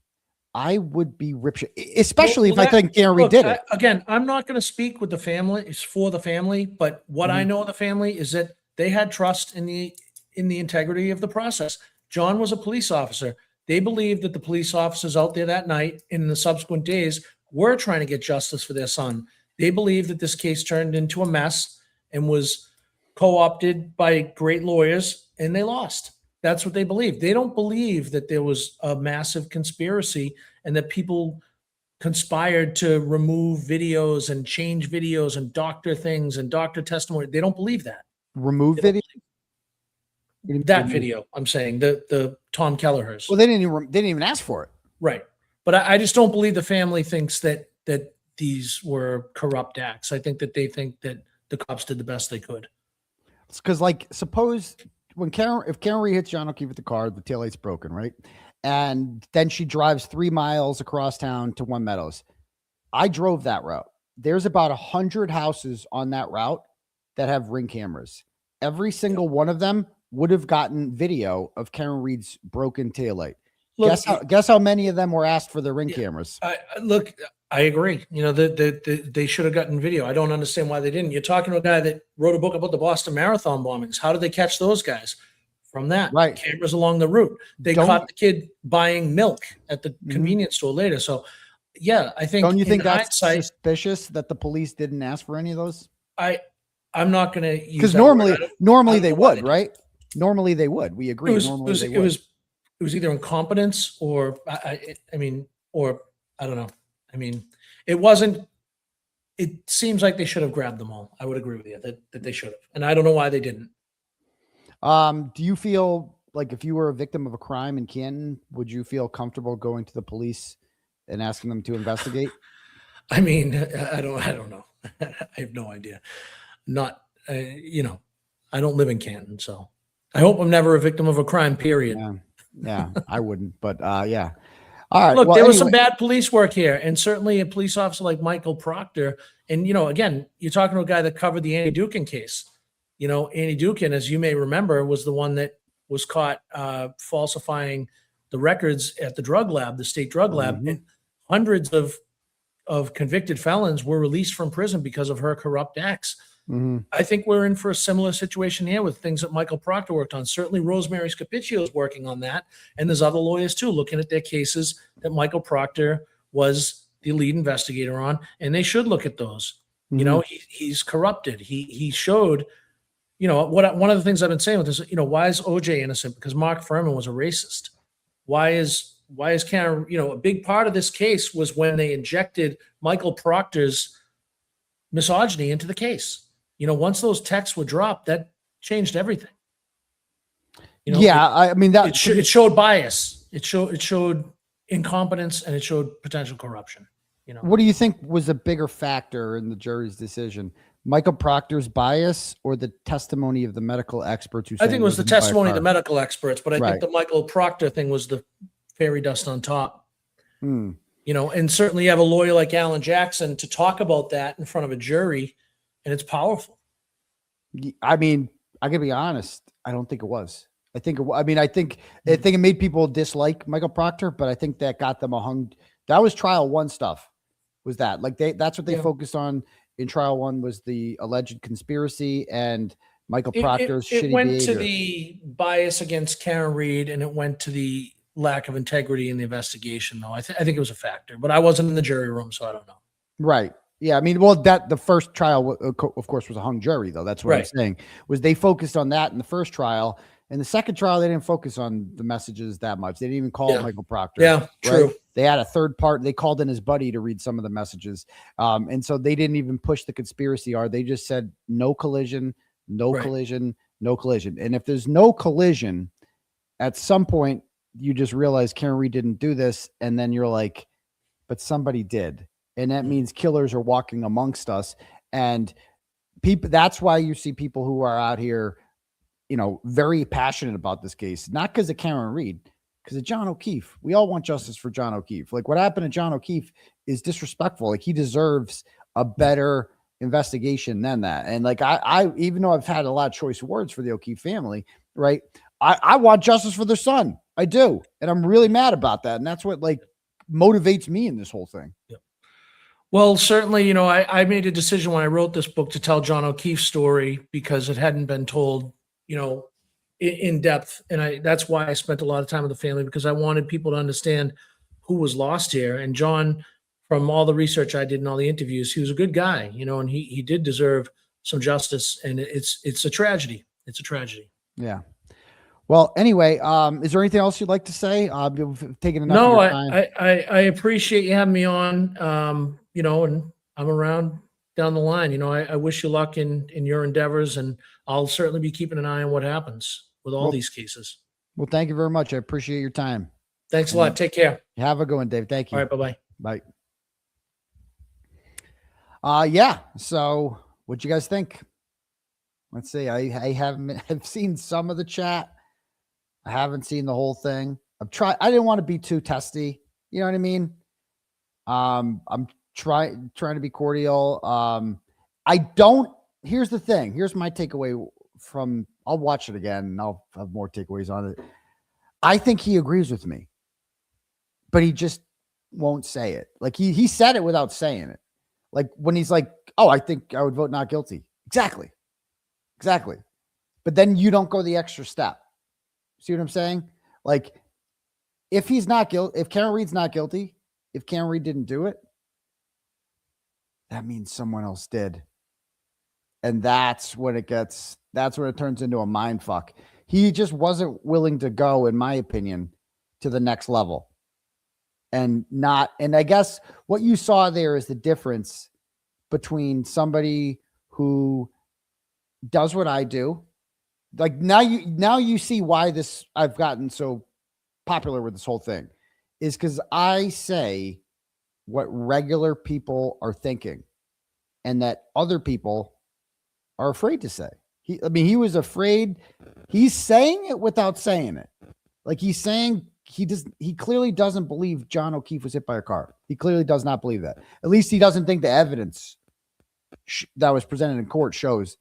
I would be ripshit, especially if I think Karen Reed did it. Again, I'm not going to speak with the family. It's for the family, but what I know of the family is that they had trust in the integrity of the process. John was a police officer. They believed that the police officers out there that night and in the subsequent days were trying to get justice for their son. They believed that this case turned into a mess and was co-opted by great lawyers, and they lost. That's what they believe. They don't believe that there was a massive conspiracy and that people conspired to remove videos and change videos and doctor things and doctor testimony. They don't believe that. Remove video? That video, I'm saying, the Tom Kelleher's. Well, they didn't even ask for it. Right. But I just don't believe the family thinks that that these were corrupt acts. I think that they think that the cops did the best they could. Because, like, suppose if Karen Reed hits John O'Keefe with the car, the taillight's broken, right? And then she drives 3 miles across town to One Meadows. I drove that route. There's about 100 houses on that route that have Ring cameras. Every single one of them would have gotten video of Karen Reed's broken taillight. Look, Guess how many of them were asked for the Ring cameras? Look, I agree. You know, they should have gotten video. I don't understand why they didn't. You're talking to a guy that wrote a book about the Boston Marathon bombings. How did they catch those guys? From that, right? Cameras along the route. They caught the kid buying milk at the convenience store later. So, yeah, I think. Don't you think that's suspicious that the police didn't ask for any of those? I'm not going to use, because normally they would, right? Normally they would. We agree. It was either incompetence or I mean, or I don't know. I mean, it wasn't. It seems like they should have grabbed them all. I would agree with you that they should have, and I don't know why they didn't. Do you feel like if you were a victim of a crime in Canton, would you feel comfortable going to the police and asking them to investigate? I mean, I don't know. I have no idea. Not, you know, I don't live in Canton, so I hope I'm never a victim of a crime, period. Yeah, I wouldn't, but yeah. All right. Look, there was some bad police work here, and certainly a police officer like Michael Proctor. And, you know, again, you're talking to a guy that covered the Annie Dukin case. You know, Annie Dukin, as you may remember, was the one that was caught falsifying the records at the drug lab, the state drug lab. And hundreds of convicted felons were released from prison because of her corrupt acts. I think we're in for a similar situation here with things that Michael Proctor worked on. Certainly 𝗺𝗲𝗄𝗎 𝗵𝗵𝗄𝗎 is working on that. And there's other lawyers too, looking at their cases that Michael Proctor was the lead investigator on. And they should look at those. You know, he's corrupted. He showed, you know, one of the things I've been saying with this, you know, why is OJ innocent? Because Mark Fuhrman was a racist. Why is Karen, you know, a big part of this case was when they injected Michael Proctor's misogyny into the case. You know, once those texts were dropped, that changed everything. You know, I mean, that it showed bias. It showed incompetence, and it showed potential corruption. You know, what do you think was a bigger factor in the jury's decision? Michael Proctor's bias or the testimony of the medical experts? I think it was the testimony of the medical experts, but I think the Michael Proctor thing was the fairy dust on top. You know, and certainly you have a lawyer like Alan Jackson to talk about that in front of a jury, and it's powerful. I mean, I gotta be honest. I don't think it was. I think it made people dislike Michael Proctor, but I think that got them that was trial one stuff. Was that like that's what they focused on in trial one, was the alleged conspiracy and Michael Proctor's shitty it went behavior. To the bias against Karen Reed, and it went to the lack of integrity in the investigation, though. I think it was a factor, but I wasn't in the jury room, so I don't know. Right. Yeah. I mean, well, the first trial, of course, was a hung jury, though. That's what I'm saying, was they focused on that in the first trial. In the second trial, they didn't focus on the messages that much. They didn't even call Michael Proctor. Yeah, true. They had a third part. They called in his buddy to read some of the messages. And so they didn't even push the conspiracy. They just said no collision, no collision, no collision. And if there's no collision, at some point, you just realize Karen Reed didn't do this. And then you're like, but somebody did. And that means killers are walking amongst us. And people, that's why you see people who are out here, you know, very passionate about this case, not because of Karen Reed, because of John O'Keefe. We all want justice for John O'Keefe. Like, what happened to John O'Keefe is disrespectful. Like, he deserves a better investigation than that. And like, I even though I've had a lot of choice words for the O'Keefe family, right? I want justice for their son. I do. And I'm really mad about that. And that's what like motivates me in this whole thing. Yep. Well, certainly, you know, I made a decision when I wrote this book to tell John O'Keefe's story because it hadn't been told, you know, in depth. And that's why I spent a lot of time with the family, because I wanted people to understand who was lost here. And John, from all the research I did and all the interviews, he was a good guy, you know, and he did deserve some justice. And it's a tragedy. It's a tragedy. Yeah. Well, anyway, is there anything else you'd like to say? You've taken enough of your time. I appreciate you having me on, you know, and I'm around down the line. You know, I wish you luck in your endeavors, and I'll certainly be keeping an eye on what happens with all these cases. Well, thank you very much. I appreciate your time. Thanks a lot. Take care. Have a good one, Dave. Thank you. All right. Bye-bye. Bye. Yeah. So what'd you guys think? Let's see. I've seen some of the chat. I haven't seen the whole thing. I didn't want to be too testy. You know what I mean? I'm trying to be cordial. Here's the thing. Here's my takeaway from, I'll watch it again and I'll have more takeaways on it. I think he agrees with me, but he just won't say it. Like he said it without saying it. Like when he's like, oh, I think I would vote not guilty. Exactly. But then you don't go the extra step. See what I'm saying? Like if he's not guilty, if Karen Reed's not guilty, if Karen Reed didn't do it, that means someone else did. And that's when it turns into a mind fuck. He just wasn't willing to go, in my opinion, to the next level. And I guess what you saw there is the difference between somebody who does what I do. Like now you see why I've gotten so popular with this whole thing is because I say what regular people are thinking and that other people are afraid to say. He was afraid. He's saying it without saying it. Like he's saying he clearly doesn't believe John O'Keefe was hit by a car. He clearly does not believe that. At least he doesn't think the evidence that was presented in court shows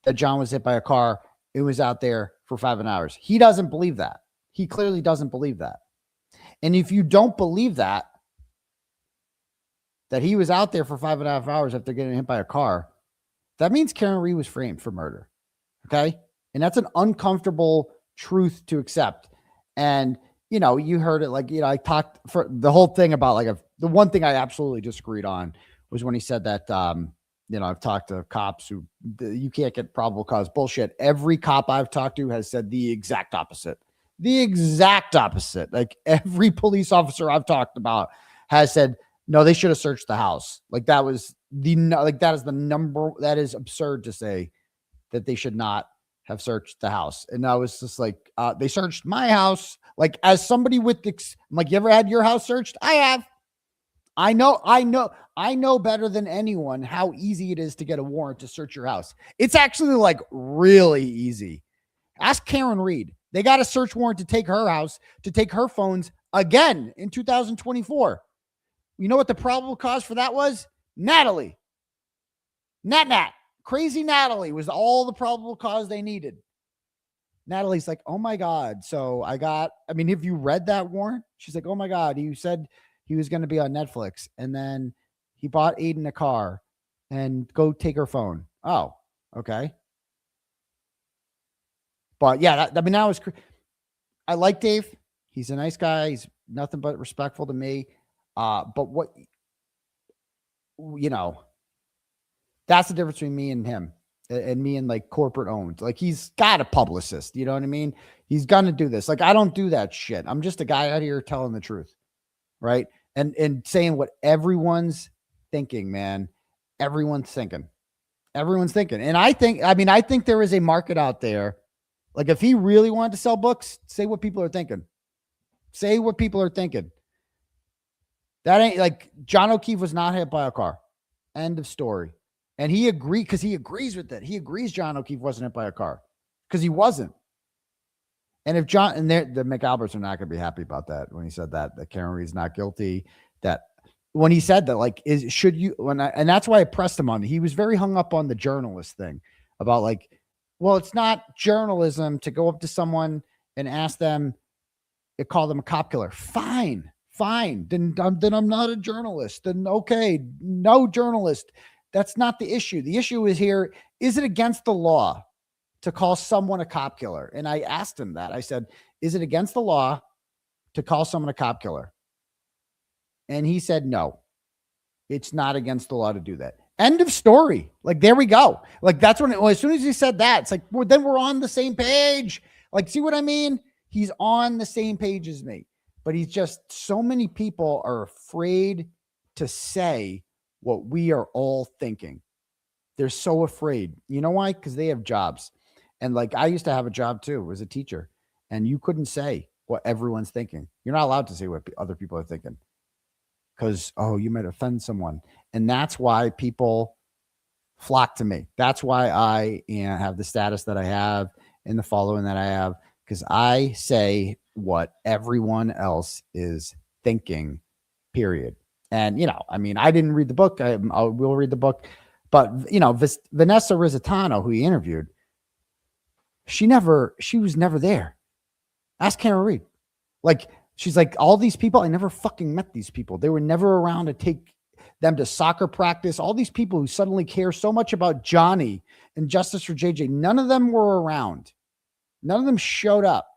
that John was hit by a car. It was out there for 5 hours. He doesn't believe that. He clearly doesn't believe that. And if you don't believe that he was out there for 5.5 hours after getting hit by a car, that means Karen Reed was framed for murder. Okay. And that's an uncomfortable truth to accept. And, you heard it I talked for the whole thing about the one thing I absolutely disagreed on was when he said that, I've talked to cops who you can't get probable cause bullshit. Every cop I've talked to has said the exact opposite. Like every police officer I've talked about has said, no, they should have searched the house. Like that is the number. That is absurd to say that they should not have searched the house. And I was just like, they searched my house. Like as somebody with, I'm like, you ever had your house searched? I have. I know better than anyone how easy it is to get a warrant to search your house. It's actually like really easy. Ask Karen Reed. They got a search warrant to take her house, to take her phones again in 2024. You know what the probable cause for that was? Natalie. Nat. Crazy Natalie was all the probable cause they needed. Natalie's like, oh my God. So have you read that warrant? She's like, oh my God. He said he was going to be on Netflix. And then he bought Aidan a car and go take her phone. Oh, okay. But yeah, I like Dave. He's a nice guy. He's nothing but respectful to me. But what, that's the difference between me and him and me and like corporate owned. Like he's got a publicist, you know what I mean? He's going to do this. Like, I don't do that shit. I'm just a guy out here telling the truth. Right. And saying what everyone's thinking, man. Everyone's thinking. And I think there is a market out there. Like if he really wanted to sell books, say what people are thinking. That ain't like John O'Keefe was not hit by a car. End of story. And he agreed because he agrees with it. He agrees John O'Keefe wasn't hit by a car because he wasn't. And if John and the McAlberts are not going to be happy about that when he said that Karen Reed's not guilty, that when he said that, and that's why I pressed him on it. He was very hung up on the journalist thing about well, it's not journalism to go up to someone and ask them, call them a cop killer. Fine. Then I'm not a journalist. Then okay, no journalist. That's not the issue. The issue is here. Is it against the law to call someone a cop killer? And I asked him that. I said, is it against the law to call someone a cop killer? And he said, no, it's not against the law to do that. End of story. Like, there we go. Like, that's when as soon as he said that, it's like, well, then we're on the same page. Like, see what I mean? He's on the same page as me, but he's just, so many people are afraid to say what we are all thinking. They're so afraid. You know why? Because they have jobs. And I used to have a job too, as a teacher, and you couldn't say what everyone's thinking. You're not allowed to say what other people are thinking. because, oh, you might offend someone. And that's why people flock to me. That's why I have the status that I have and the following that I have, because I say what everyone else is thinking, period. And, you know, I mean, I didn't read the book. I will read the book. But, you know, Vanessa Rizzetano, who he interviewed, she was never there. Ask Karen Reed. Like, she's like, all these people, I never fucking met these people. They were never around to take them to soccer practice. All these people who suddenly care so much about Johnny and justice for JJ, none of them were around. None of them showed up.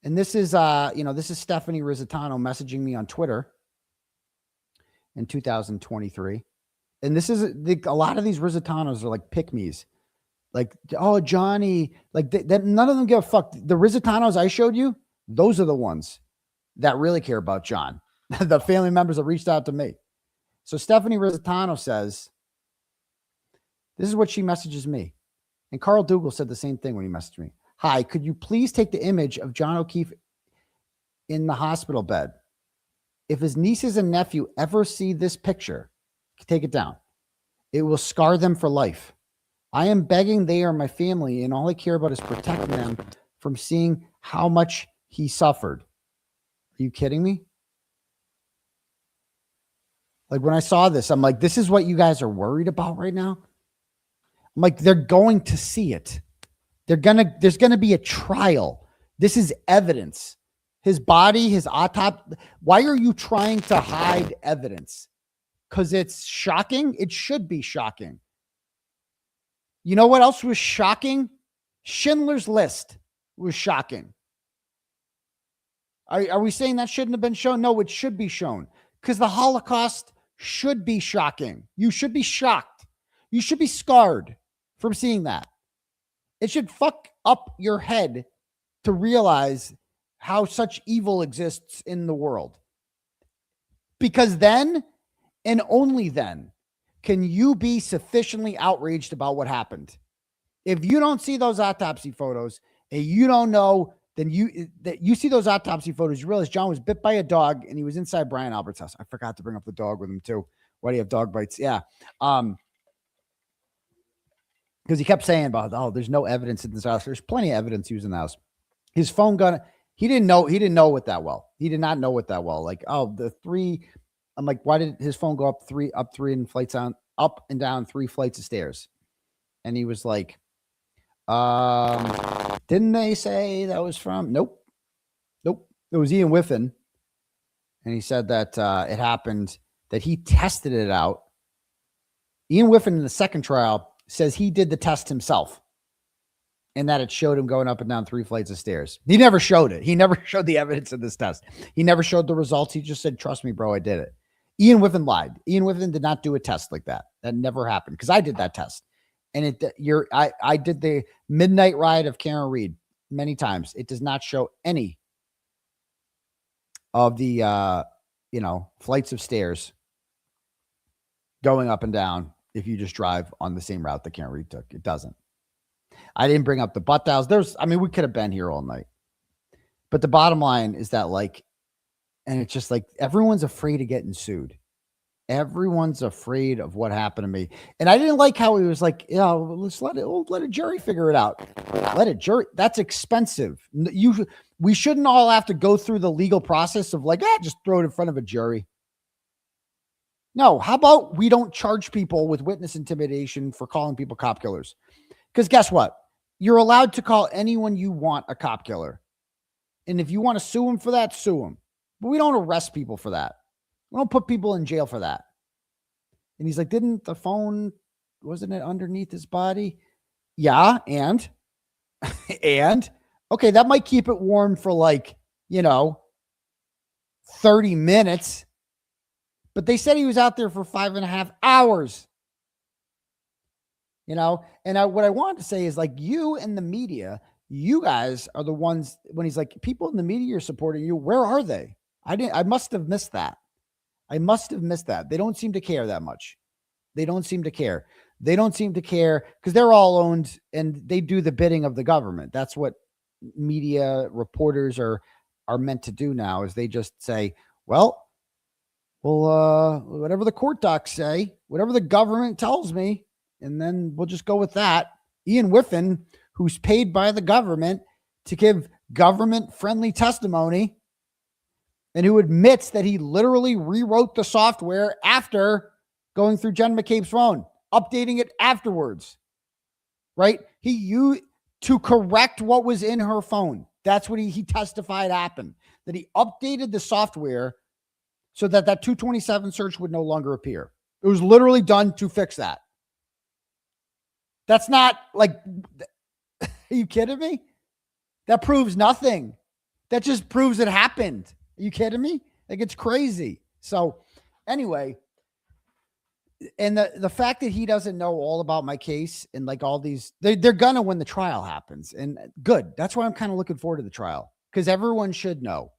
And this is, this is Stephanie Rizzetano messaging me on Twitter in 2023. And this is a lot of these Rizzetanos are like pick-me's. Like, oh, Johnny, like none of them give a fuck. The Rizzetanos I showed you, those are the ones that really care about John. The family members that reached out to me. So Stephanie Rizzetano says, this is what she messages me. And Carl Dougal said the same thing when he messaged me. Hi, could you please take the image of John O'Keefe in the hospital bed? If his nieces and nephew ever see this picture, take it down. It will scar them for life. I am begging, they are my family, and all I care about is protecting them from seeing how much he suffered. Are you kidding me? Like, when I saw this, I'm like, this is what you guys are worried about right now? I'm like, they're going to see it. There's gonna be a trial. This is evidence. His body, his autopsy. Why are you trying to hide evidence? Because it's shocking? It should be shocking. You know what else was shocking? Schindler's List was shocking. Are we saying that shouldn't have been shown? No, it should be shown. Because the Holocaust should be shocking. You should be shocked. You should be scarred from seeing that. It should fuck up your head to realize how such evil exists in the world. Because then, and only then, can you be sufficiently outraged about what happened. If you don't see those autopsy photos and you don't know, then you see those autopsy photos, you realize John was bit by a dog and he was inside Brian Albert's house. I forgot to bring up the dog with him too. Why do you have dog bites? Yeah. Because he kept saying about, oh, there's no evidence in this house. There's plenty of evidence he was in the house. His phone gun, he didn't know it that well. He did not know it that well. Like, oh, I'm like, why did his phone go up three and flights on up and down 3 flights of stairs? And he was like, didn't they say that was from? Nope. It was Ian Whiffen. And he said that it happened, that he tested it out. Ian Whiffen in the second trial says he did the test himself and that it showed him going up and down 3 flights of stairs. He never showed it. He never showed the evidence of this test. He never showed the results. He just said, trust me, bro, I did it. Ian Whiffen lied. Ian Whiffen did not do a test like that. That never happened because I did that test. And I did the midnight ride of Karen Reed many times. It does not show any of the, flights of stairs going up and down if you just drive on the same route that Karen Reed took. It doesn't. I didn't bring up the butt dials. We could have been here all night. But the bottom line is that, like, and it's just like everyone's afraid of getting sued. Everyone's afraid of what happened to me. And I didn't like how he was like, let's let a jury figure it out. Let a jury. That's expensive. We shouldn't all have to go through the legal process of like, just throw it in front of a jury. No, how about we don't charge people with witness intimidation for calling people cop killers? Because guess what? You're allowed to call anyone you want a cop killer. And if you want to sue them for that, sue them. But we don't arrest people for that. We don't put people in jail for that. And he's like, didn't the phone, wasn't it underneath his body? Yeah, and okay, that might keep it warm for 30 minutes. But they said he was out there for 5.5 hours. And what I wanted to say is, like, you and the media, you guys are the ones, when he's like, people in the media are supporting you. Where are they? I must have missed that. They don't seem to care that much. They don't seem to care because they're all owned and they do the bidding of the government. That's what media reporters are are meant to do now is they just say, well, whatever the court docs say, whatever the government tells me, and then we'll just go with that. 𝗵𝗴𝗲𝗀, who's paid by the government to give government-friendly testimony and who admits that he literally rewrote the software after going through Jen McCabe's phone, updating it afterwards, right? He used to correct what was in her phone. That's what he testified happened, that he updated the software so that 227 search would no longer appear. It was literally done to fix that. That's not like, are you kidding me? That proves nothing. That just proves it happened. Are you kidding me? Like, it's crazy. So anyway, and the fact that he doesn't know all about my case and like all these, they're going to when the trial happens. And good. That's why I'm kind of looking forward to the trial, because everyone should know.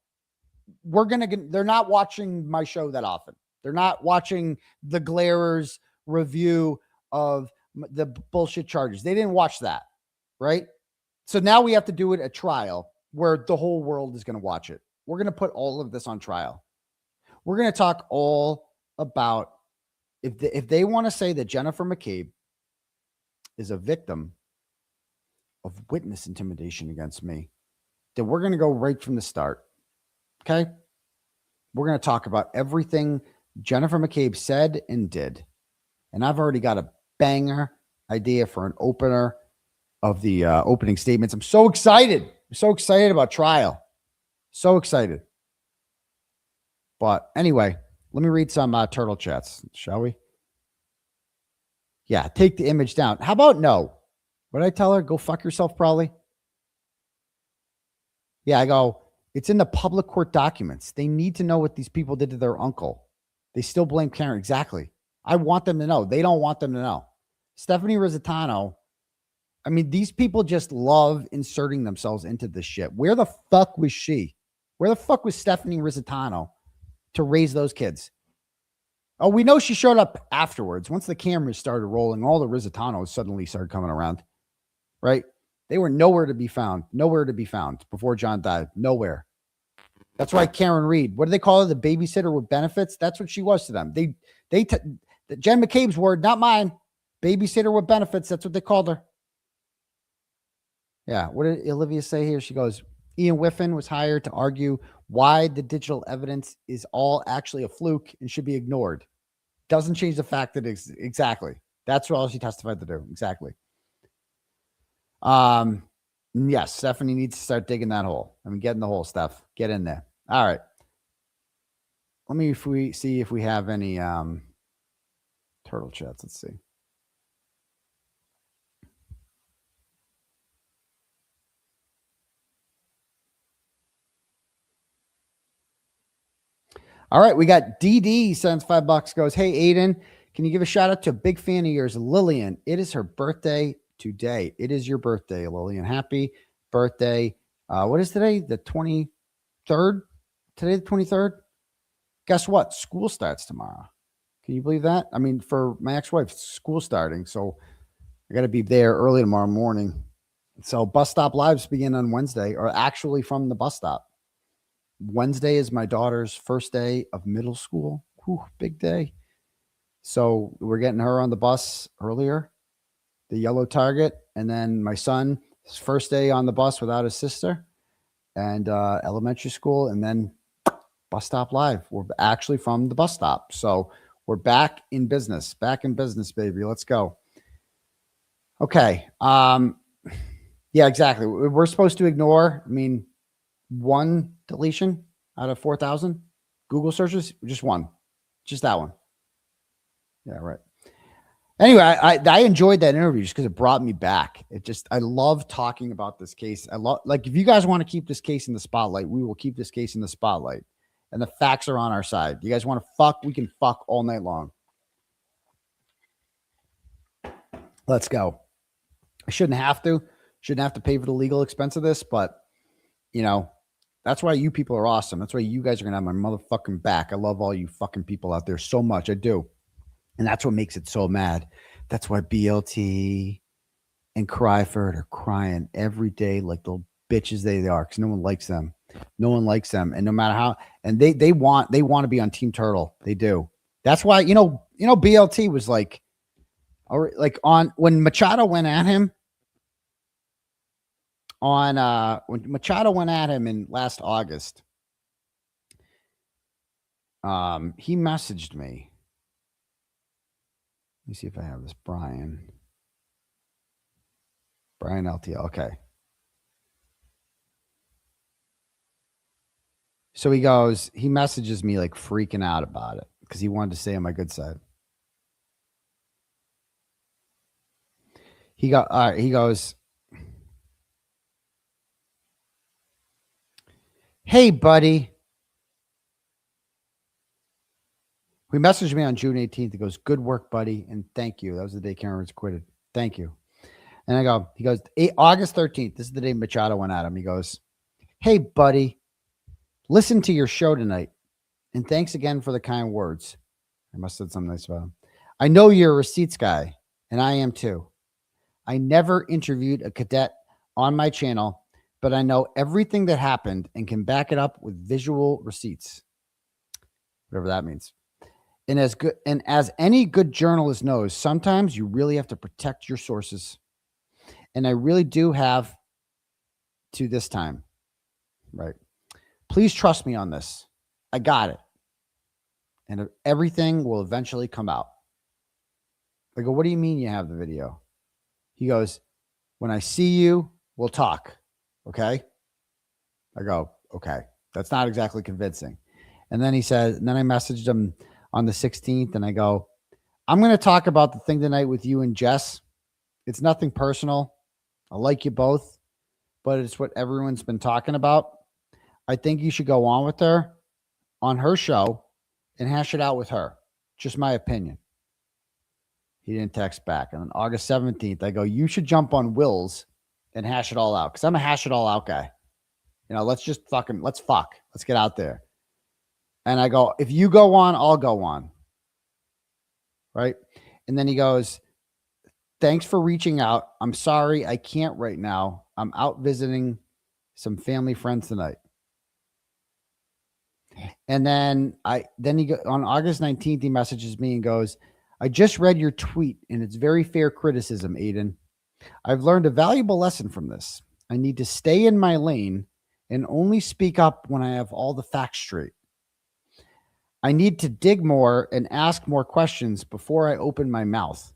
They're not watching my show that often. They're not watching the Glares review of the bullshit charges. They didn't watch that, right? So now we have to do it at trial where the whole world is going to watch it. We're going to put all of this on trial. We're going to talk all about if they want to say that Jennifer McCabe is a victim of witness intimidation against me, then we're going to go right from the start. Okay? We're going to talk about everything Jennifer McCabe said and did. And I've already got a banger idea for an opener of the opening statements. I'm so excited. I'm so excited about trial. So excited. But anyway, let me read some turtle chats, shall we? Yeah, take the image down. How about no? What did I tell her? Go fuck yourself, probably. Yeah, I go, it's in the public court documents. They need to know what these people did to their uncle. They still blame Karen. Exactly. I want them to know. They don't want them to know. Stephanie Rizzetano, I mean, these people just love inserting themselves into this shit. Where the fuck was she? Where the fuck was Stephanie Rizzetano to raise those kids? Oh, we know she showed up afterwards. Once the cameras started rolling, all the Rizzetanos suddenly started coming around, right? They were nowhere to be found. Nowhere to be found before John died. Nowhere. That's why Karen Reed, what do they call her? The babysitter with benefits? That's what she was to them. Jen McCabe's word, not mine. Babysitter with benefits. That's what they called her. Yeah. What did Olivia say here? She goes, 𝗵𝗴𝗲𝗀 was hired to argue why the digital evidence is all actually a fluke and should be ignored. Doesn't change the fact that it's exactly. That's what all she testified to do. Exactly. Yes, Stephanie needs to start digging that hole. I mean, get in the hole, Steph. Get in there. All right. Let me see if we have any turtle chats. Let's see. All right, we got DD sends $5, goes, hey, Aidan, can you give a shout out to a big fan of yours, Lillian? It is her birthday today. It is your birthday, Lillian. Happy birthday. What is today? The 23rd? Today, the 23rd? Guess what? School starts tomorrow. Can you believe that? I mean, for my ex-wife, school starting, so I got to be there early tomorrow morning. So bus stop lives begin on Wednesday, or actually from the bus stop. Wednesday is my daughter's first day of middle school. Whew, big day. So we're getting her on the bus earlier, the yellow Target. And then my son, his first day on the bus without his sister, and elementary school. And then bus stop live. We're actually from the bus stop. So we're back in business, baby. Let's go. Okay. Yeah, exactly. We're supposed to ignore, I mean, one deletion out of 4,000 Google searches, just one, just that one. Yeah, right. Anyway, I enjoyed that interview just because it brought me back. I love talking about this case. I love, like, if you guys want to keep this case in the spotlight, we will keep this case in the spotlight, and the facts are on our side. You guys want to fuck? We can fuck all night long. Let's go. I shouldn't have to pay for the legal expense of this, but you know, that's why you people are awesome. That's why you guys are going to have my motherfucking back. I love all you fucking people out there so much. I do. And that's what makes it so mad. That's why BLT and Crawford are crying every day like little bitches they are, because no one likes them. No one likes them. And no matter how, and they want to be on Team Turtle. They do. That's why, BLT was like on when Machado went at him when Machado went at him in last August, he messaged me. Let me see if I have this. Brian LTL. Okay. So he messages me like freaking out about it because he wanted to stay on my good side. He goes, "Hey, buddy." He messaged me on June 18th. He goes, "Good work, buddy. And thank you." That was the day Cameron was quitted. Thank you. And he goes, August 13th. This is the day Machado went at him. He goes, "Hey, buddy, listen to your show tonight. And thanks again for the kind words." I must have said something nice about him. "I know you're a receipts guy, and I am too. I never interviewed a cadet on my channel, but I know everything that happened and can back it up with visual receipts." Whatever that means. And as any good journalist knows, sometimes you really have to protect your sources. And I really do have to this time. Right. "Please trust me on this. I got it. And everything will eventually come out." I go, "What do you mean you have the video?" He goes, "When I see you, we'll talk. Okay?" I go, "Okay." That's not exactly convincing. And then he says, and then I messaged him on the 16th and I go, "I'm going to talk about the thing tonight with you and Jess. It's nothing personal. I like you both, but it's what everyone's been talking about. I think you should go on with her on her show and hash it out with her. Just my opinion." He didn't text back. And on August 17th, I go, "You should jump on Will's and hash it all out." Because I'm a hash it all out guy. Let's fuck. Let's get out there. And I go, "If you go on, I'll go on." Right. And then he goes, "Thanks for reaching out. I'm sorry I can't right now. I'm out visiting some family friends tonight." And then on August 19th, he messages me and goes, "I just read your tweet and it's very fair criticism, Aidan. I've learned a valuable lesson from this. I need to stay in my lane and only speak up when I have all the facts straight. I need to dig more and ask more questions before I open my mouth.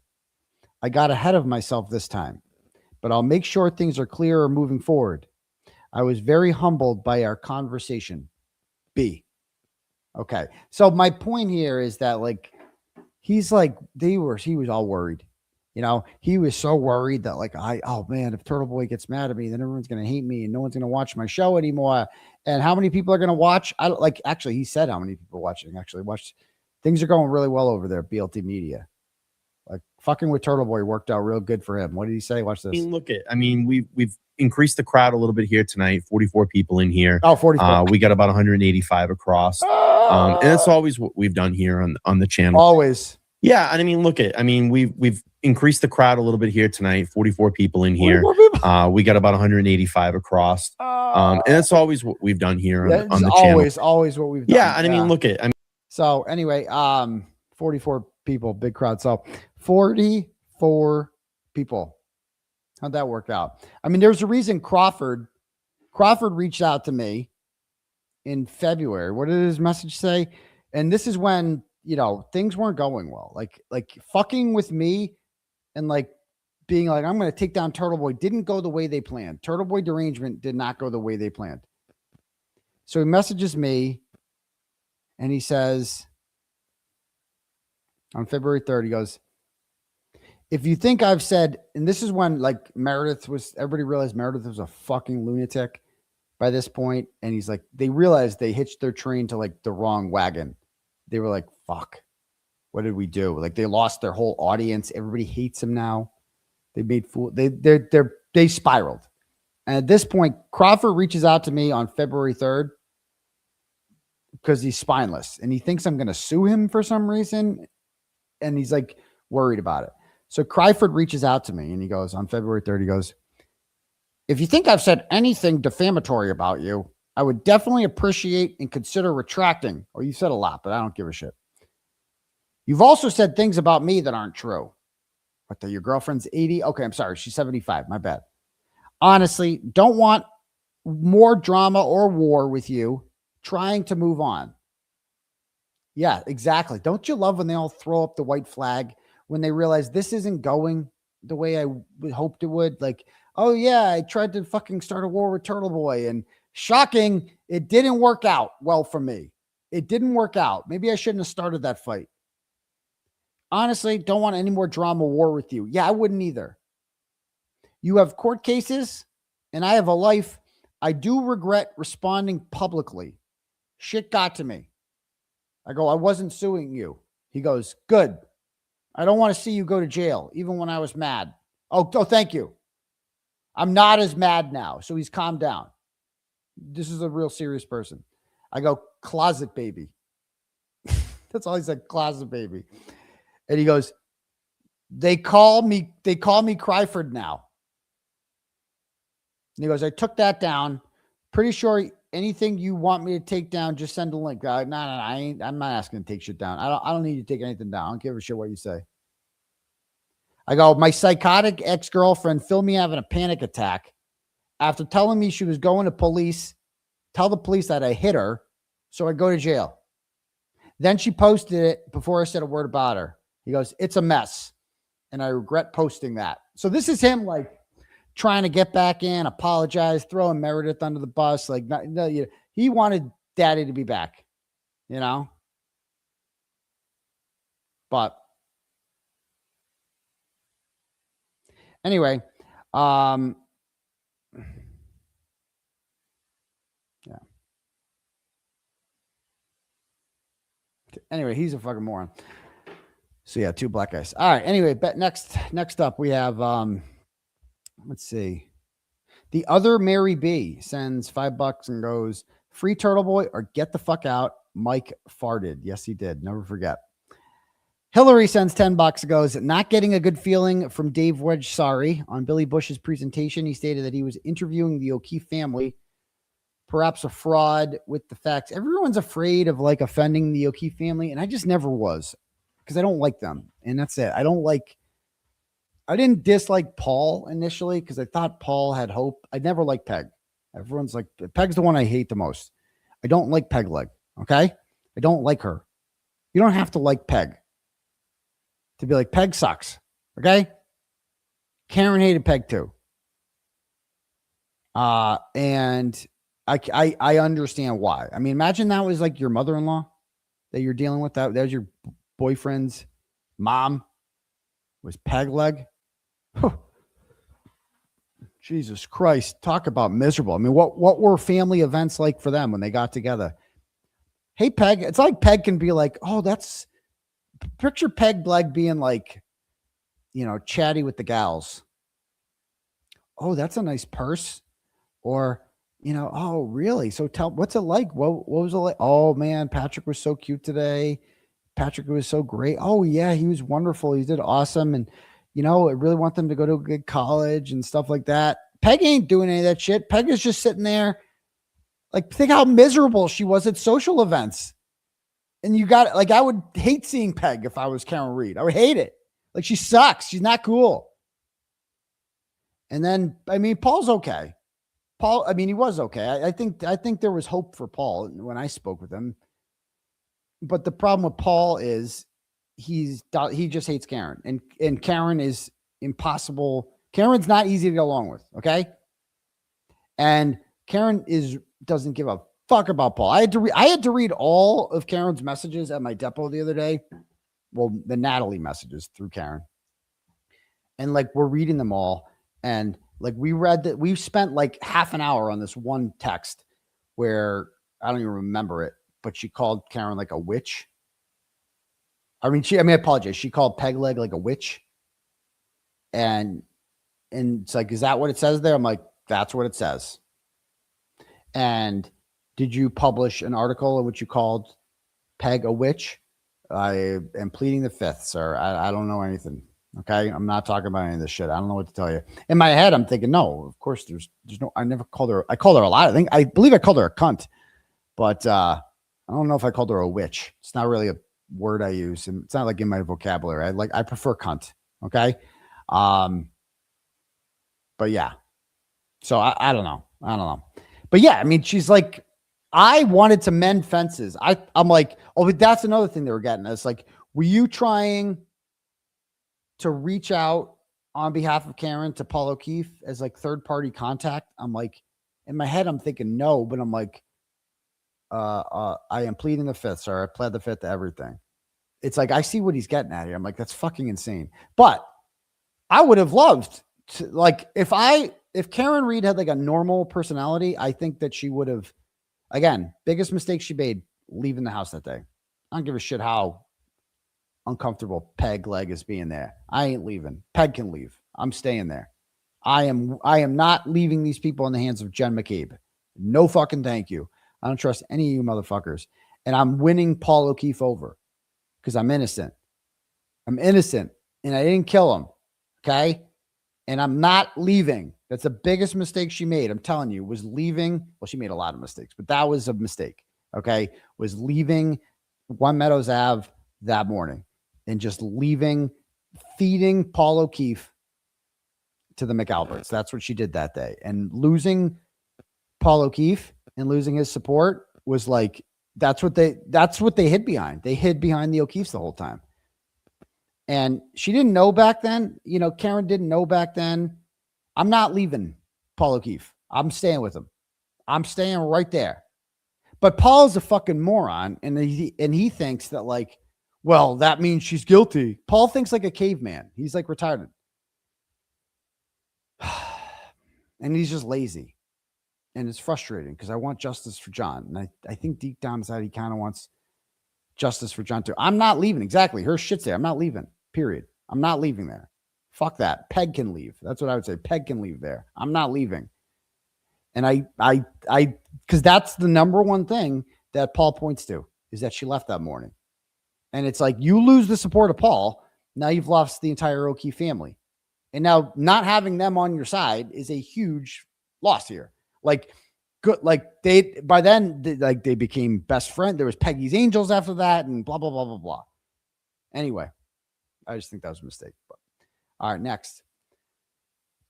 I got ahead of myself this time, but I'll make sure things are clearer moving forward. I was very humbled by our conversation. B." Okay. So my point here is that he was all worried. He was so worried that oh man, if Turtleboy gets mad at me, then everyone's going to hate me and no one's going to watch my show anymore. And how many people are going to watch? Actually, he said how many people watching actually watched. Things are going really well over there at BLT Media. Fucking with Turtleboy worked out real good for him. What did he say? Watch this. We've increased the crowd a little bit here tonight. 44 people in here. Oh, 44. We got about 185 across. And that's always what we've done here on the channel. Always. Yeah, and we've increased the crowd a little bit here tonight. 44 people in here. We got about 185 across. And that's always what we've done here on the channel. Always what we've done. Yeah, So anyway, 44 people, big crowd. So 44 people. How'd that work out? There's a reason Crawford reached out to me in February. What did his message say? And this is when things weren't going well. Like fucking with me and being I'm going to take down Turtleboy didn't go the way they planned. Turtleboy derangement did not go the way they planned. So he messages me and he says on February 3rd, he goes, "If you think I've said," and this is when everybody realized Meredith was a fucking lunatic by this point. And he's they realized they hitched their train to the wrong wagon. They were like, "Fuck, what did we do?" They lost their whole audience. Everybody hates him now. They made fool. They spiraled. And at this point, Crawford reaches out to me on February 3rd because he's spineless and he thinks I'm going to sue him for some reason. And he's worried about it. So Crawford reaches out to me and he goes on February 3rd, he goes, If you think I've said anything defamatory about you, I would definitely appreciate and consider retracting. Or you said a lot, but I don't give a shit. You've also said things about me that aren't true. What, your girlfriend's 80? Okay, I'm sorry. She's 75. My bad. Honestly, don't want more drama or war with you. Trying to move on. Yeah, exactly. Don't you love when they all throw up the white flag when they realize this isn't going the way I hoped it would? Like, oh yeah, I tried to fucking start a war with Turtleboy, and shocking, it didn't work out well for me. It didn't work out. Maybe I shouldn't have started that fight. Honestly, don't want any more drama war with you. Yeah, I wouldn't either. You have court cases, and I have a life. I do regret responding publicly. Shit got to me. I go, I wasn't suing you. He goes, good. I don't want to see you go to jail, even when I was mad. Oh, thank you. I'm not as mad now. So he's calmed down. This is a real serious person. I go, closet baby. That's all he said, closet baby. And he goes, they call me Crawford now. And he goes, I took that down. Pretty sure anything you want me to take down, just send a link. No, I'm not asking to take shit down. I don't need you to take anything down. I don't give a shit what you say. I go, my psychotic ex-girlfriend filmed me having a panic attack after telling me she was going to tell the police that I hit her, so I go to jail. Then she posted it before I said a word about her. He goes, it's a mess, and I regret posting that. So this is him like trying to get back in, apologize, throwing Meredith under the bus. Like, he wanted Daddy to be back, you know? But anyway, yeah. Anyway, he's a fucking moron. So yeah, two black guys. All right. Anyway, but next up we have let's see. The other Mary B sends $5 and goes, free Turtleboy or get the fuck out. Mike farted. Yes, he did. Never forget. Hillary sends $10 and goes, not getting a good feeling from Dave Wedge. Sorry. On Billy Bush's presentation, he stated that he was interviewing the O'Keefe family, perhaps a fraud with the facts. Everyone's afraid of like offending the O'Keefe family, and I just never was because I don't like them, and that's it. I didn't dislike Paul initially because I thought Paul had hope. I never liked Peg. Everyone's like, Peg's the one I hate the most. I don't like Peg Leg. Okay. I don't like her. You don't have to like Peg to be like, Peg sucks. Okay. Karen hated Peg too. And I understand why. I mean, imagine that was like your mother-in-law that you're dealing with. That was your boyfriend's mom was Peg Leg. Jesus Christ. Talk about miserable. I mean, what were family events like for them when they got together? Hey, Peg. It's like Peg can be like, oh, picture Peg Leg being like, chatty with the gals. Oh, that's a nice purse. Or, oh, really? So what's it like? What was it like? Oh, man, Patrick was so cute today. Patrick was so great. Oh, yeah, he was wonderful. He did awesome. And, I really want them to go to a good college and stuff like that. Peg ain't doing any of that shit. Peg is just sitting there. Like, think how miserable she was at social events. And I would hate seeing Peg if I was Karen Reed. I would hate it. Like, she sucks. She's not cool. And then, Paul's okay. Paul, he was okay. I think there was hope for Paul when I spoke with him. But the problem with Paul is he just hates Karen. And Karen is impossible. Karen's not easy to get along with, okay? And Karen doesn't give a fuck about Paul. I had to read all of Karen's messages at my depot the other day. Well, the Natalie messages through Karen. And we're reading them all. And we read that we spent half an hour on this one text where I don't even remember it, but she called Karen a witch. I apologize. She called Peg Leg a witch. And it's like, is that what it says there? I'm like, that's what it says. And did you publish an article in which you called Peg a witch? I am pleading the fifth, sir. I don't know anything. Okay. I'm not talking about any of this shit. I don't know what to tell you. In my head, I'm thinking, no, of course there's no, I never called her. I called her a lot. I believe I called her a cunt, but I don't know if I called her a witch. It's not really a word I use. And it's not like in my vocabulary. I prefer cunt. Okay. But yeah. So I don't know. But yeah, I mean, she's like, I wanted to mend fences. I'm like, oh, but that's another thing they were getting. It's like, were you trying to reach out on behalf of Karen to Paul O'Keefe as like third party contact? I'm like, in my head, I'm thinking no, but I'm like, I am pleading the fifth, sir. I pled the fifth to everything. It's like, I see what he's getting at here. I'm like, that's fucking insane. But I would have loved to, like, if Karen Reed had like a normal personality, I think that she would have, again, biggest mistake she made, leaving the house that day. I don't give a shit how uncomfortable Peg leg is being there. I ain't leaving. Peg can leave. I'm staying there. I am not leaving these people in the hands of Jen McCabe. No fucking thank you. I don't trust any of you motherfuckers. And I'm winning Paul O'Keefe over because I'm innocent. I'm innocent and I didn't kill him. Okay. And I'm not leaving. That's the biggest mistake she made. I'm telling you, was leaving. Well, she made a lot of mistakes, but that was a mistake. Okay. Was leaving One Meadows Ave that morning and just feeding Paul O'Keefe to the McAlberts. That's what she did that day. And losing Paul O'Keefe and losing his support was like, that's what they hid behind. They hid behind the O'Keefes the whole time. And she didn't know back then, Karen didn't know back then. I'm not leaving Paul O'Keefe. I'm staying with him. I'm staying right there. But Paul's a fucking moron. And he thinks that like, well, that means she's guilty. Paul thinks like a caveman. He's like retarded. And he's just lazy. And it's frustrating because I want justice for John. And I think deep down inside, he kind of wants justice for John too. I'm not leaving. Exactly. Her shit's there. I'm not leaving. Period. I'm not leaving there. Fuck that. Peg can leave. That's what I would say. Peg can leave there. I'm not leaving. And because that's the number one thing that Paul points to is that she left that morning. And it's like, you lose the support of Paul. Now you've lost the entire O'Keefe family. And now not having them on your side is a huge loss here. Like, good. Like by then, they became best friends. There was Peggy's Angels after that and blah, blah, blah, blah, blah. Anyway, I just think that was a mistake. But all right, next.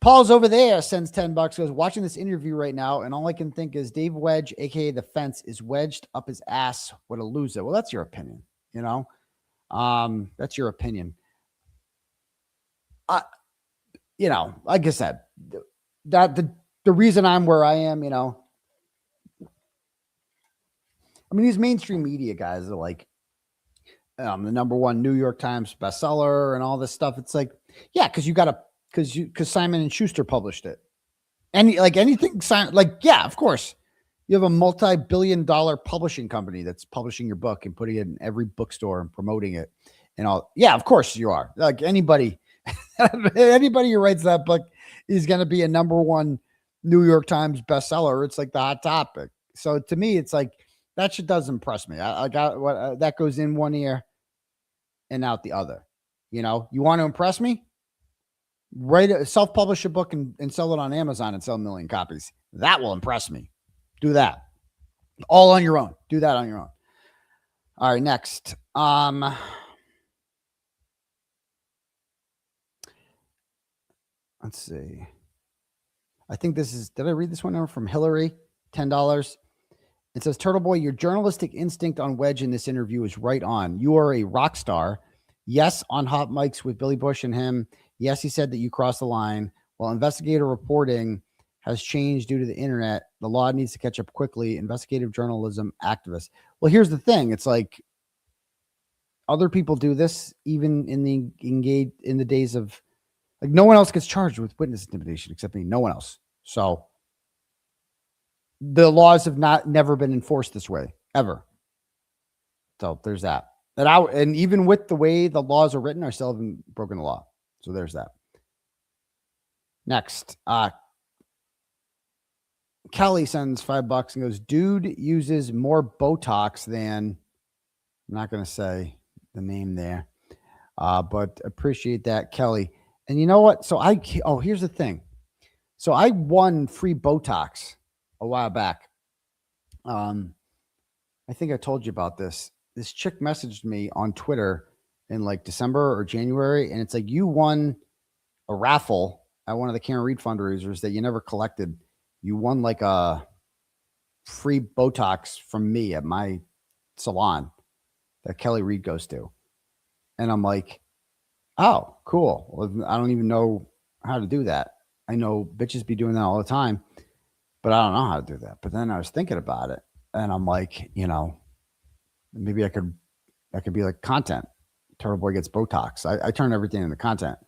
Paul's over there, sends $10, goes, watching this interview right now, and all I can think is Dave Wedge, aka The Fence, is wedged up his ass. What a loser. Well, that's your opinion, That's your opinion. Like I said, that the reason I'm where I am, I mean, these mainstream media guys are like, the #1 New York Times bestseller and all this stuff. It's like, yeah, because Simon and Schuster published it. And like anything, yeah, of course. You have a multi-billion-dollar publishing company that's publishing your book and putting it in every bookstore and promoting it and all. Yeah, of course you are. Like anybody who writes that book is going to be a #1 New York Times bestseller. It's like the hot topic. So to me, it's like that shit does impress me. I got what that goes in one ear and out the other. You want to impress me? Self-publish a book and sell it on Amazon and sell 1 million copies. That will impress me. Do that. All on your own. Do that on your own. All right, next. Let's see. I think this is, did I read this one over from Hillary? $10. It says, Turtleboy, your journalistic instinct on Wedge in this interview is right on. You are a rock star. Yes, on hot mics with Billy Bush and him. Yes, he said that you crossed the line. While investigative reporting has changed due to the internet, the law needs to catch up quickly. Investigative journalism activists. Well, here's the thing. It's like other people do this even in the days of, like, no one else gets charged with witness intimidation except me. No one else. So the laws have never been enforced this way ever. So there's that. And even with the way the laws are written, I still haven't broken the law. So there's that. Next, Kelly sends $5 and goes, dude uses more Botox than, I'm not going to say the name there. But appreciate that, Kelly. And you know what? So here's the thing. So I won free Botox a while back. I think I told you about this. This chick messaged me on Twitter in like December or January, and it's like, you won a raffle at one of the Karen Reed fundraisers that you never collected. You won like a free Botox from me at my salon that Kelly Reed goes to. And I'm like, oh, cool. Well, I don't even know how to do that. I know bitches be doing that all the time, but I don't know how to do that. But then I was thinking about it, and I'm like, you know, maybe I could be like content. Turtleboy gets Botox. I turn everything into content.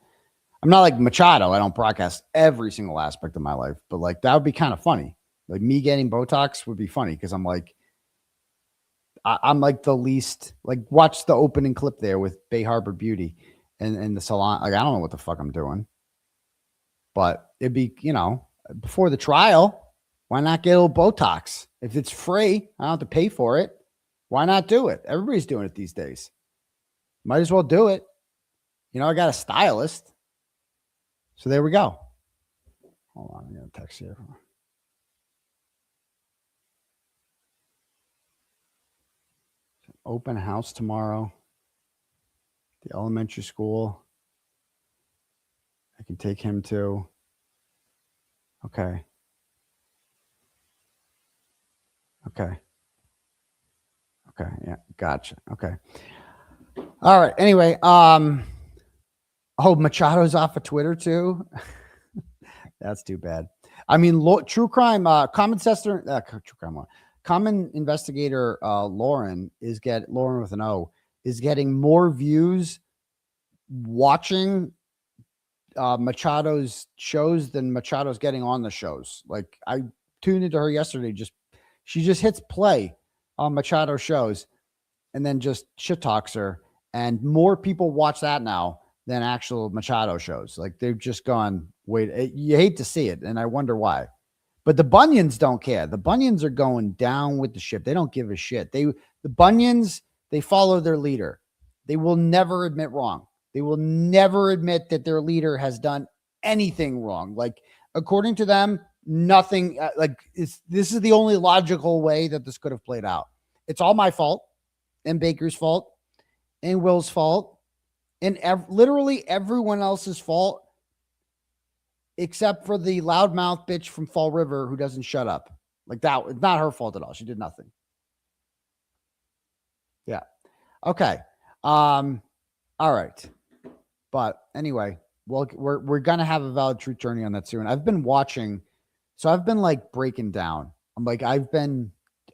I'm not like Machado. I don't broadcast every single aspect of my life, but like that would be kind of funny. Like me getting Botox would be funny because I'm like, I'm like the least, like, watch the opening clip there with Bay Harbor Beauty and the salon. Like, I don't know what the fuck I'm doing, but it'd be, you know, before the trial, why not get a little Botox? If it's free, I don't have to pay for it. Why not do it? Everybody's doing it these days. Might as well do it. You know, I got a stylist. So there we go. Hold on, I'm going to text here. Open house tomorrow. The elementary school. I can take him to. Okay. Okay. Okay. Yeah. Gotcha. Okay. All right. Anyway, oh, Machado's off of Twitter too. That's too bad. I mean, true crime, common investigator, Lauren with an O, is getting more views watching Machado's shows than Machado's getting on the shows. Like, I tuned into her yesterday. She just hits play on Machado shows and then just shit talks her. And more people watch that now than actual Machado shows. Like, they've just gone, wait, you hate to see it. And I wonder why. But the Bunions don't care. The Bunions are going down with the ship. They don't give a shit. The Bunions, they follow their leader. They will never admit wrong. They will never admit that their leader has done anything wrong. Like, according to them, nothing. This is the only logical way that this could have played out. It's all my fault, and Baker's fault, and Will's fault, and literally everyone else's fault, except for the loudmouth bitch from Fall River who doesn't shut up. Like, that, it's not her fault at all. She did nothing. Yeah. Okay. All right. But anyway, well, we're gonna have a valid truth journey on that soon. I've been watching, so I've been like breaking down. I'm like, I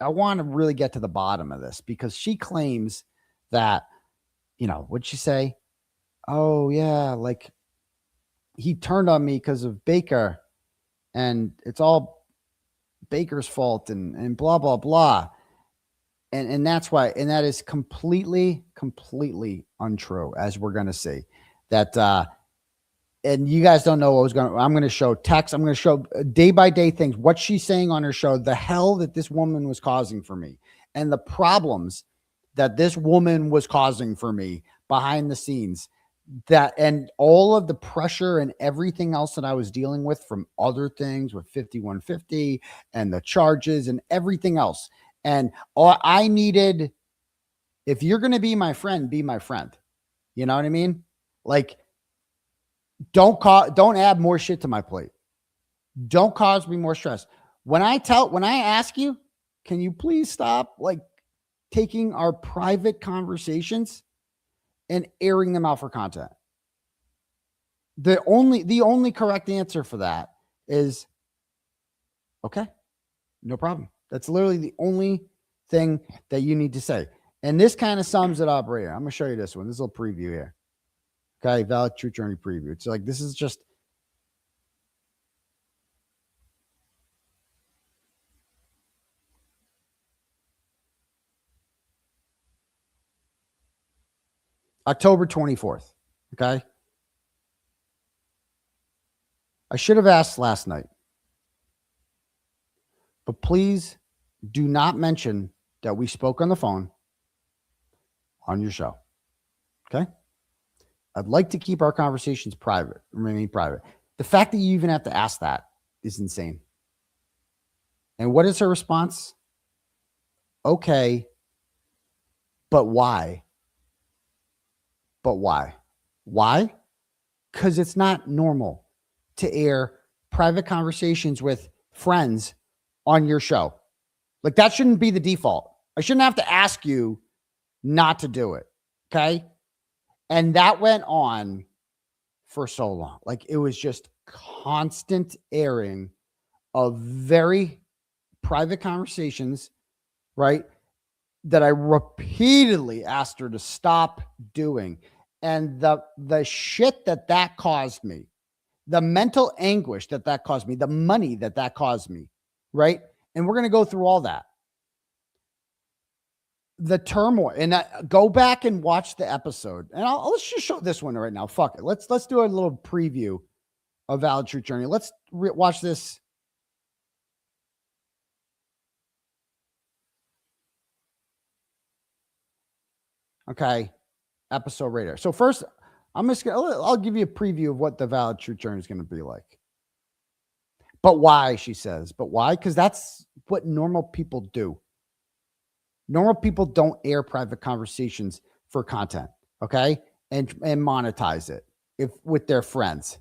want to really get to the bottom of this, because she claims that, you know, what'd she say? Oh yeah, like, he turned on me because of Baker, and it's all Baker's fault, and blah, blah, blah. And that's why, and that is completely untrue, as we're going to see that. And you guys don't know I'm going to show text. I'm going to show day by day things, what she's saying on her show, the hell that this woman was causing for me, and the problems that this woman was causing for me behind the scenes. That, and all of the pressure and everything else that I was dealing with from other things with 5150 and the charges and everything else. And all I needed, if you're going to be my friend, be my friend. You know what I mean? Like, don't add more shit to my plate. Don't cause me more stress. When I ask you, can you please stop like taking our private conversations and airing them out for content? The only correct answer for that is, okay, no problem. That's literally the only thing that you need to say. And this kind of sums it up right here. I'm going to show you this one. This little preview here. Okay, valid truth journey preview. It's like, this is just October 24th. Okay. I should have asked last night, but please do not mention that we spoke on the phone on your show. Okay. I'd like to keep our conversations private, remain private. The fact that you even have to ask that is insane. And what is her response? Okay, but why? But why? Why? Because it's not normal to air private conversations with friends on your show. Like, that shouldn't be the default. I shouldn't have to ask you not to do it. Okay. And that went on for so long. Like, it was just constant airing of very private conversations, right? That I repeatedly asked her to stop doing. And the shit that caused me, the mental anguish that caused me, the money that caused me, right? And we're going to go through all that. The turmoil, and go back and watch the episode. And let's just show this one right now. Fuck it. Let's do a little preview of Valid Truth Journey. Let's watch this. Okay. Episode right here. So first, I'll give you a preview of what the Valid Truth Journey is going to be like. But why, she says. But why? Because that's what normal people do. Normal people don't air private conversations for content, okay? And monetize it with their friends.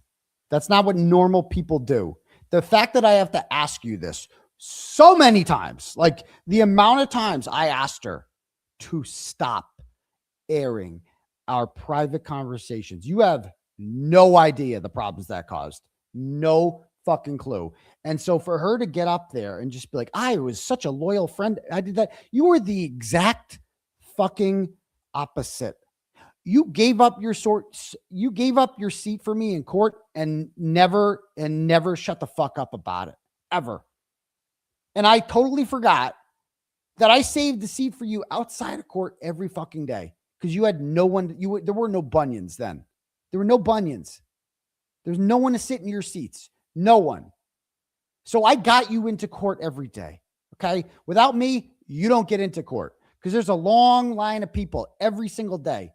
That's not what normal people do. The fact that I have to ask you this so many times, like the amount of times I asked her to stop airing our private conversations. You have no idea the problems that caused. No fucking clue. And so for her to get up there and just be like, I was such a loyal friend, I did that. You were the exact fucking opposite. You gave up your seat for me in court and never shut the fuck up about it. Ever. And I totally forgot that I saved the seat for you outside of court every fucking day. Because you had no one, there were no bunions then. There were no bunions. There's no one to sit in your seats. No one. So I got you into court every day. Okay. Without me, you don't get into court because there's a long line of people every single day.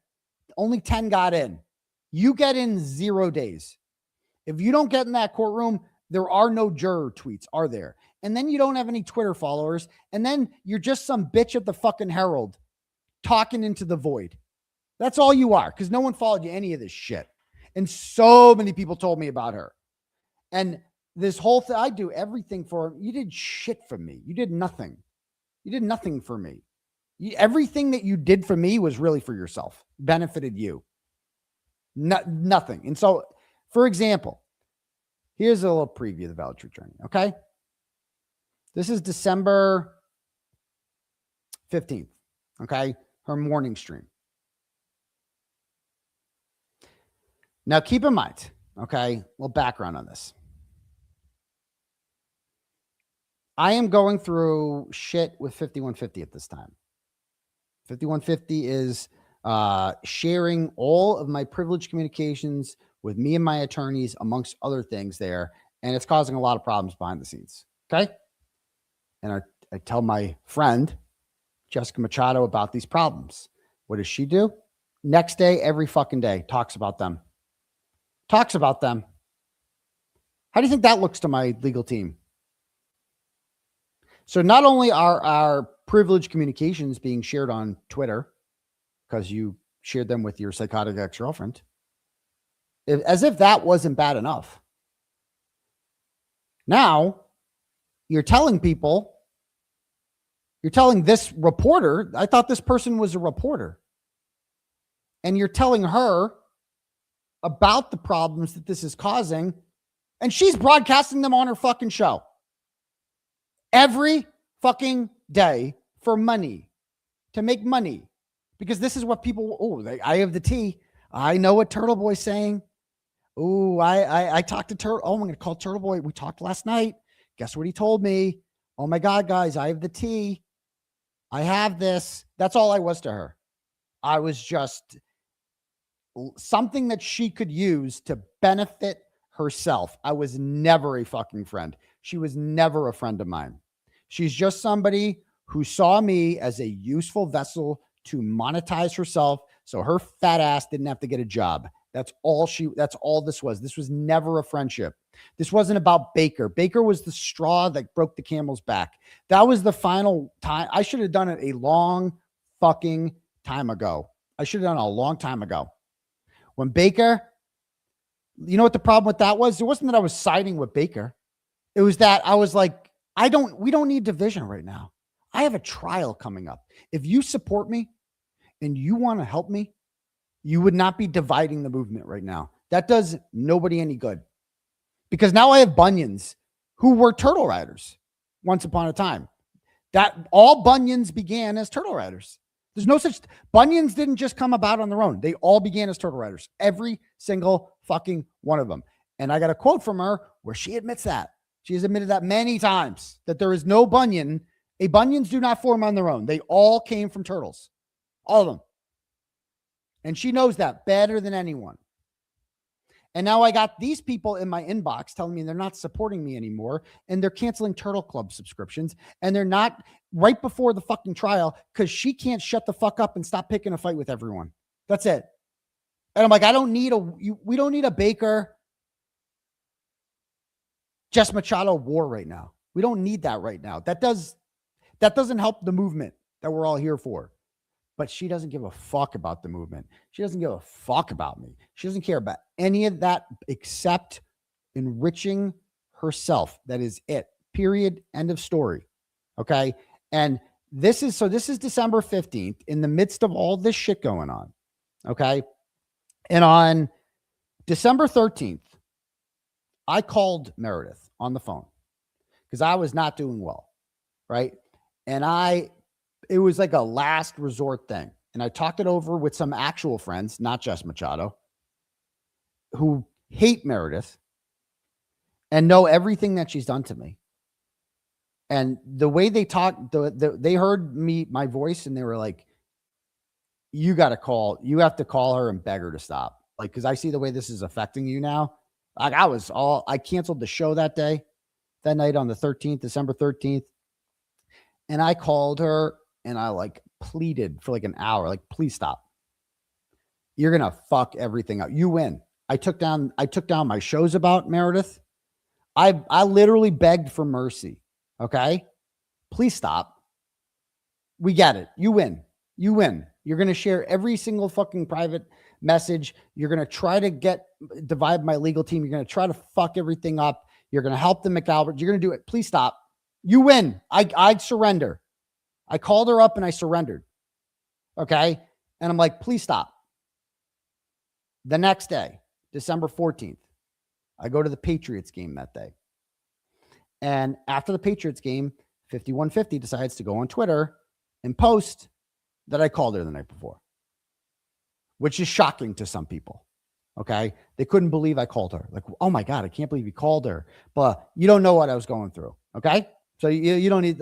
Only 10 got in. You get in 0 days. If you don't get in that courtroom, there are no juror tweets, are there? And then you don't have any Twitter followers. And then you're just some bitch at the fucking Herald talking into the void. That's all you are, because no one followed you any of this shit. And so many people told me about her. And this whole thing, I do everything for her. You did shit for me. You did nothing. You did nothing for me. Everything that you did for me was really for yourself, benefited you. Nothing. And so, for example, here's a little preview of the Valid Truth Journey. Okay. This is December 15th. Okay. Her morning stream. Now, keep in mind, okay, a little background on this. I am going through shit with 5150 at this time. 5150 is sharing all of my privileged communications with me and my attorneys, amongst other things there, and it's causing a lot of problems behind the scenes, okay? And I tell my friend, Jessica Machado, about these problems. What does she do? Next day, every fucking day, talks about them. Talks about them. How do you think that looks to my legal team? So not only are our privileged communications being shared on Twitter, because you shared them with your psychotic ex-girlfriend, as if that wasn't bad enough. Now, you're telling people, you're telling this reporter, I thought this person was a reporter, and you're telling her about the problems that this is causing, and she's broadcasting them on her fucking show every fucking day for money, to make money, because this is what people, I have the tea. I know what Turtleboy's saying. I talked to Turtle. I'm going to call Turtleboy. We talked last night. Guess what he told me? Oh my God, guys, I have the tea. I have this. That's all I was to her. I was just something that she could use to benefit herself. I was never a fucking friend. She was never a friend of mine. She's just somebody who saw me as a useful vessel to monetize herself so her fat ass didn't have to get a job. That's all this was. This was never a friendship. This wasn't about Baker. Baker was the straw that broke the camel's back. That was the final time. I should have done it a long fucking time ago. I should have done it a long time ago. When Baker, you know what the problem with that was? It wasn't that I was siding with Baker. It was that I was like, we don't need division right now. I have a trial coming up. If you support me and you want to help me, you would not be dividing the movement right now. That does nobody any good. Because now I have bunions who were turtle riders once upon a time. That all bunions began as turtle riders. There's no such bunions didn't just come about on their own. They all began as turtle riders. Every single fucking one of them. And I got a quote from her where she admits that. She has admitted that many times, that there is no bunion. Bunions do not form on their own. They all came from turtles. All of them. And she knows that better than anyone. And now I got these people in my inbox telling me they're not supporting me anymore. And they're canceling Turtle Club subscriptions. And they're not right before the fucking trial because she can't shut the fuck up and stop picking a fight with everyone. That's it. And I'm like, we don't need a Baker Just Machado war right now. We don't need that right now. That doesn't help the movement that we're all here for. But she doesn't give a fuck about the movement. She doesn't give a fuck about me. She doesn't care about any of that except enriching herself. That is it. Period. End of story. Okay. And this is December 15th in the midst of all this shit going on. Okay. And on December 13th, I called Meredith on the phone because I was not doing well. Right. And it was like a last resort thing. And I talked it over with some actual friends, not just Machado, who hate Meredith and know everything that she's done to me. And the way they talked, they heard my voice and they were like, you have to call her and beg her to stop. Like, cause I see the way this is affecting you now. Like I canceled the show that night on the 13th, December 13th. And I called her and I like pleaded for like an hour, like, please stop. You're going to fuck everything up. You win. I took down my shows about Meredith. I literally begged for mercy. Okay. Please stop. We get it. You win. You win. You're going to share every single fucking private message. You're going to try to divide my legal team. You're going to try to fuck everything up. You're going to help the McAlbert. You're going to do it. Please stop. You win. I surrender. I called her up and I surrendered. Okay. And I'm like, please stop. The next day, December 14th, I go to the Patriots game that day. And after the Patriots game, 5150 decides to go on Twitter and post that I called her the night before, which is shocking to some people. Okay. They couldn't believe I called her. Like, oh my God, I can't believe you called her. But you don't know what I was going through. Okay. So you don't need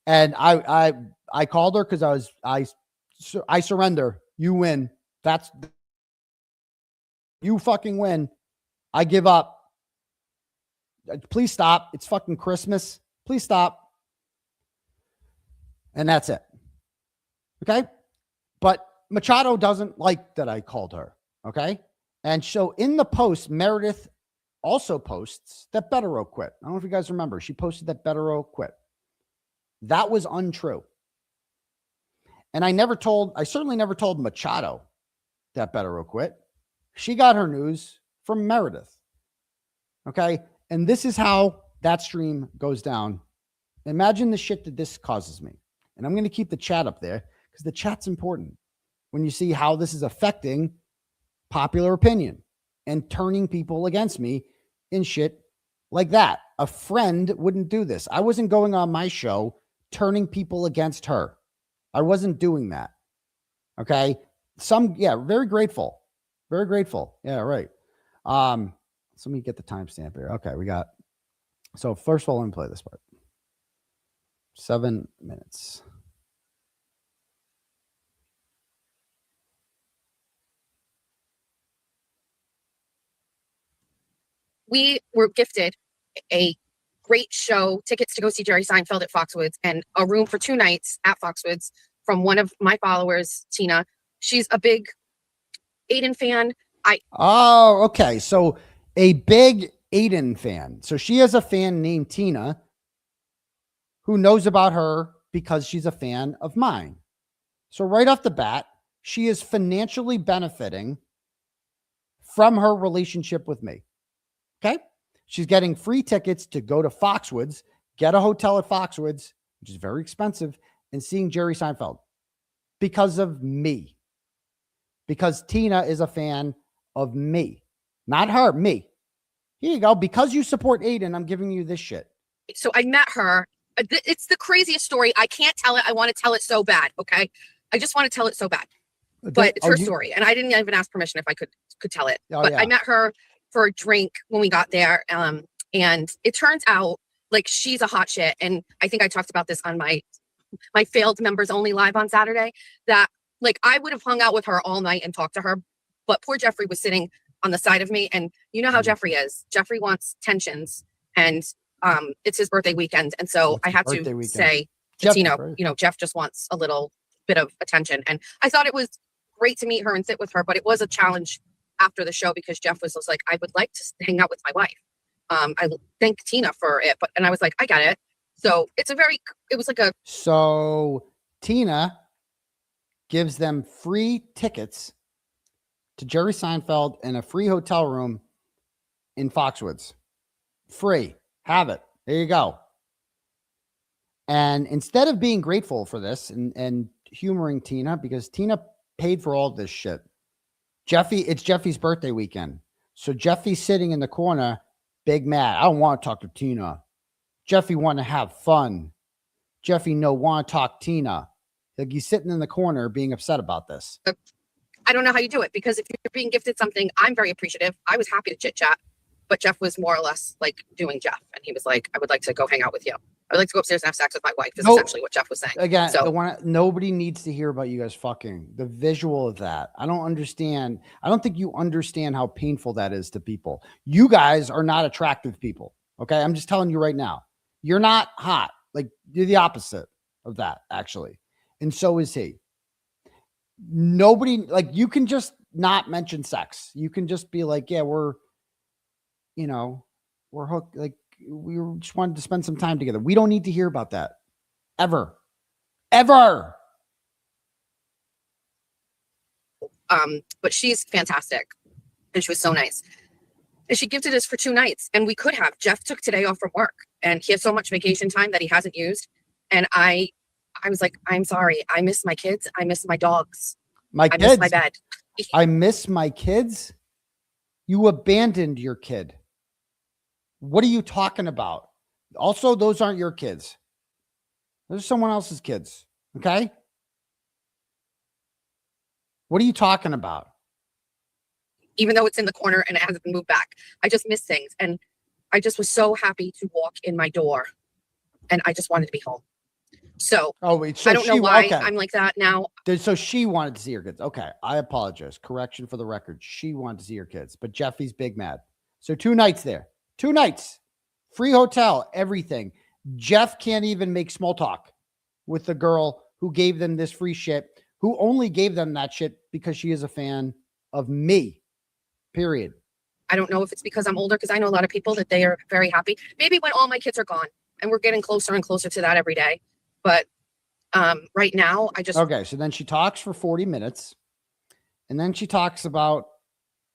and I called her because I surrender. You win. You fucking win. I give up. Please stop. It's fucking Christmas. Please stop. And that's it. Okay. But Machado doesn't like that I called her. Okay. And so in the post, Meredith also posts that 𝗏𝗏𝗏𝗏 quit. I don't know if you guys remember. She posted that 𝗏𝗏𝗏𝗏 quit. That was untrue. And I certainly never told Machado that 𝗏𝗏𝗏𝗏𝗏 quit. She got her news from Meredith. Okay. And this is how that stream goes down. Imagine the shit that this causes me. And I'm going to keep the chat up there because the chat's important when you see how this is affecting popular opinion and turning people against me in shit like that. A friend wouldn't do this. I wasn't going on my show turning people against her. I wasn't doing that. Okay. Very grateful. Very grateful. Yeah, right. So let me get the timestamp here. Okay, so first of all, let me play this part. 7 minutes. We were gifted a great show, tickets to go see Jerry Seinfeld at Foxwoods, and a room for 2 nights at Foxwoods from one of my followers, Tina. She's a big Aidan fan. Oh, okay. So a big Aidan fan. So she has a fan named Tina who knows about her because she's a fan of mine. So right off the bat, she is financially benefiting from her relationship with me. Okay. She's getting free tickets to go to Foxwoods, get a hotel at Foxwoods, which is very expensive, and seeing Jerry Seinfeld because of me. Because Tina is a fan of me, not her, me. Here you go. Because you support Aidan, I'm giving you this shit. So I met her. It's the craziest story. I can't tell it. I want to tell it so bad. Okay. I just want to tell it so bad. But it's her story. And I didn't even ask permission if I could tell it. But I met her for a drink when we got there. And it turns out like she's a hot shit. And I think I talked about this on my failed members only live on Saturday, that like I would have hung out with her all night and talked to her. But poor Jeffrey was sitting on the side of me. And you know how Jeffrey is. Jeffrey wants tensions. And it's his birthday weekend. And so I had to say to Tina, you know, Jeff just wants a little bit of attention. And I thought it was great to meet her and sit with her, but it was a challenge after the show because Jeff was like, I would like to hang out with my wife. I thank Tina for it, and I was like, I got it. So it was like a. So Tina gives them free tickets to Jerry Seinfeld and a free hotel room in Foxwoods. Free. Have it. There you go. And instead of being grateful for this and humoring Tina, because Tina paid for all this shit, it's Jeffy's birthday weekend. So Jeffy's sitting in the corner, big mad. I don't want to talk to Tina. Jeffy want to have fun. Jeffy want to talk Tina. Like he's sitting in the corner being upset about this. I don't know how you do it, because if you're being gifted something, I'm very appreciative. I was happy to chit chat, but Jeff was more or less like doing Jeff. And he was like, I would like to go hang out with you. I would like to go upstairs and have sex with my wife is essentially what Jeff was saying. Again, so nobody needs to hear about you guys fucking. The visual of that. I don't understand. I don't think you understand how painful that is to people. You guys are not attractive people. Okay. I'm just telling you right now. You're not hot. Like you're the opposite of that, actually. And so is he. Nobody, like you can just not mention sex. You can just be like, yeah, we're hooked. Like, we just wanted to spend some time together. We don't need to hear about that. Ever. But she's fantastic. And she was so nice. And she gifted us for 2 nights. And we could have. Jeff took today off from work. And he has so much vacation time that he hasn't used. And I was like, I'm sorry. I miss my kids. I miss my dogs. I miss my bed. I miss my kids? You abandoned your kid. What are you talking about? Also, those aren't your kids. Those are someone else's kids. Okay? What are you talking about? Even though it's in the corner and it hasn't been moved back, I just miss things. And I just was so happy to walk in my door. And I just wanted to be home. So, I don't know why I'm like that now. So she wanted to see her kids. Okay. I apologize. Correction for the record. She wanted to see her kids. But Jeffy's big mad. So 2 nights there. 2 nights, free hotel, everything. Jeff can't even make small talk with the girl who gave them this free shit, who only gave them that shit because she is a fan of me, period. I don't know if it's because I'm older, because I know a lot of people that they are very happy. Maybe when all my kids are gone, and we're getting closer and closer to that every day. But right now, I just... Okay, so then she talks for 40 minutes, and then she talks about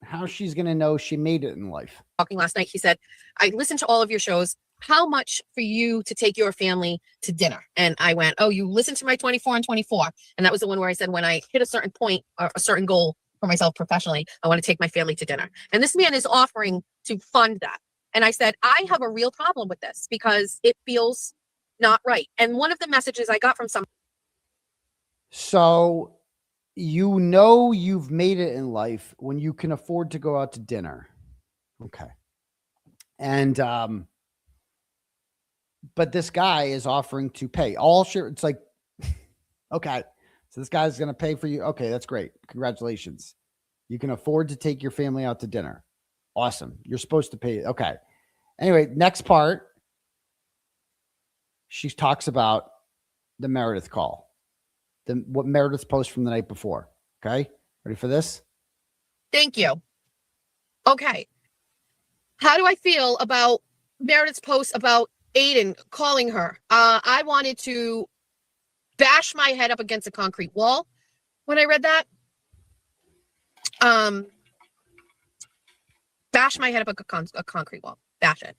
how she's going to know she made it in life. Talking last night, he said, I listened to all of your shows. How much for you to take your family to dinner? And I went, oh, you listened to my 24 and 24. And that was the one where I said, when I hit a certain point or a certain goal for myself professionally, I want to take my family to dinner. And this man is offering to fund that. And I said, I have a real problem with this because it feels not right. And one of the messages I got from some. So you know you've made it in life when you can afford to go out to dinner. Okay. And but this guy is offering to pay all share. It's like, okay, so this guy's going to pay for you. Okay, that's great. Congratulations. You can afford to take your family out to dinner. Awesome. You're supposed to pay. Okay. Anyway, next part. She talks about the Meredith call. What Meredith's post from the night before. Okay. Ready for this? Thank you. Okay. How do I feel about Meredith's post about Aidan calling her? I wanted to bash my head up against a concrete wall when I read that. Bash my head up a concrete wall. Bash it.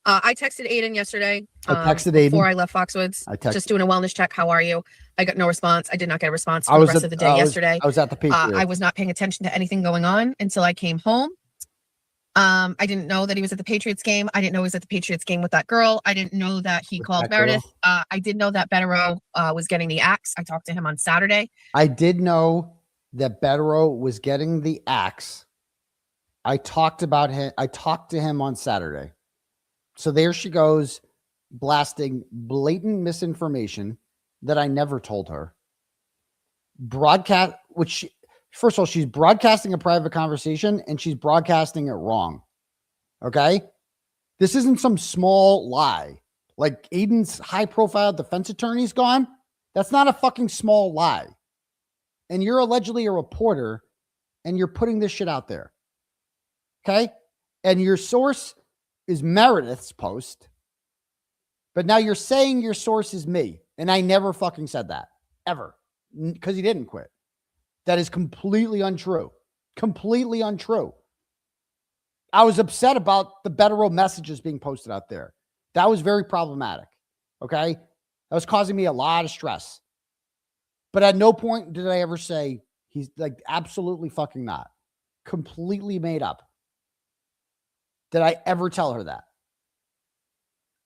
I texted Aidan yesterday. Before I left Foxwoods. Just doing a wellness check. How are you? I got no response. I did not get a response for the rest of the day yesterday. I was at the Patriots. I was not paying attention to anything going on until I came home. I didn't know that he was at the Patriots game. I didn't know he was at the Patriots game with that girl. I didn't know that he called Meredith. I did know that 𝗏𝗏𝗏 was getting the axe. I talked to him on Saturday. I did know that 𝗏𝗏𝗏 was getting the axe. I talked about him. I talked to him on Saturday. So there she goes, blasting blatant misinformation that I never told her. Broadcast, first of all, she's broadcasting a private conversation and she's broadcasting it wrong. Okay? This isn't some small lie. Like Aidan's high-profile defense attorney's gone. That's not a fucking small lie. And you're allegedly a reporter and you're putting this shit out there. Okay? And your source is Meredith's post. But now you're saying your source is me. And I never fucking said that. Ever. Because he didn't quit. That is completely untrue. Completely untrue. I was upset about the 𝗏𝗏𝗏 messages being posted out there. That was very problematic. Okay? That was causing me a lot of stress. But at no point did I ever say he's like absolutely fucking not. Completely made up. Did I ever tell her that?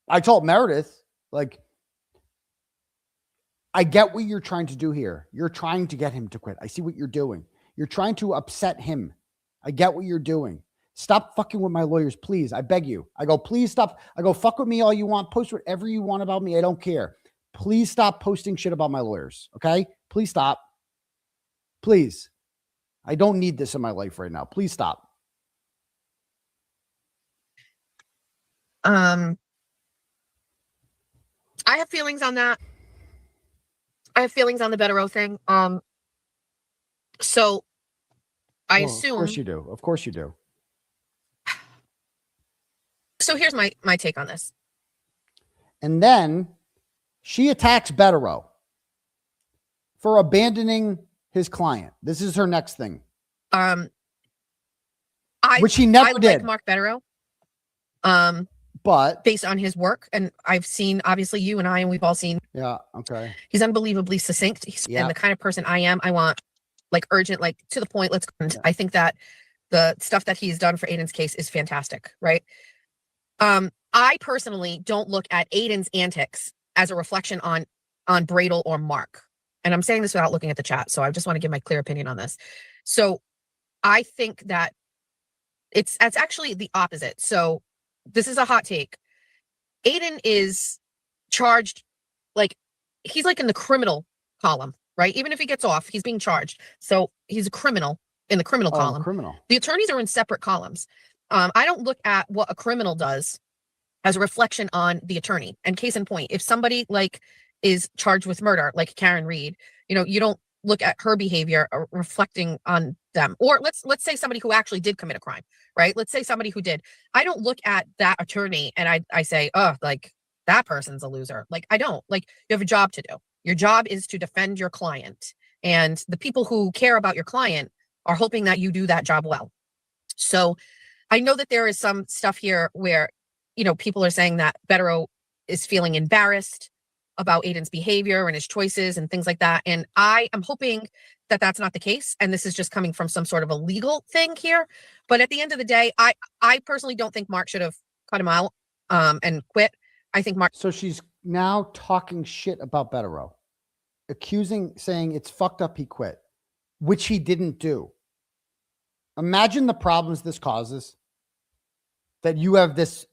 I told Meredith, like, I get what you're trying to do here. You're trying to get him to quit. I see what you're doing. You're trying to upset him. I get what you're doing. Stop fucking with my lawyers, please. I beg you. I go, please stop. I go, fuck with me all you want. Post whatever you want about me. I don't care. Please stop posting shit about my lawyers. Okay? Please stop. Please. I don't need this in my life right now. Please stop. I have feelings on that. I have feelings on the 𝗏𝗏𝗏 thing. So I assume. Of course you do. Of course you do. So here's my take on this. And then she attacks 𝗏𝗏𝗏 for abandoning his client. This is her next thing. Which he never did. Like Mark 𝗏𝗏𝗏. But based on his work, and I've seen, obviously you and I, and we've all seen. Yeah. Okay. He's unbelievably succinct. And the kind of person I am. I want like urgent, like to the point. Let's go. I think that the stuff that he's done for Aidan's case is fantastic. Right. I personally don't look at Aidan's antics as a reflection on 𝗏𝗏𝗏 or Mark. And I'm saying this without looking at the chat. So I just want to give my clear opinion on this. So I think that it's actually the opposite. So this is a hot take. Aidan is charged, like he's like in the criminal column, right? Even if he gets off, he's being charged. So he's a criminal in the criminal column. Criminal. The attorneys are in separate columns. I don't look at what a criminal does as a reflection on the attorney. And case in point, if somebody like is charged with murder, like Karen Reed, you don't look at her behavior reflecting on them. Or let's say somebody who actually did commit a crime, right? Let's say somebody who did. I don't look at that attorney and I say, oh, like that person's a loser. Like I don't. Like you have a job to do. Your job is to defend your client. And the people who care about your client are hoping that you do that job well. So I know that there is some stuff here where, people are saying that 𝗏𝗏𝗏 is feeling embarrassed about Aidan's behavior and his choices and things like that. And I am hoping that that's not the case. And this is just coming from some sort of a legal thing here. But at the end of the day, I personally don't think Mark should have cut him out and quit. I think Mark. So she's now talking shit about 𝗏𝗏𝗏, saying it's fucked up he quit, which he didn't do. Imagine the problems this causes. That you have this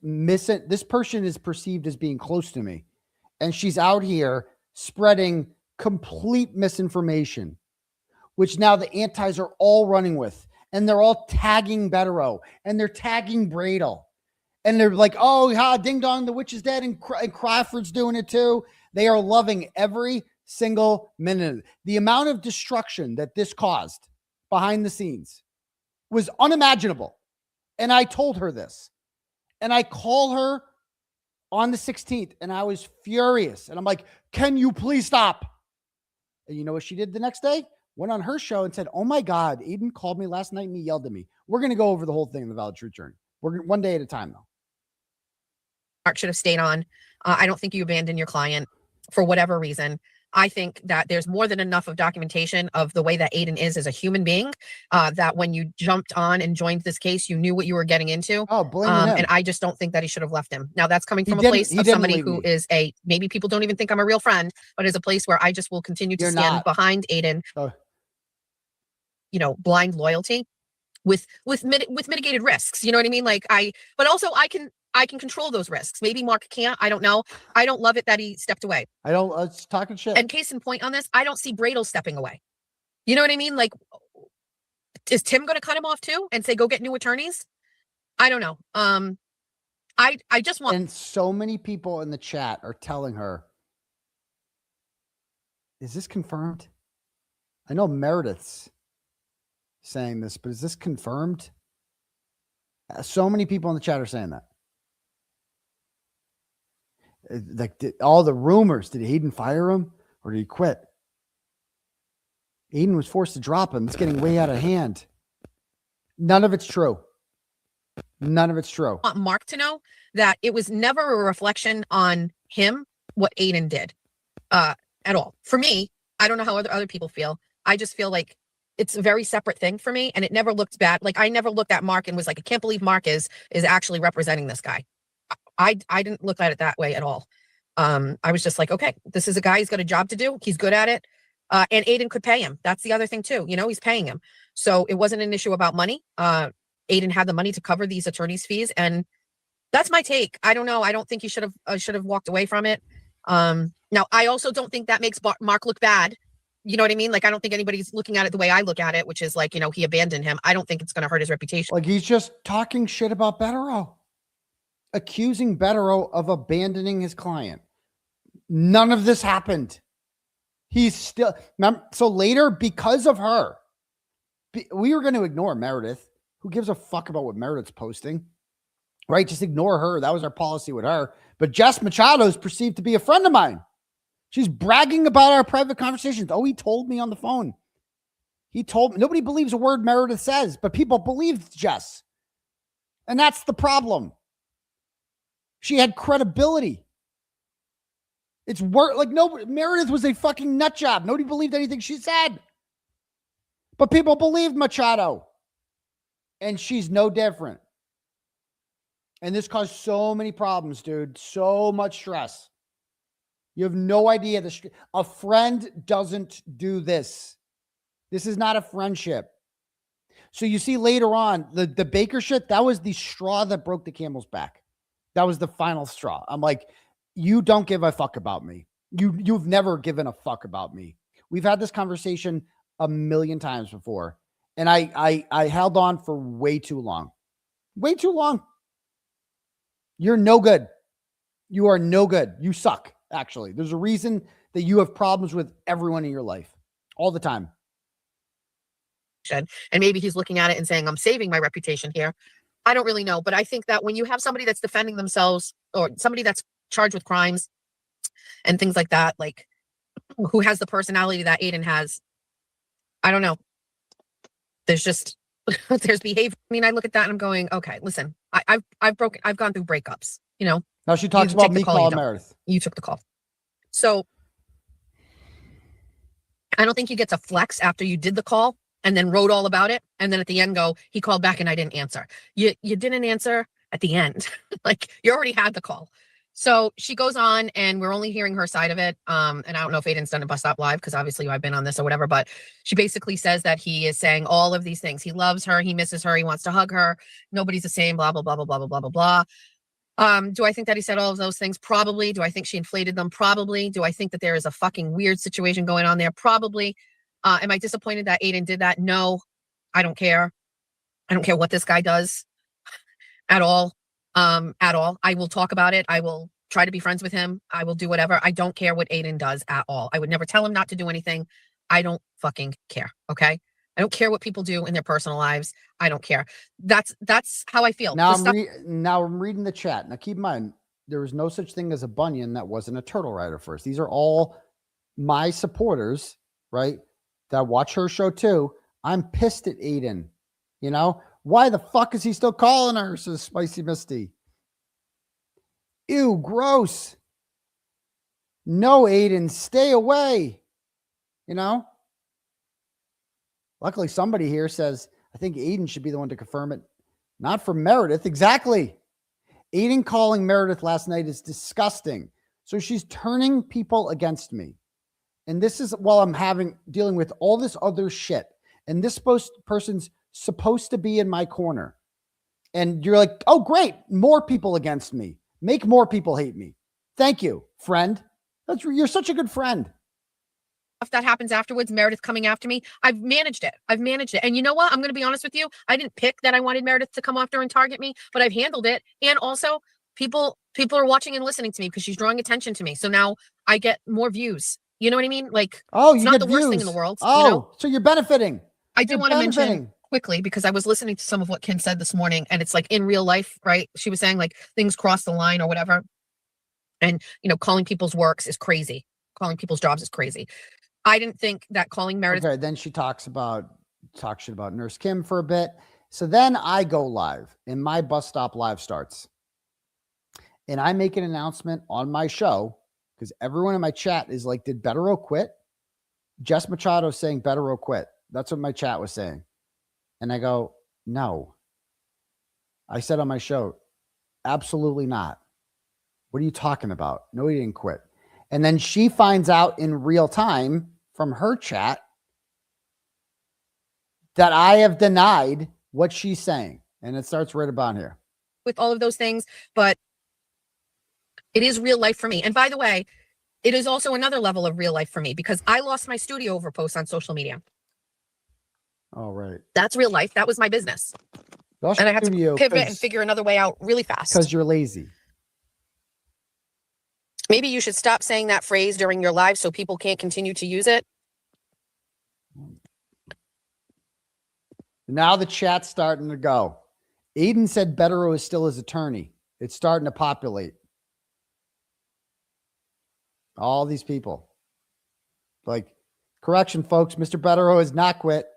person is perceived as being close to me. And she's out here spreading complete misinformation, which now the antis are all running with. And they're all tagging 𝗏𝗏𝗏 and they're tagging 𝗏𝗏𝗏. And they're like, oh, ha, ding dong, the witch is dead and Crawford's doing it too. They are loving every single minute. The amount of destruction that this caused behind the scenes was unimaginable. And I told her this. And I call her on the 16th, and I was furious. And I'm like, can you please stop? And you know what she did the next day? Went on her show and said, oh my God, Aidan called me last night and he yelled at me. We're going to go over the whole thing in the Valid Truth Journey. We're one day at a time, though. Mark should have stayed on. I don't think you abandoned your client for whatever reason. I think that there's more than enough of documentation of the way that Aidan is as a human being, that when you jumped on and joined this case, you knew what you were getting into. Oh, blame him. And I just don't think that he should have left him. Now, that's coming from a place of somebody who is maybe people don't even think I'm a real friend, but is a place where I just will continue to stand behind Aidan, you know, blind loyalty with mitigated risks. You know what I mean? But also I can control those risks. Maybe Mark can't. I don't know. I don't love it that he stepped away. It's talking shit. And case in point on this, I don't see Bradel stepping away. You know what I mean? Like, is Tim going to cut him off too and say, go get new attorneys? I don't know. I just want. And so many people in the chat are telling her, is this confirmed? I know Meredith's saying this, but is this confirmed? So many people in the chat are saying that. Like all the rumors, did Aidan fire him or did he quit? Aidan was forced to drop him. It's getting way out of hand. None of it's true. None of it's true. I want Mark to know that it was never a reflection on him, what Aidan did at all. For me, I don't know how other people feel. I just feel like it's a very separate thing for me, and it never looked bad. Like, I never looked at Mark and was like, I can't believe Mark is actually representing this guy. I didn't look at it that way at all. I was just like, okay, this is a guy, he's got a job to do. He's good at it. And Aidan could pay him. That's the other thing too. You know, he's paying him. So it wasn't an issue about money. Aidan had the money to cover these attorneys' fees. And that's my take. I don't know. I don't think he should have walked away from it. Now, I also don't think that makes Mark look bad. You know what I mean? Like, I don't think anybody's looking at it the way I look at it, which is like, you know, he abandoned him. I don't think it's going to hurt his reputation. Like, he's just talking shit about 𝗏𝗏𝗏, accusing 𝗏𝗏𝗏 of abandoning his client. None of this happened. He's still, so later, because of her, we were going to ignore Meredith. Who gives a fuck about what Meredith's posting? Right? Just ignore her. That was our policy with her. But Jess Machado is perceived to be a friend of mine. She's bragging about our private conversations. Oh, he told me on the phone. He told me. Nobody believes a word Meredith says, but people believe Jess. And that's the problem. She had credibility. It's like Meredith was a fucking nut job. Nobody believed anything she said. But people believed Machado. And she's no different. And this caused so many problems, dude. So much stress. You have no idea. A friend doesn't do this. This is not a friendship. So you see later on, the Baker shit, that was the straw that broke the camel's back. That was the final straw. I'm like, you don't give a fuck about me. You've never given a fuck about me. We've had this conversation a million times before. And I held on for way too long. Way too long. You're no good. You are no good. You suck, actually. There's a reason that you have problems with everyone in your life all the time. And maybe he's looking at it and saying, I'm saving my reputation here. I don't really know. But I think that when you have somebody that's defending themselves or somebody that's charged with crimes and things like that, like who has the personality that Aidan has, I don't know. There's just, there's behavior. I mean, I look at that and I'm going, okay, listen, I've gone through breakups, you know. Now she talks about me calling Meredith. You took the call. So I don't think you get to flex after you did the call and then wrote all about it. And then at the end go, he called back and I didn't answer. You didn't answer at the end. Like, you already had the call. So she goes on and we're only hearing her side of it. And I don't know if Aidan's done a Bus Stop Live because obviously I've been on this or whatever, but she basically says that he is saying all of these things. He loves her. He misses her. He wants to hug her. Nobody's the same, blah, blah, blah, blah, blah, blah, blah, blah, blah. Do I think that he said all of those things? Probably. Do I think she inflated them? Probably. Do I think that there is a fucking weird situation going on there? Probably. Am I disappointed that Aidan did that? No, I don't care. I don't care what this guy does at all. At all. I will talk about it. I will try to be friends with him. I will do whatever. I don't care what Aidan does at all. I would never tell him not to do anything. I don't fucking care. Okay. I don't care what people do in their personal lives. I don't care. That's how I feel. Now I'm reading the chat. Now keep in mind, there was no such thing as a bunion that wasn't a turtle rider first. These are all my supporters, right? That watch her show too. I'm pissed at Aidan. You know, why the fuck is he still calling her? Says Spicy Misty. Ew, gross. No, Aidan, stay away. You know? Luckily, somebody here says, I think Aidan should be the one to confirm it. Not for Meredith. Exactly. Aidan calling Meredith last night is disgusting. So she's turning people against me. And this is while I'm dealing with all this other shit. And this person's supposed to be in my corner. And you're like, oh, great. More people against me. Make more people hate me. Thank you, friend. You're such a good friend. If that happens afterwards, Meredith coming after me, I've managed it. And you know what? I'm going to be honest with you. I didn't pick that I wanted Meredith to come after and target me, but I've handled it. And also people are watching and listening to me because she's drawing attention to me. So now I get more views. You know what I mean? Like, it's not the worst thing in the world. Oh, you know? So you're benefiting. I do want to mention quickly, because I was listening to some of what Kim said this morning, and it's like in real life, right? She was saying like things cross the line or whatever. And, you know, calling people's works is crazy. Calling people's jobs is crazy. I didn't think that calling Meredith. Okay, then she talks shit about Nurse Kim for a bit. So then I go live and my bus stop live starts. And I make an announcement on my show because everyone in my chat is like, did 𝗏𝗏𝗺 quit? Jess Machado saying 𝗏𝗏𝗺 quit. That's what my chat was saying. And I go, no. I said on my show, absolutely not. What are you talking about? No, he didn't quit. And then she finds out in real time from her chat that I have denied what she's saying. And it starts right about here. With all of those things, but it is real life for me. And by the way, it is also another level of real life for me because I lost my studio over posts on social media. Oh, right. That's real life. That was my business. And I had to pivot and figure another way out really fast. Because you're lazy. Maybe you should stop saying that phrase during your live so people can't continue to use it. Now the chat's starting to go. Aidan said 𝗏𝗏𝗺 is still his attorney. It's starting to populate. All these people. Like, correction, folks. Mr. 𝗏𝗏𝗺 has not quit.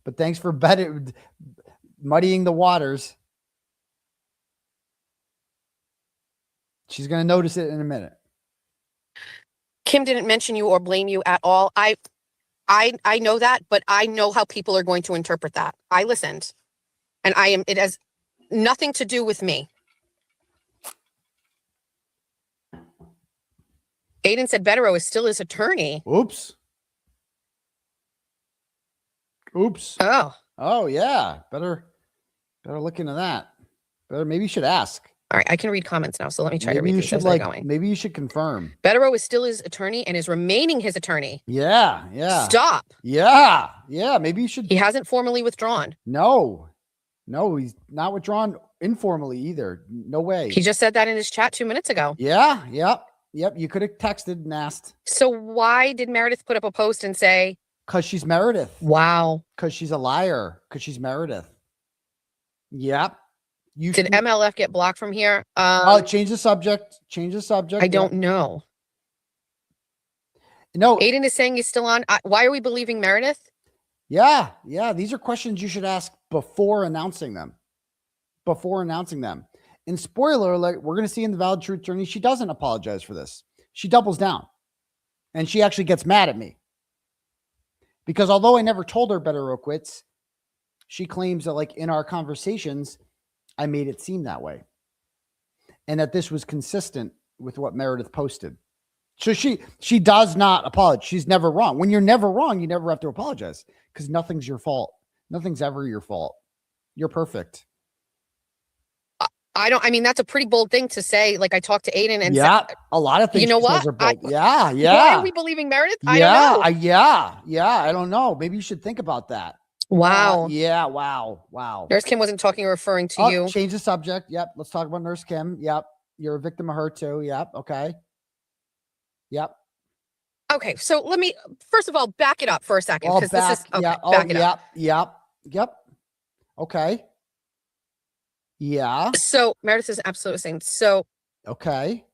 But thanks for muddying the waters. She's going to notice it in a minute. Kim didn't mention you or blame you at all. I know that, but I know how people are going to interpret that. I listened. And it has nothing to do with me. Aidan said 𝗏𝗏𝗺 is still his attorney. Oops. Oh, yeah. Better look into that. Maybe you should ask. All right, I can read comments now, so let me try to read these as they're going. Maybe you should confirm. 𝗏𝗏𝗺 is still his attorney and is remaining his attorney. Yeah. Stop. Yeah. Maybe you should. He hasn't formally withdrawn. No, he's not withdrawn informally either. No way. He just said that in his chat 2 minutes ago. Yeah. Yep. You could have texted and asked. So why did Meredith put up a post and say? Because she's Meredith. Wow. Because she's a liar. Because she's Meredith. Yep. Did MLF get blocked from here? Change the subject. I don't know. No. Aidan is saying he's still on. Why are we believing Meredith? Yeah. These are questions you should ask before announcing them. And spoiler alert, we're going to see in the Valid Truth Journey, she doesn't apologize for this. She doubles down. And she actually gets mad at me. Because although I never told her 𝗏𝗏𝗺 quits, she claims that like in our conversations, I made it seem that way. And that this was consistent with what Meredith posted. So she does not apologize. She's never wrong. When you're never wrong, you never have to apologize because nothing's your fault. Nothing's ever your fault. You're perfect. I mean, that's a pretty bold thing to say. Like I talked to Aidan and a lot of things. You know what? Yeah. Why are we believing Meredith? I don't know. Yeah. I don't know. Maybe you should think about that. Wow. Wow. Nurse Kim wasn't talking or referring to you. Change the subject. Yep. Let's talk about Nurse Kim. Yep. You're a victim of her too. Yep. Okay. Yep. Okay, so let me first of all back it up for a second because this is okay. Yeah. Back it up. Yep. Okay. Yeah. So Meredith is absolutely same. So okay.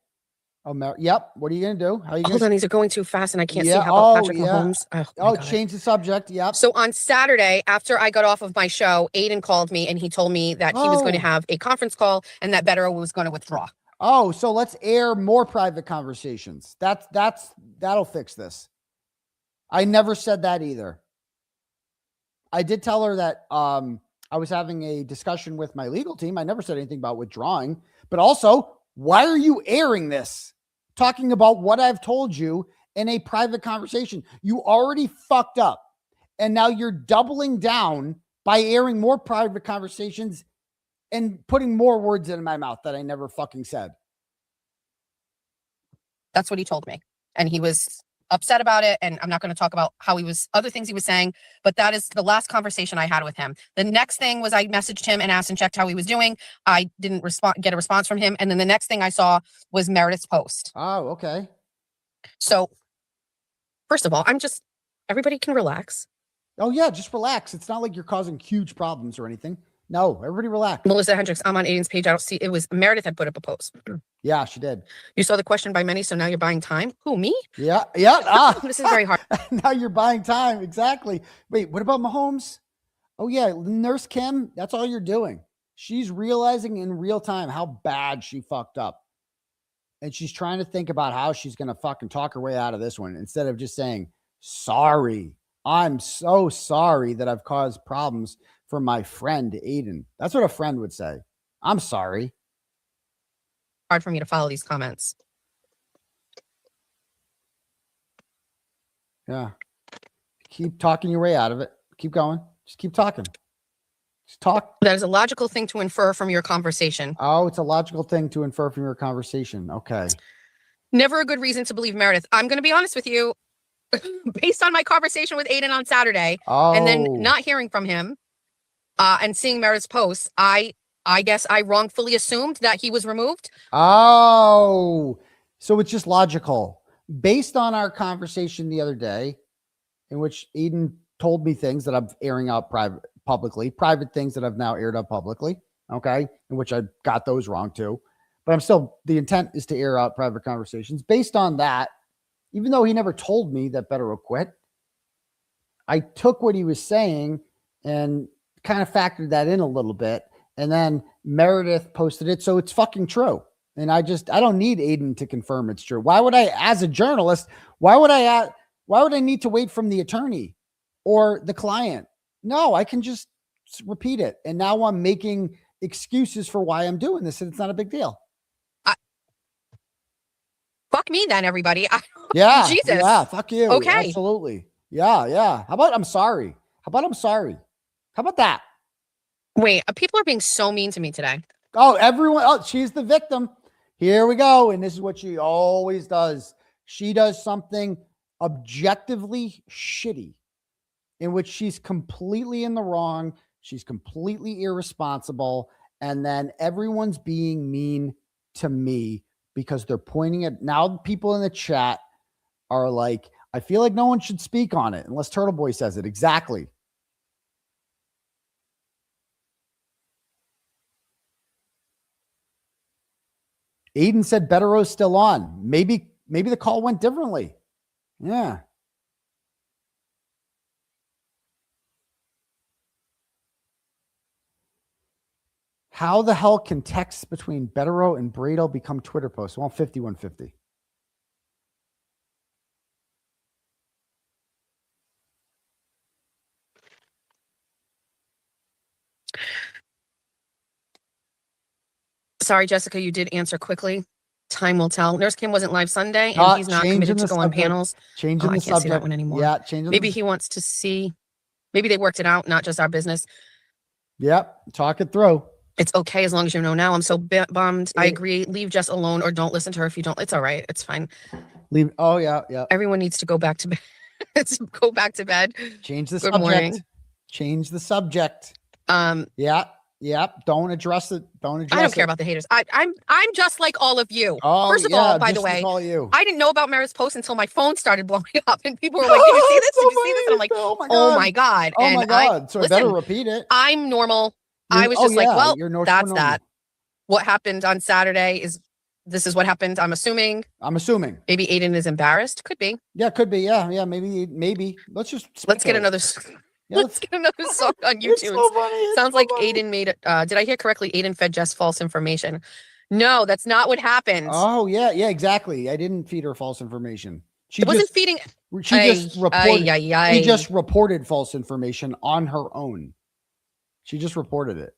Oh, yep. What are you gonna do? How are you? Hold on, these are going too fast, and I can't see. How about Patrick Mahomes? Oh, change the subject. Yep. So on Saturday, after I got off of my show, Aidan called me and he told me that he was going to have a conference call and that 𝗏𝗏𝗄𝗏 was going to withdraw. Oh, so let's air more private conversations. That'll fix this. I never said that either. I did tell her that I was having a discussion with my legal team. I never said anything about withdrawing, but also, why are you airing this? Talking about what I've told you in a private conversation. You already fucked up. And now you're doubling down by airing more private conversations and putting more words in my mouth that I never fucking said. That's what he told me. And he was upset about it. And I'm not going to talk about how other things he was saying, but that is the last conversation I had with him. The next thing was I messaged him and asked and checked how he was doing. I didn't get a response from him. And then the next thing I saw was Meredith's post. Oh, okay. So first of all, everybody can relax. Oh yeah. Just relax. It's not like you're causing huge problems or anything. No, everybody relax. Melissa Hendricks, I'm on Aidan's page. I don't see, it was Meredith had put up a post. Yeah, she did. You saw the question by many, so now you're buying time? Who, me? Yeah. This is very hard. Now you're buying time. Exactly. Wait, what about Mahomes? Oh yeah, Nurse Kim, that's all you're doing. She's realizing in real time how bad she fucked up. And she's trying to think about how she's going to fucking talk her way out of this one instead of just saying, sorry. I'm so sorry that I've caused problems for my friend Aidan. That's what a friend would say. I'm sorry. Hard for me to follow these comments. Yeah. Keep talking your way out of it. Keep going. Just keep talking. Just talk. That is a logical thing to infer from your conversation. Oh, it's a logical thing to infer from your conversation. Okay. Never a good reason to believe Meredith. I'm going to be honest with you. Based on my conversation with Aidan on Saturday and then not hearing from him and seeing Meredith's posts, I guess I wrongfully assumed that he was removed. Oh, so it's just logical. Based on our conversation the other day in which Aidan told me things that I'm airing out private things that I've now aired out publicly. Okay. In which I got those wrong too, but the intent is to air out private conversations. Based on that, even though he never told me that 𝗏𝗏𝗄𝗏 quit, I took what he was saying and kind of factored that in a little bit. And then Meredith posted it. So it's fucking true. And I don't need Aidan to confirm it's true. Why would I, as a journalist, why would I need to wait from the attorney or the client? No, I can just repeat it. And now I'm making excuses for why I'm doing this. And it's not a big deal. Fuck me then, everybody. Yeah. Jesus. Yeah. Fuck you. Okay. Absolutely. Yeah. Yeah. How about I'm sorry? How about that? Wait, people are being so mean to me today. Oh, everyone. Oh, she's the victim. Here we go. And this is what she always does. She does something objectively shitty in which she's completely in the wrong. She's completely irresponsible. And then everyone's being mean to me because they're pointing at now. People in the chat are like, I feel like no one should speak on it unless Turtleboy says it. Exactly. Aidan said 𝗏𝗏𝗄𝗏's still on. Maybe the call went differently. Yeah. How the hell can texts between 𝗏𝗏𝗄𝗏 and 𝗏𝗏𝗏 become Twitter posts? Well, 5150. Sorry, Jessica, you did answer quickly. Time will tell. Nurse Kim wasn't live Sunday, and he's not committed to go on panels. Changing the I can't subject. see that one anymore. Yeah, changing. Maybe he wants to see. Maybe they worked it out, not just our business. Yep, talk it through. It's okay as long as you know now. I'm so bummed. I agree. Leave Jess alone or don't listen to her if you don't. It's all right. It's fine. Leave. Oh, yeah, yeah. Everyone needs to go back to bed. Let's go back to bed. Change the Good subject. morning. Change the subject. Yeah. Yep. Don't address it. Don't address it. I don't care about the haters. I'm just like all of you. Oh, First of all, by the way, I didn't know about Meredith's post until my phone started blowing up, and people were like, "Did you see this? Did you see this?" And I'm like, "Oh my god!" Oh my god! So listen, I better repeat it. I'm normal. I was just like, "Well, that's that." What happened on Saturday this is what happened. I'm assuming. Maybe Aidan is embarrassed. Could be. Yeah, could be. Yeah. Maybe. Let's get another. Let's get another song on YouTube. So funny. Sounds like Aidan made it. Did I hear correctly? Aidan fed Jess false information. No, that's not what happened. Oh, yeah, exactly. I didn't feed her false information. She wasn't feeding. She just reported false information on her own. She just reported it.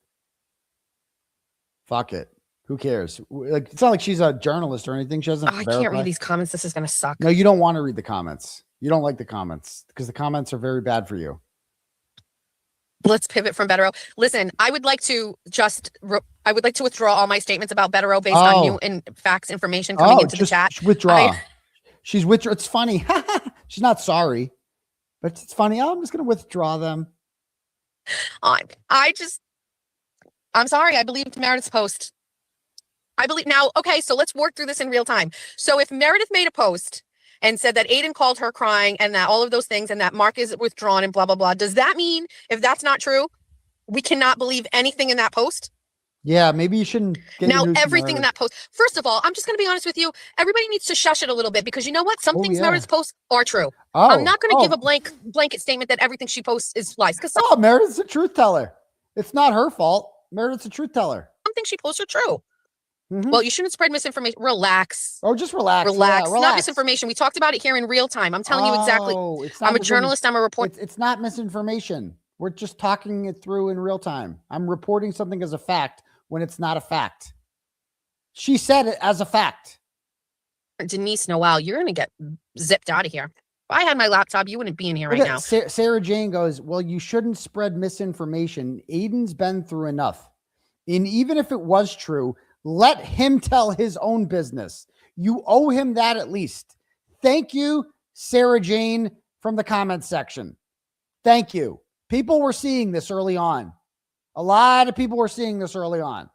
Fuck it. Who cares? Like, it's not like she's a journalist or anything. She doesn't. I can't read these comments. This is gonna suck. No, you don't want to read the comments. You don't like the comments because the comments are very bad for you. Let's pivot from 𝗏𝗏𝗏. Listen, I would like to withdraw all my statements about 𝗏𝗏𝗏 based on new and facts information coming into the chat. Withdraw. She's withdraw. It's funny. She's not sorry, but it's funny. I'm just going to withdraw them. I'm sorry. I believed Meredith's post. I believe now. Okay, so let's work through this in real time. So if Meredith made a post and said that Aidan called her crying and that all of those things and that Mark is withdrawn and blah, blah, blah. Does that mean if that's not true, we cannot believe anything in that post? Yeah, maybe you shouldn't. Now, everything in that post. First of all, I'm just going to be honest with you. Everybody needs to shush it a little bit because you know what? Some things Meredith's posts are true. I'm not going to give a blanket statement that everything she posts is lies. Because Meredith's a truth teller. It's not her fault. Meredith's a truth teller. Some things she posts are true. Well, you shouldn't spread misinformation. Relax. Oh, just relax. Relax. Yeah, not misinformation. We talked about it here in real time. I'm telling you exactly. I'm a journalist. I'm a reporter. It's not misinformation. We're just talking it through in real time. I'm reporting something as a fact when it's not a fact. She said it as a fact. Denise Noel, you're going to get zipped out of here. If I had my laptop, you wouldn't be in here right now. Sarah Jane goes, well, you shouldn't spread misinformation. Aidan's been through enough. And even if it was true, let him tell his own business. You owe him that at least. Thank you, Sarah Jane, from the comments section. Thank you. People were seeing this early on. A lot of people were seeing this early on.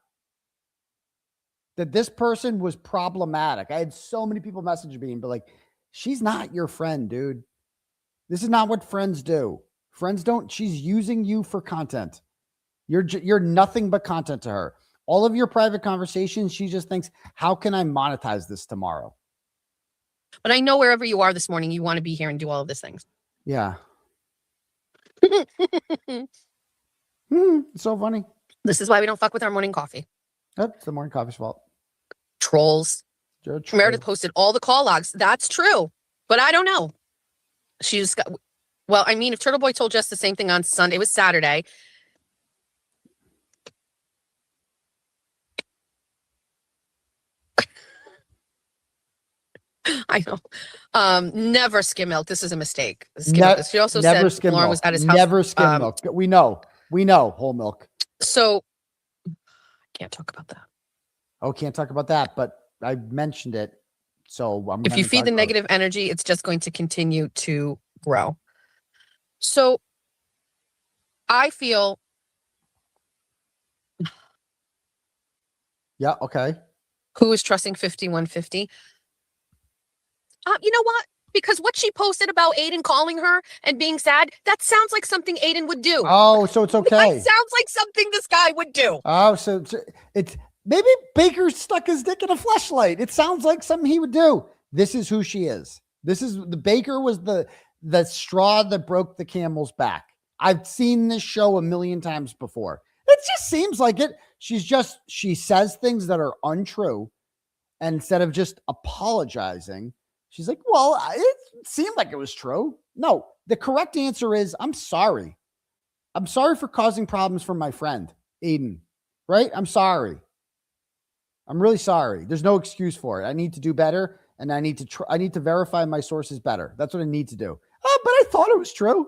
That this person was problematic. I had so many people message me and be like, she's not your friend, dude. This is not what friends do. Friends don't, she's using you for content. You're nothing but content to her. All of your private conversations, she just thinks, how can I monetize this tomorrow? But I know wherever you are this morning, you want to be here and do all of these things. Yeah. It's so funny. This is why we don't fuck with our morning coffee. That's the morning coffee's fault. Trolls. Meredith posted all the call logs. That's true. But I don't know. She's got, well, I mean, if Turtleboy told Jess the same thing on Sunday, it was Saturday. I know. Never skim milk. This is a mistake. She also said Lauren was at his house. Never skim milk. We know whole milk. So can't talk about that. Oh, can't talk about that, but I mentioned it. So if you feed the negative energy, it's just going to continue to grow. So I feel. Yeah. Okay. Who is trusting 5150? You know what? Because what she posted about Aidan calling her and being sad, that sounds like something Aidan would do. Oh, so it's okay. That sounds like something this guy would do. Oh, so it's maybe Baker stuck his dick in a fleshlight. It sounds like something he would do. This is who she is. This is the Baker was the straw that broke the camel's back. I've seen this show a million times before. It just seems like it. She says things that are untrue. And instead of just apologizing, she's like, well, it seemed like it was true. No, the correct answer is, I'm sorry. I'm sorry for causing problems for my friend, Aidan, right? I'm sorry. I'm really sorry. There's no excuse for it. I need to do better, and I need to verify my sources better. That's what I need to do. Oh, but I thought it was true.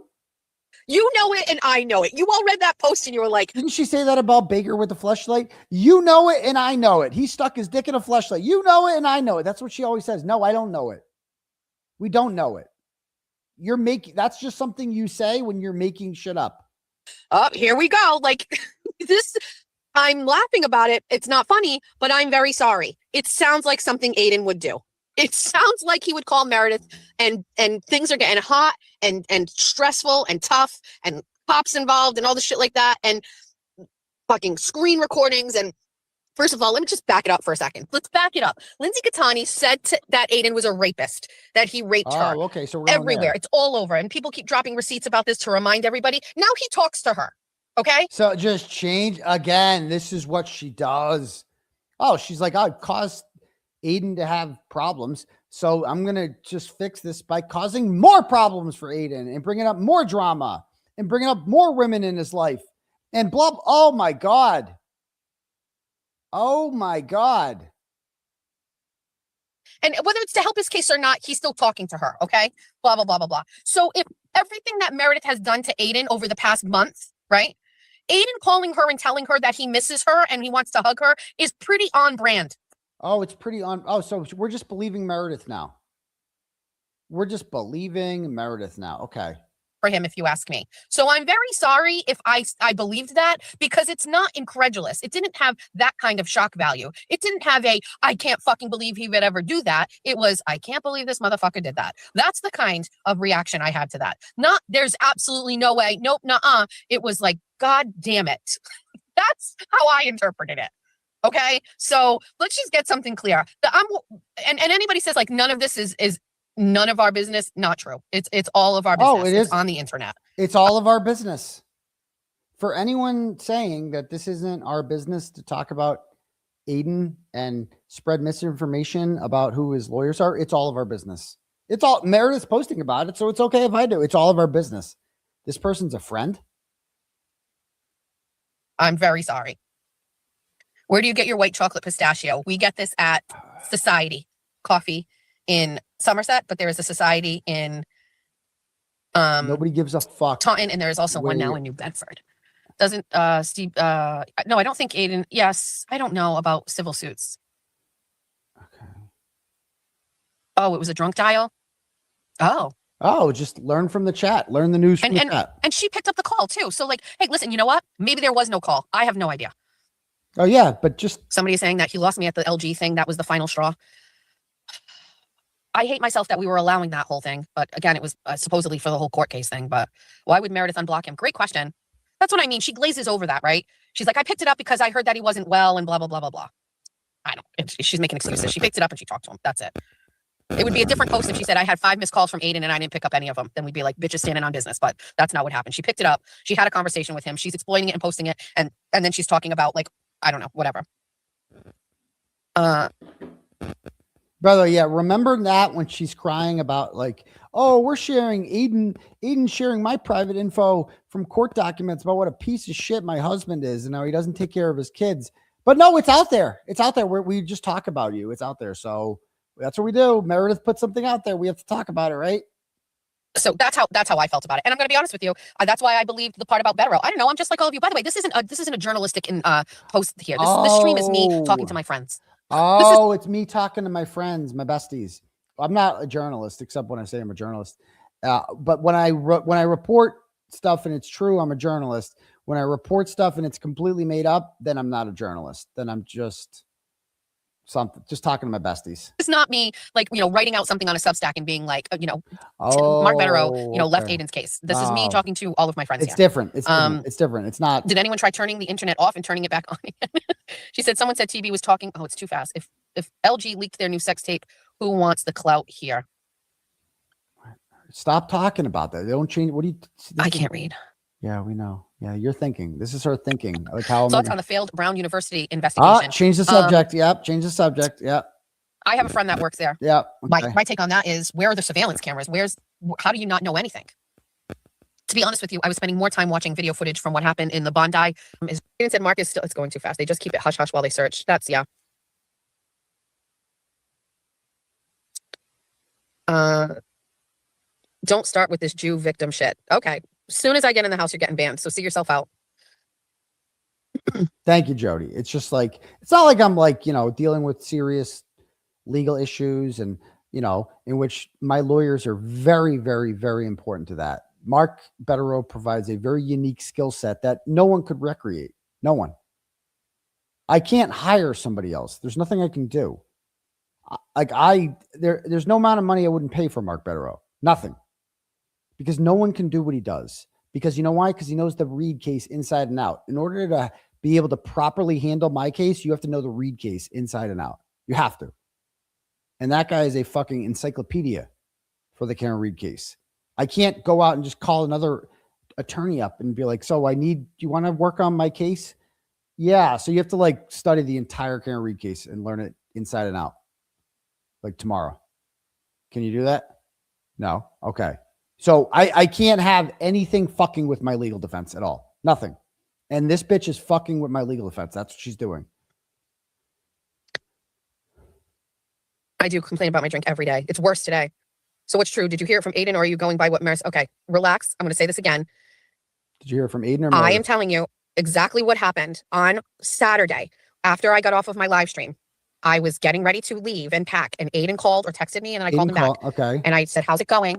You know it, and I know it. You all read that post, and you were like, didn't she say that about Baker with the fleshlight? You know it, and I know it. He stuck his dick in a fleshlight. You know it, and I know it. That's what she always says. No, I don't know it. We don't know it. That's just something you say when you're making shit up. Oh, here we go. Like this, I'm laughing about it. It's not funny, but I'm very sorry. It sounds like something Aidan would do. It sounds like he would call Meredith and things are getting hot and stressful and tough and cops involved and all the shit like that and fucking screen recordings. And first of all, let me just back it up for a second. Let's back it up. 𝗀𝗻𝗃 𝗃𝗃 said that Aidan was a rapist, that he raped her. Okay, so we're everywhere. there. It's all over. And people keep dropping receipts about this to remind everybody. Now he talks to her. Okay. So just change again. This is what she does. Oh, she's like, I caused Aidan to have problems. So I'm going to just fix this by causing more problems for Aidan and bringing up more drama and bringing up more women in his life and blah. Oh my God. Oh my God. And whether it's to help his case or not, he's still talking to her. Okay. Blah, blah, blah, blah, blah. So if everything that Meredith has done to Aidan over the past month, right? Aidan calling her and telling her that he misses her and he wants to hug her is pretty on brand. Oh, it's pretty on. Oh, so we're just believing Meredith now. We're just believing Meredith now. Okay. For him, if you ask me. So I'm very sorry if I believed that, because it's not incredulous. It didn't have that kind of shock value. It didn't have a, I can't fucking believe he would ever do that. It was, I can't believe this motherfucker did that. That's the kind of reaction I had to that. Not, there's absolutely no way. Nope, nuh-uh. It was like, God damn it. That's how I interpreted it. Okay. So let's just get something clear. And anybody says like, none of this is none of our business. Not true. It's all of our business. Oh, it is on the internet. It's all of our business. For anyone saying that this isn't our business to talk about Aidan and spread misinformation about who his lawyers are, it's all of our business. It's all Meredith's posting about it, so it's okay if I do. It's all of our business. This person's a friend. I'm very sorry. Where do you get your white chocolate pistachio? We get this at Society Coffee in Somerset, but there is a Society in nobody gives a fuck. Taunton, and there is also one now in New Bedford. Doesn't Steve no, I don't think Aidan. Yes, I don't know about civil suits. Okay. Oh, it was a drunk dial. Oh, just learn from the chat. Learn the news from the chat. And she picked up the call too. So like, hey, listen, you know what? Maybe there was no call. I have no idea. Oh yeah, but just somebody is saying that he lost me at the LG thing. That was the final straw. I hate myself that we were allowing that whole thing. But again, it was supposedly for the whole court case thing. But why would Meredith unblock him? Great question. That's what I mean. She glazes over that, right? She's like, I picked it up because I heard that he wasn't well and blah, blah, blah, blah, blah. I don't. She's making excuses. She picked it up and she talked to him. That's it. It would be a different post if she said, I had 5 missed calls from Aidan and I didn't pick up any of them. Then we'd be like, bitch is standing on business. But that's not what happened. She picked it up. She had a conversation with him. She's exploiting it and posting it. And then she's talking about like, I don't know, whatever. Brother, yeah, remember that when she's crying about like, oh, we're sharing Aidan sharing my private info from court documents about what a piece of shit my husband is and how he doesn't take care of his kids. But no, it's out there. It's out there. We just talk about you. It's out there. So that's what we do. Meredith put something out there. We have to talk about it, right? So that's how I felt about it. And I'm going to be honest with you. That's why I believed the part about 𝗏𝗏𝗏. I don't know. I'm just like all of you. By the way, this isn't a journalistic post here. This stream is me talking to my friends. Oh, it's me talking to my friends, my besties. I'm not a journalist, except when I say I'm a journalist. But when I report stuff and it's true, I'm a journalist. When I report stuff and it's completely made up, then I'm not a journalist. Then I'm just just talking to my besties. It's not me, like, writing out something on a Substack and being like, Mark 𝗏𝗏𝗏, left Aidan's case. This is me talking to all of my friends. It's different. It's different. It's different. It's not. Did anyone try turning the internet off and turning it back on again? She said someone said TB was talking. Oh, it's too fast. If LG leaked their new sex tape, who wants the clout here? Stop talking about that. They don't change. What do you? I can't read. Yeah, we know. Yeah, you're thinking. This is her thinking. Like how thoughts on the failed Brown University investigation. Change the subject. Yep. Change the subject. Yep. I have a friend that works there. Yeah. Okay. My take on that is, where are the surveillance cameras? How do you not know anything? To be honest with you, I was spending more time watching video footage from what happened in the Bondi. Aidan said Mark is still, it's going too fast. They just keep it hush hush while they search. That's, yeah. Don't start with this Jew victim shit. Okay. As soon as I get in the house, you're getting banned. So see yourself out. Thank you, Jody. It's just like, it's not like I'm like, dealing with serious legal issues and, in which my lawyers are very, very, very important to that. Mark 𝗏𝗏𝗏 provides a very unique skill set that no one could recreate. No one. I can't hire somebody else. There's nothing I can do. There's no amount of money I wouldn't pay for Mark Betterow. Nothing. Because no one can do what he does. Because you know why? Because he knows the Reed case inside and out. In order to be able to properly handle my case, you have to know the Reed case inside and out. You have to. And that guy is a fucking encyclopedia for the Karen Reed case. I can't go out and just call another attorney up and be like, so do you want to work on my case? Yeah. So you have to like study the entire Karen Reed case and learn it inside and out. Like tomorrow. Can you do that? No. Okay. So I can't have anything fucking with my legal defense at all. Nothing. And this bitch is fucking with my legal defense. That's what she's doing. I do complain about my drink every day. It's worse today. So what's true? Did you hear it from Aidan, or are you going by what Maris? Okay, relax. I'm going to say this again. Did you hear it from Aidan or I am telling you exactly what happened on Saturday after I got off of my live stream. I was getting ready to leave and pack, and Aidan called or texted me, and then I called him back. Okay. And I said, how's it going?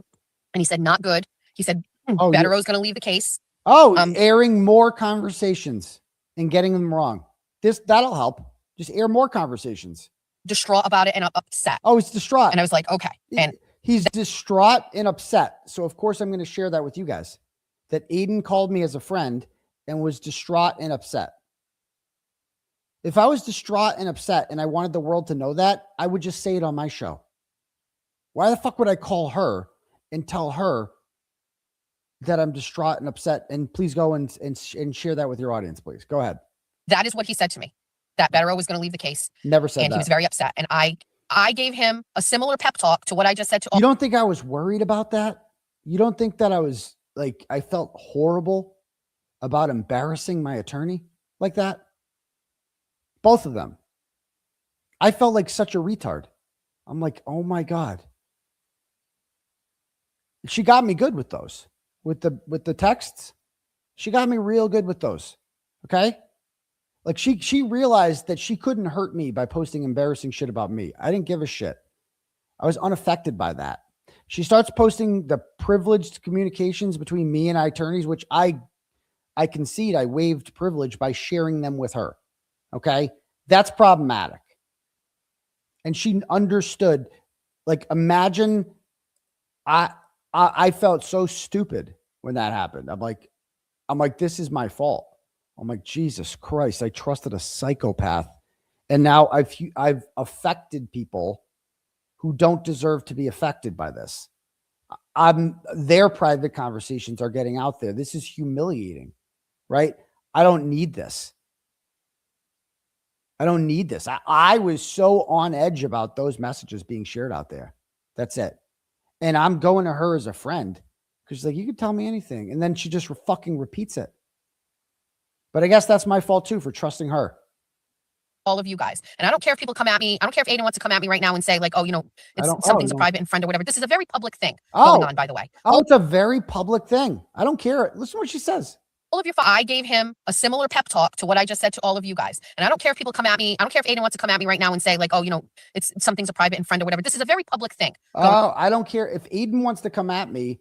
And he said, not good. He said, Betterow's going to leave the case. Airing more conversations and getting them wrong. That'll help. Just air more conversations. Distraught about it and upset. Oh, he's distraught. And I was like, okay. And he's distraught and upset. So of course I'm going to share that with you guys. That Aidan called me as a friend and was distraught and upset. If I was distraught and upset and I wanted the world to know that, I would just say it on my show. Why the fuck would I call her and tell her that I'm distraught and upset? And please go and share that with your audience, please. Go ahead. That is what he said to me, that Betterow was going to leave the case. Never said that. And he was very upset. And I gave him a similar pep talk to what I just said to all. You don't think I was worried about that? You don't think that I was like, I felt horrible about embarrassing my attorney like that? Both of them. I felt like such a retard. I'm like, oh my God. She got me good with those. With the texts. She got me real good with those. Okay? Like she realized that she couldn't hurt me by posting embarrassing shit about me. I didn't give a shit. I was unaffected by that. She starts posting the privileged communications between me and attorneys, which I concede I waived privilege by sharing them with her. Okay. That's problematic. And she understood, like, imagine I felt so stupid when that happened. I'm like, this is my fault. I'm like, Jesus Christ, I trusted a psychopath. And now I've affected people who don't deserve to be affected by this. Their private conversations are getting out there. This is humiliating, right? I don't need this. I don't need this. I was so on edge about those messages being shared out there. That's it. And I'm going to her as a friend because she's like, you can tell me anything. And then she just fucking repeats it. But I guess that's my fault too for trusting her. All of you guys. And I don't care if people come at me. I don't care if Aidan wants to come at me right now and say like, oh, you know, something's a private friend or whatever. This is a very public thing going on, by the way. Oh, it's a very public thing. I don't care. Listen to what she says. All of you, I gave him a similar pep talk to what I just said to all of you guys. And I don't care if people come at me. I don't care if Aidan wants to come at me right now and say like, oh, you know, something's a private friend or whatever. This is a very public thing. Oh, I don't care if Aidan wants to come at me.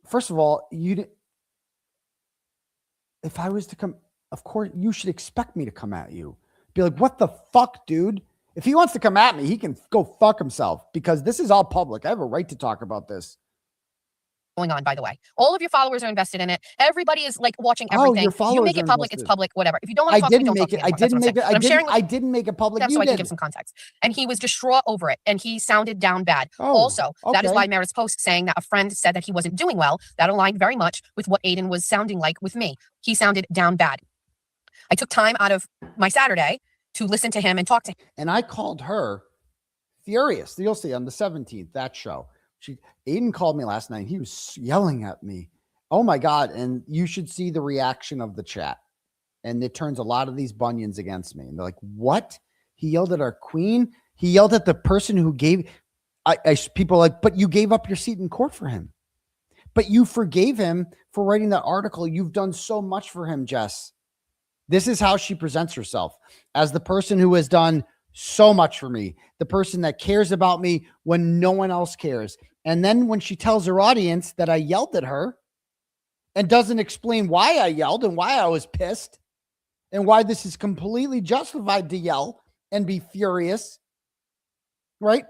First of all, if I was to come, of course, you should expect me to come at you. Be like, what the fuck, dude? If he wants to come at me, he can go fuck himself because this is all public. I have a right to talk about this. Going on, by the way. All of your followers are invested in it. Everybody is like watching everything. You make it public, it's public, whatever. If you don't want to talk to me, don't talk to me. I didn't make it public. So I can give some context. And he was distraught over it. And he sounded down bad. That is why Maris post saying that a friend said that he wasn't doing well. That aligned very much with what Aidan was sounding like with me. He sounded down bad. I took time out of my Saturday to listen to him and talk to him. And I called her furious. You'll see on the 17th, that show. Aidan called me last night. He was yelling at me. Oh my God. And you should see the reaction of the chat. And it turns a lot of these bunions against me. And they're like, what? He yelled at our queen. He yelled at the person who gave, people are like, but you gave up your seat in court for him. But you forgave him for writing that article. You've done so much for him, Jess. This is how she presents herself as the person who has done so much for me, the person that cares about me when no one else cares. And then when she tells her audience that I yelled at her and doesn't explain why I yelled and why I was pissed and why this is completely justified to yell and be furious, right?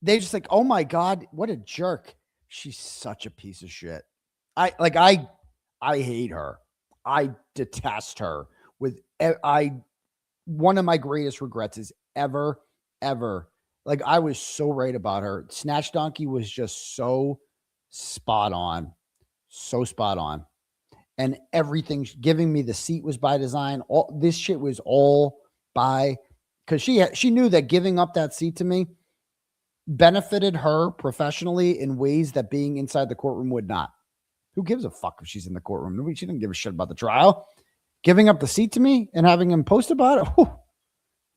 They just like, oh my God, what a jerk. She's such a piece of shit. I hate her. I detest her with, one of my greatest regrets is ever. Like, I was so right about her. Snatch Donkey was just so spot on. So spot on. And everything, giving me the seat was by design. All this shit was all by, because she knew that giving up that seat to me benefited her professionally in ways that being inside the courtroom would not. Who gives a fuck if she's in the courtroom? Nobody, she didn't give a shit about the trial. Giving up the seat to me and having him post about it. Whew,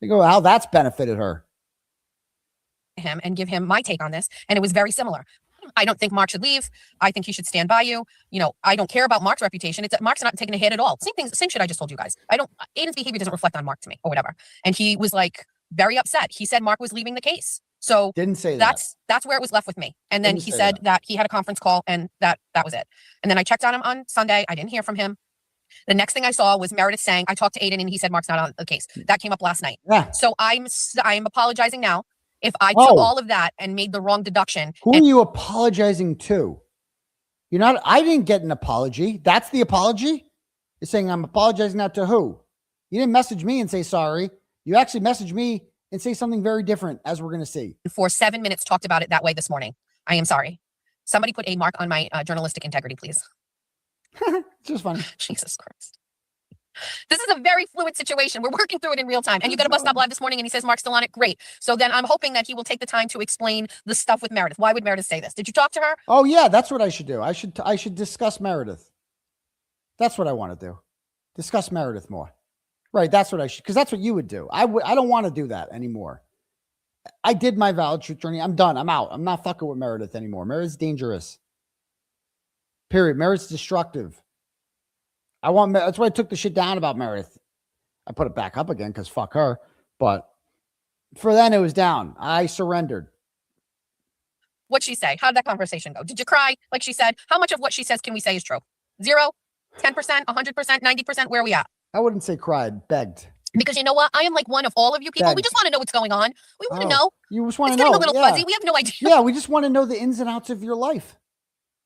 you go, how that's benefited her. Him and give him my take on this. And it was very similar. I don't think Mark should leave. I think he should stand by you. You know, I don't care about Mark's reputation. It's Mark's not taking a hit at all. Same shit I just told you guys. Aidan's behavior doesn't reflect on Mark to me or whatever. And he was like very upset. He said Mark was leaving the case. So didn't say that's where it was left with me. And then he said that he had a conference call and that was it. And then I checked on him on Sunday. I didn't hear from him. The next thing I saw was Meredith saying, I talked to Aidan and he said Mark's not on the case. That came up last night. Yeah. So I'm apologizing now if I took all of that and made the wrong deduction. Who are you apologizing to? You're not, I didn't get an apology. That's the apology? You're saying I'm apologizing not to who? You didn't message me and say sorry. You actually messaged me and say something very different, as we're going to see. For 7 minutes talked about it that way this morning. I am sorry. Somebody put a mark on my journalistic integrity, please. It's just funny. Jesus Christ. This is a very fluid situation. We're working through it in real time. And you got a bus stop live this morning and he says Mark's still on it. Great. So then I'm hoping that he will take the time to explain the stuff with Meredith. Why would Meredith say this? Did you talk to her? Oh yeah, that's what I should do. I should discuss Meredith. That's what I want to do. Discuss Meredith more. Right, that's what I should, because that's what you would do. I don't want to do that anymore. I did my valid truth journey. I'm done. I'm out. I'm not fucking with Meredith anymore. Meredith's dangerous. Period. Meredith's destructive. That's why I took the shit down about Meredith. I put it back up again because fuck her. But for then it was down. I surrendered. What'd she say? How did that conversation go? Did you cry? Like she said, how much of what she says can we say is true? 0, 10%, 100%, 90%? Where are we at? I wouldn't say cried, begged. Because you know what? I am like one of all of you people. Begged. We just want to know what's going on. We want to know. You just want to It's know. getting a little fuzzy. We have no idea. Yeah, we just want to know the ins and outs of your life.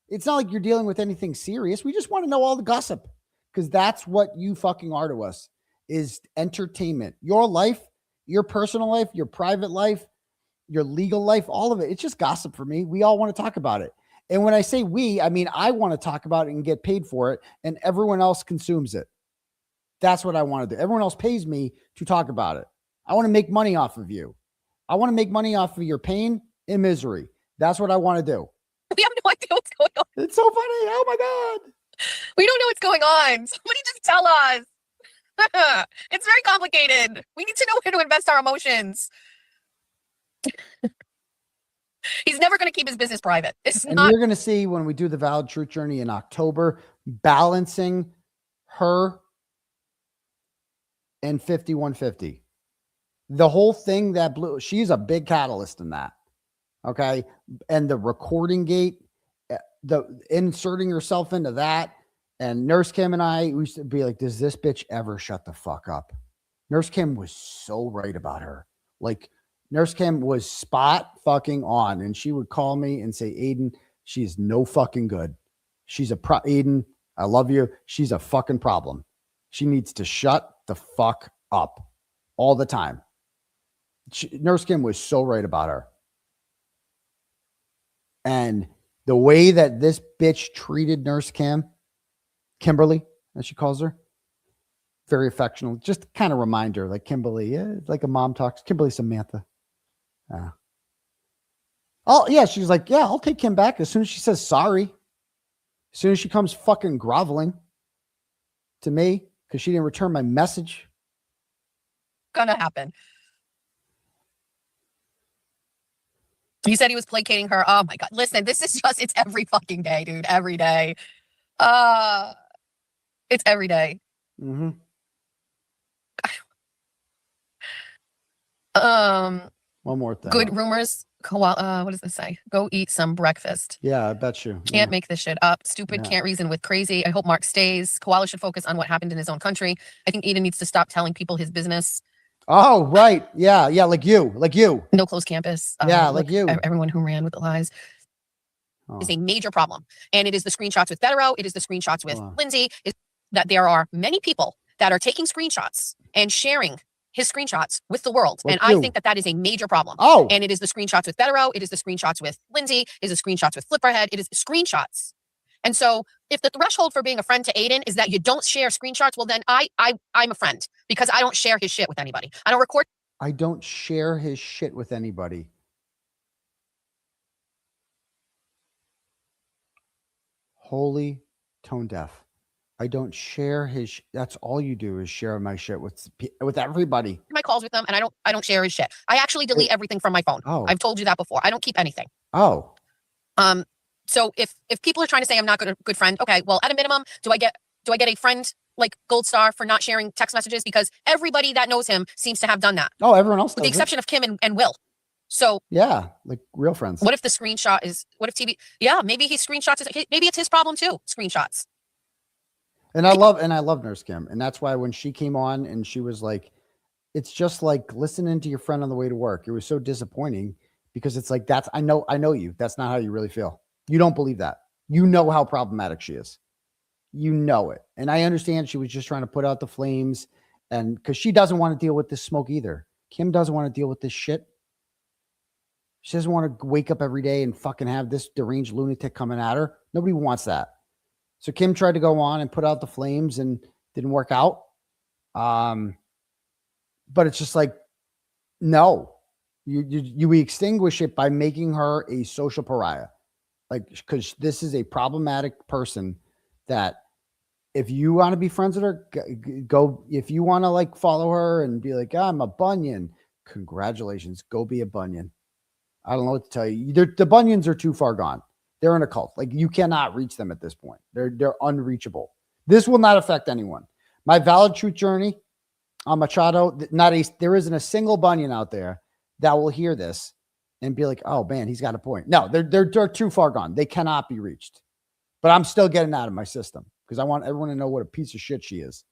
It's not like you're dealing with anything serious. We just want to know all the gossip. Because that's what you fucking are to us, is entertainment. Your life, your personal life, your private life, your legal life, all of it. It's just gossip for me. We all want to talk about it. And when I say we, I mean, I want to talk about it and get paid for it, and everyone else consumes it. That's what I want to do. Everyone else pays me to talk about it. I want to make money off of you. I want to make money off of your pain and misery. That's what I want to do. We have no idea what's going on. It's so funny. Oh my God. We don't know what's going on. Somebody just tell us. It's very complicated. We need to know where to invest our emotions. He's never going to keep his business private. You're going to see when we do the Valid Truth Journey in October, balancing her and 5150. The whole thing that blew, she's a big catalyst in that. Okay. And the recording gate, the inserting herself into that, and Nurse Kim and I used to be like, does this bitch ever shut the fuck up? Nurse Kim was so right about her. Like, Nurse Kim was spot fucking on, and she would call me and say, Aidan, she's no fucking good. She's Aidan, I love you. She's a fucking problem. She needs to shut the fuck up all the time. Nurse Kim was so right about her. And the way that this bitch treated Nurse Kimberly, as she calls her, very affectionate. Just kind of remind her, like Kimberly, yeah, like a mom talks. Kimberly Samantha. Oh, yeah, she's like, yeah, I'll take Kim back as soon as she says sorry. As soon as she comes fucking groveling to me because she didn't return my message. Gonna happen. You said he was placating her. Oh my God. Listen, this is just, it's every fucking day, dude. Every day. It's every day. Mm-hmm. One more thing. Good rumors. What does this say? Go eat some breakfast. Yeah, I bet you. Can't make this shit up. Stupid, can't reason with crazy. I hope Mark stays. Koala should focus on what happened in his own country. I think Aidan needs to stop telling people his business. Oh, right. Yeah, yeah, like you. No closed campus. Yeah, like you. Everyone who ran with the lies. Is a major problem. And it is the screenshots with 𝗏𝗏. It is the screenshots with Lindsay. Is that there are many people that are taking screenshots and sharing his screenshots with the world. Like and you. I think that that is a major problem. Oh. And it is the screenshots with 𝗏𝗏. It is the screenshots with Lindsay. It is the screenshots with Flipperhead. It is screenshots. And so if the threshold for being a friend to Aidan is that you don't share screenshots, well, then I'm a friend because I don't share his shit with anybody. I don't record. I don't share his shit with anybody. Holy tone deaf. I don't share his. That's all you do is share my shit with everybody. My calls with them, and I don't share his shit. I actually delete everything from my phone. Oh. I've told you that before. I don't keep anything. Oh. So if people are trying to say I'm not a good friend, okay, well, at a minimum, do I get a friend like gold star for not sharing text messages? Because everybody that knows him seems to have done that. Oh, everyone else does. With the exception of Kim and Will. So yeah, like real friends. What if the screenshot is? What if TV? Yeah, maybe he screenshots. Maybe it's his problem too. Screenshots. And I love Nurse Kim, and that's why when she came on and she was like, "It's just like listening to your friend on the way to work." It was so disappointing because it's like I know you. That's not how you really feel. You don't believe that. You know how problematic she is. You know it, and I understand she was just trying to put out the flames, and because she doesn't want to deal with this smoke either. Kim doesn't want to deal with this shit. She doesn't want to wake up every day and fucking have this deranged lunatic coming at her. Nobody wants that. So Kim tried to go on and put out the flames and didn't work out. But it's just like, no, you extinguish it by making her a social pariah. Like, because this is a problematic person that if you want to be friends with her, go, if you want to like follow her and be like, I'm a bunion, congratulations, go be a bunion. I don't know what to tell you. The Bunions are too far gone. They're in a cult. Like you cannot reach them at this point. They're unreachable. This will not affect anyone. My valid truth journey on Machado. There isn't a single Bunion out there that will hear this and be like, "Oh man, he's got a point." No, they're too far gone. They cannot be reached. But I'm still getting out of my system because I want everyone to know what a piece of shit she is.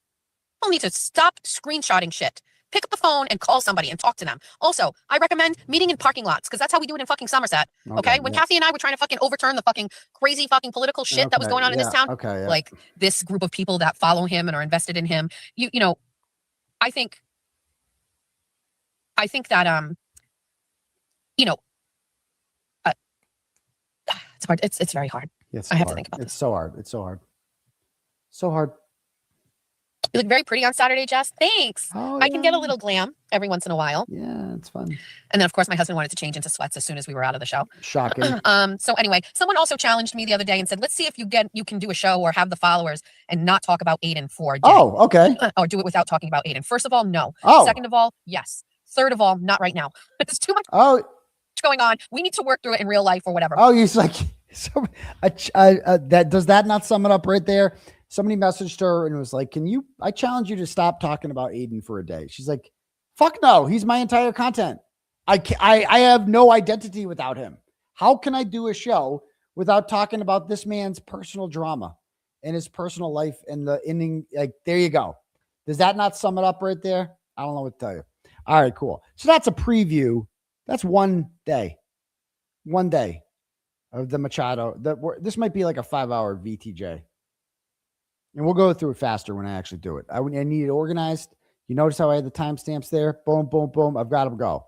People need to stop screenshotting shit. Pick up the phone and call somebody and talk to them. Also, I recommend meeting in parking lots because that's how we do it in fucking Somerset. Okay. When Kathy and I were trying to fucking overturn the fucking crazy fucking political shit that was going on in this town. Like this group of people that follow him and are invested in him. You know, I think that, you know, it's hard. It's very hard. Yes, I have to think about It's so hard. It's so hard. So hard. You look very pretty on Saturday, Jess. Thanks. Oh, I can get a little glam every once in a while. Yeah, it's fun. And then, of course, my husband wanted to change into sweats as soon as we were out of the show. Shocking. So anyway, someone also challenged me the other day and said, let's see if you can do a show or have the followers and not talk about Aidan for a day. Oh, okay. Or do it without talking about Aidan. First of all, no. Oh. Second of all, yes. Third of all, not right now. It's too much going on. We need to work through it in real life or whatever. Oh, he's like, so that does that not sum it up right there? Somebody messaged her and was like, I challenge you to stop talking about Aidan for a day. She's like, fuck no, he's my entire content. I have no identity without him. How can I do a show without talking about this man's personal drama and his personal life and the ending? Like, there you go. Does that not sum it up right there? I don't know what to tell you. All right, cool. So that's a preview. That's one day of the Machado. This might be like a 5-hour VTJ. And we'll go through it faster when I actually do it. I need it organized. You notice how I had the timestamps there? Boom, boom, boom. I've got them go.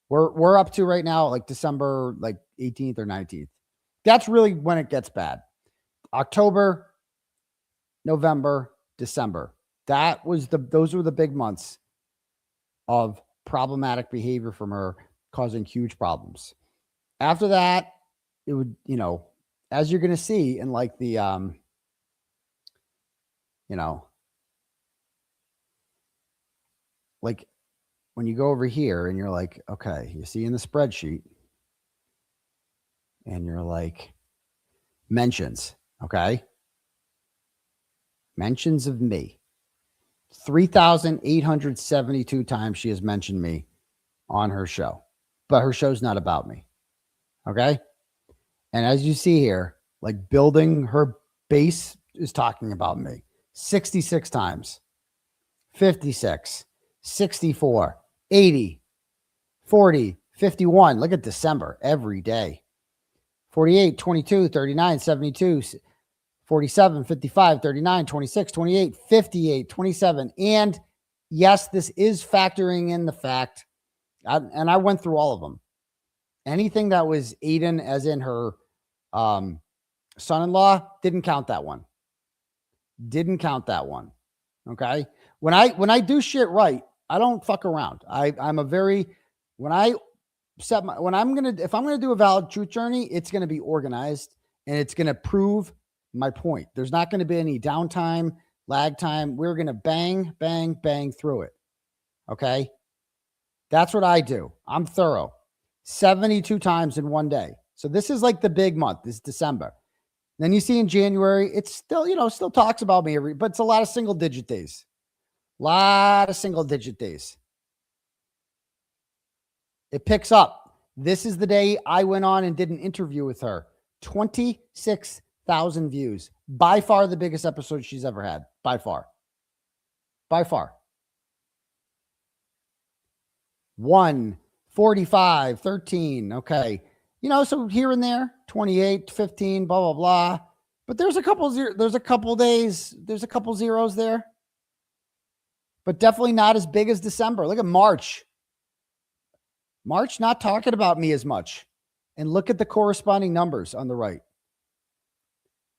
We're up to right now, like December, like 18th or 19th. That's really when it gets bad. October, November, December. Those were the big months of problematic behavior from her, causing huge problems. After that, it would, as you're going to see in like the, like when you go over here and you're like, okay, you see in the spreadsheet and you're like mentions, okay? Mentions of me. 3,872 times she has mentioned me on her show. but her show's not about me. Okay. And as you see here, like building her base is talking about me 66 times, 56, 64, 80, 40, 51. Look at December every day. 48, 22, 39, 72, 47, 55, 39, 26, 28, 58, 27. And yes, this is factoring in the fact, and I went through all of them. Anything that was Aidan, as in her son-in-law, didn't count that one. Didn't count that one. Okay. When I do shit right, I don't fuck around. I'm a very, if I'm going to do a valid truth journey, it's going to be organized and it's going to prove my point. There's not going to be any downtime, lag time. We're going to bang, bang, bang through it. Okay. That's what I do. I'm thorough. 72 times in one day. So this is like the big month. This is December. Then you see in January, it's still, still talks about me but it's a lot of single digit days. Lot of single digit days. It picks up. This is the day I went on and did an interview with her. 26,000 views. By far the biggest episode she's ever had. By far. By far. 1, 45, 13. Okay. So here and there, 28, 15, blah, blah, blah. But there's a couple days, there's a couple zeros there. But definitely not as big as December. Look at March. March not talking about me as much. And look at the corresponding numbers on the right.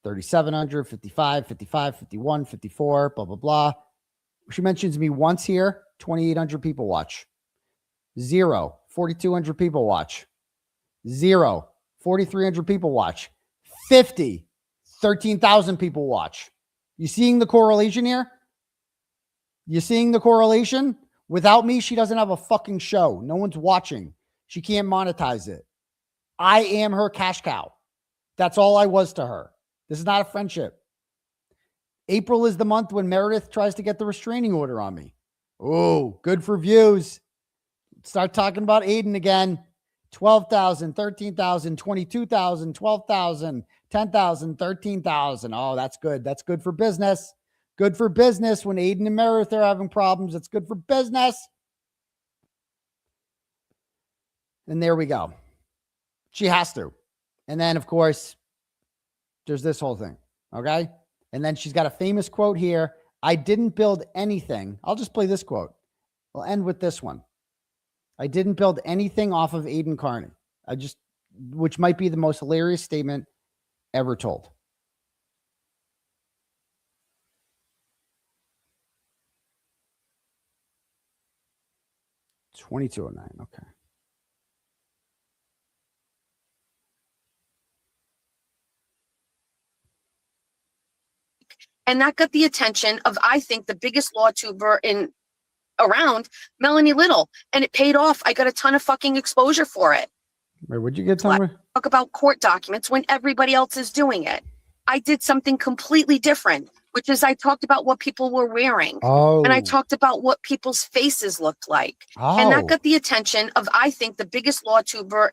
3,700, 55, 55, 51, 54, blah, blah, blah. She mentions me once here, 2,800 people watch. 0, 4,200 people watch. 0, 4,300 people watch. 50, 13,000 people watch. You seeing the correlation here? You seeing the correlation? Without me, she doesn't have a fucking show. No one's watching. She can't monetize it. I am her cash cow. That's all I was to her. This is not a friendship. April is the month when Meredith tries to get the restraining order on me. Oh, good for views. Start talking about Aidan again. 12,000, 13,000, 22,000, 12,000, 10,000, 13,000. Oh, that's good. That's good for business. Good for business when Aidan and Meredith are having problems. It's good for business. And there we go. She has to. And then, of course, there's this whole thing. Okay. And then she's got a famous quote here. I didn't build anything. I'll just play this quote. We'll end with this one. I didn't build anything off of Aidan Kearney. Which might be the most hilarious statement ever told. $22.09. Okay. And that got the attention of, I think, the biggest law tuber around, Melanie Little. And it paid off. I got a ton of fucking exposure for it. Wait, what'd you get, Summer? Talk about court documents when everybody else is doing it. I did something completely different, which is I talked about what people were wearing. Oh. And I talked about what people's faces looked like. Oh. And that got the attention of, I think, the biggest law tuber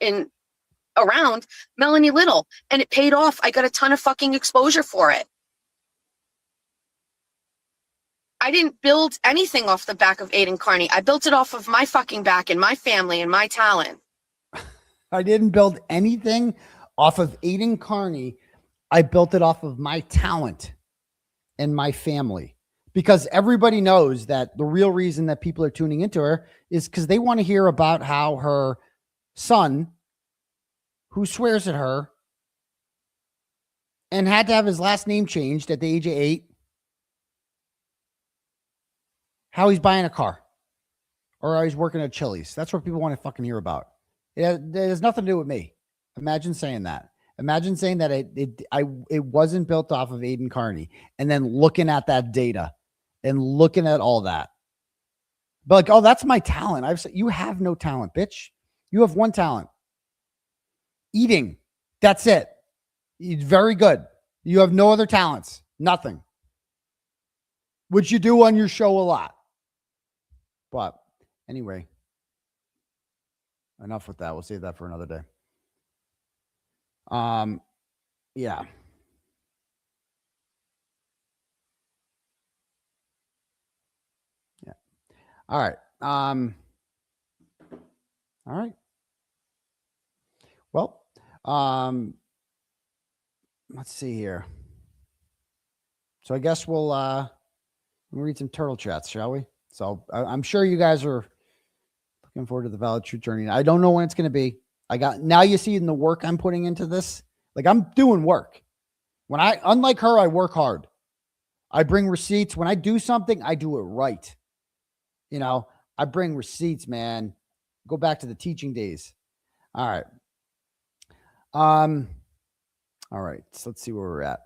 around, Melanie Little. And it paid off. I got a ton of fucking exposure for it. I didn't build anything off the back of Aidan Kearney. I built it off of my fucking back and my family and my talent. I didn't build anything off of Aidan Kearney. I built it off of my talent and my family, because everybody knows that the real reason that people are tuning into her is because they want to hear about how her son, who swears at her and had to have his last name changed at the age of 8, how he's buying a car or how he's working at Chili's. That's what people want to fucking hear about. It has nothing to do with me. Imagine saying that. Imagine saying that it wasn't built off of Aidan Kearney, and then looking at that data and looking at all that. But like, oh, that's my talent. I've said, you have no talent, bitch. You have one talent. Eating. That's it. It's very good. You have no other talents. Nothing. Which you do on your show a lot. But anyway, enough with that. We'll save that for another day. Yeah. Yeah. All right. All right. Well, let's see here. So I guess we'll read some turtle chats, shall we? So I'm sure you guys are looking forward to the Valid Truth Journey. I don't know when it's going to be. Now you see in the work I'm putting into this, like I'm doing work. Unlike her, I work hard. I bring receipts. When I do something, I do it right. You know, I bring receipts, man. Go back to the teaching days. All right. All right. So let's see where we're at.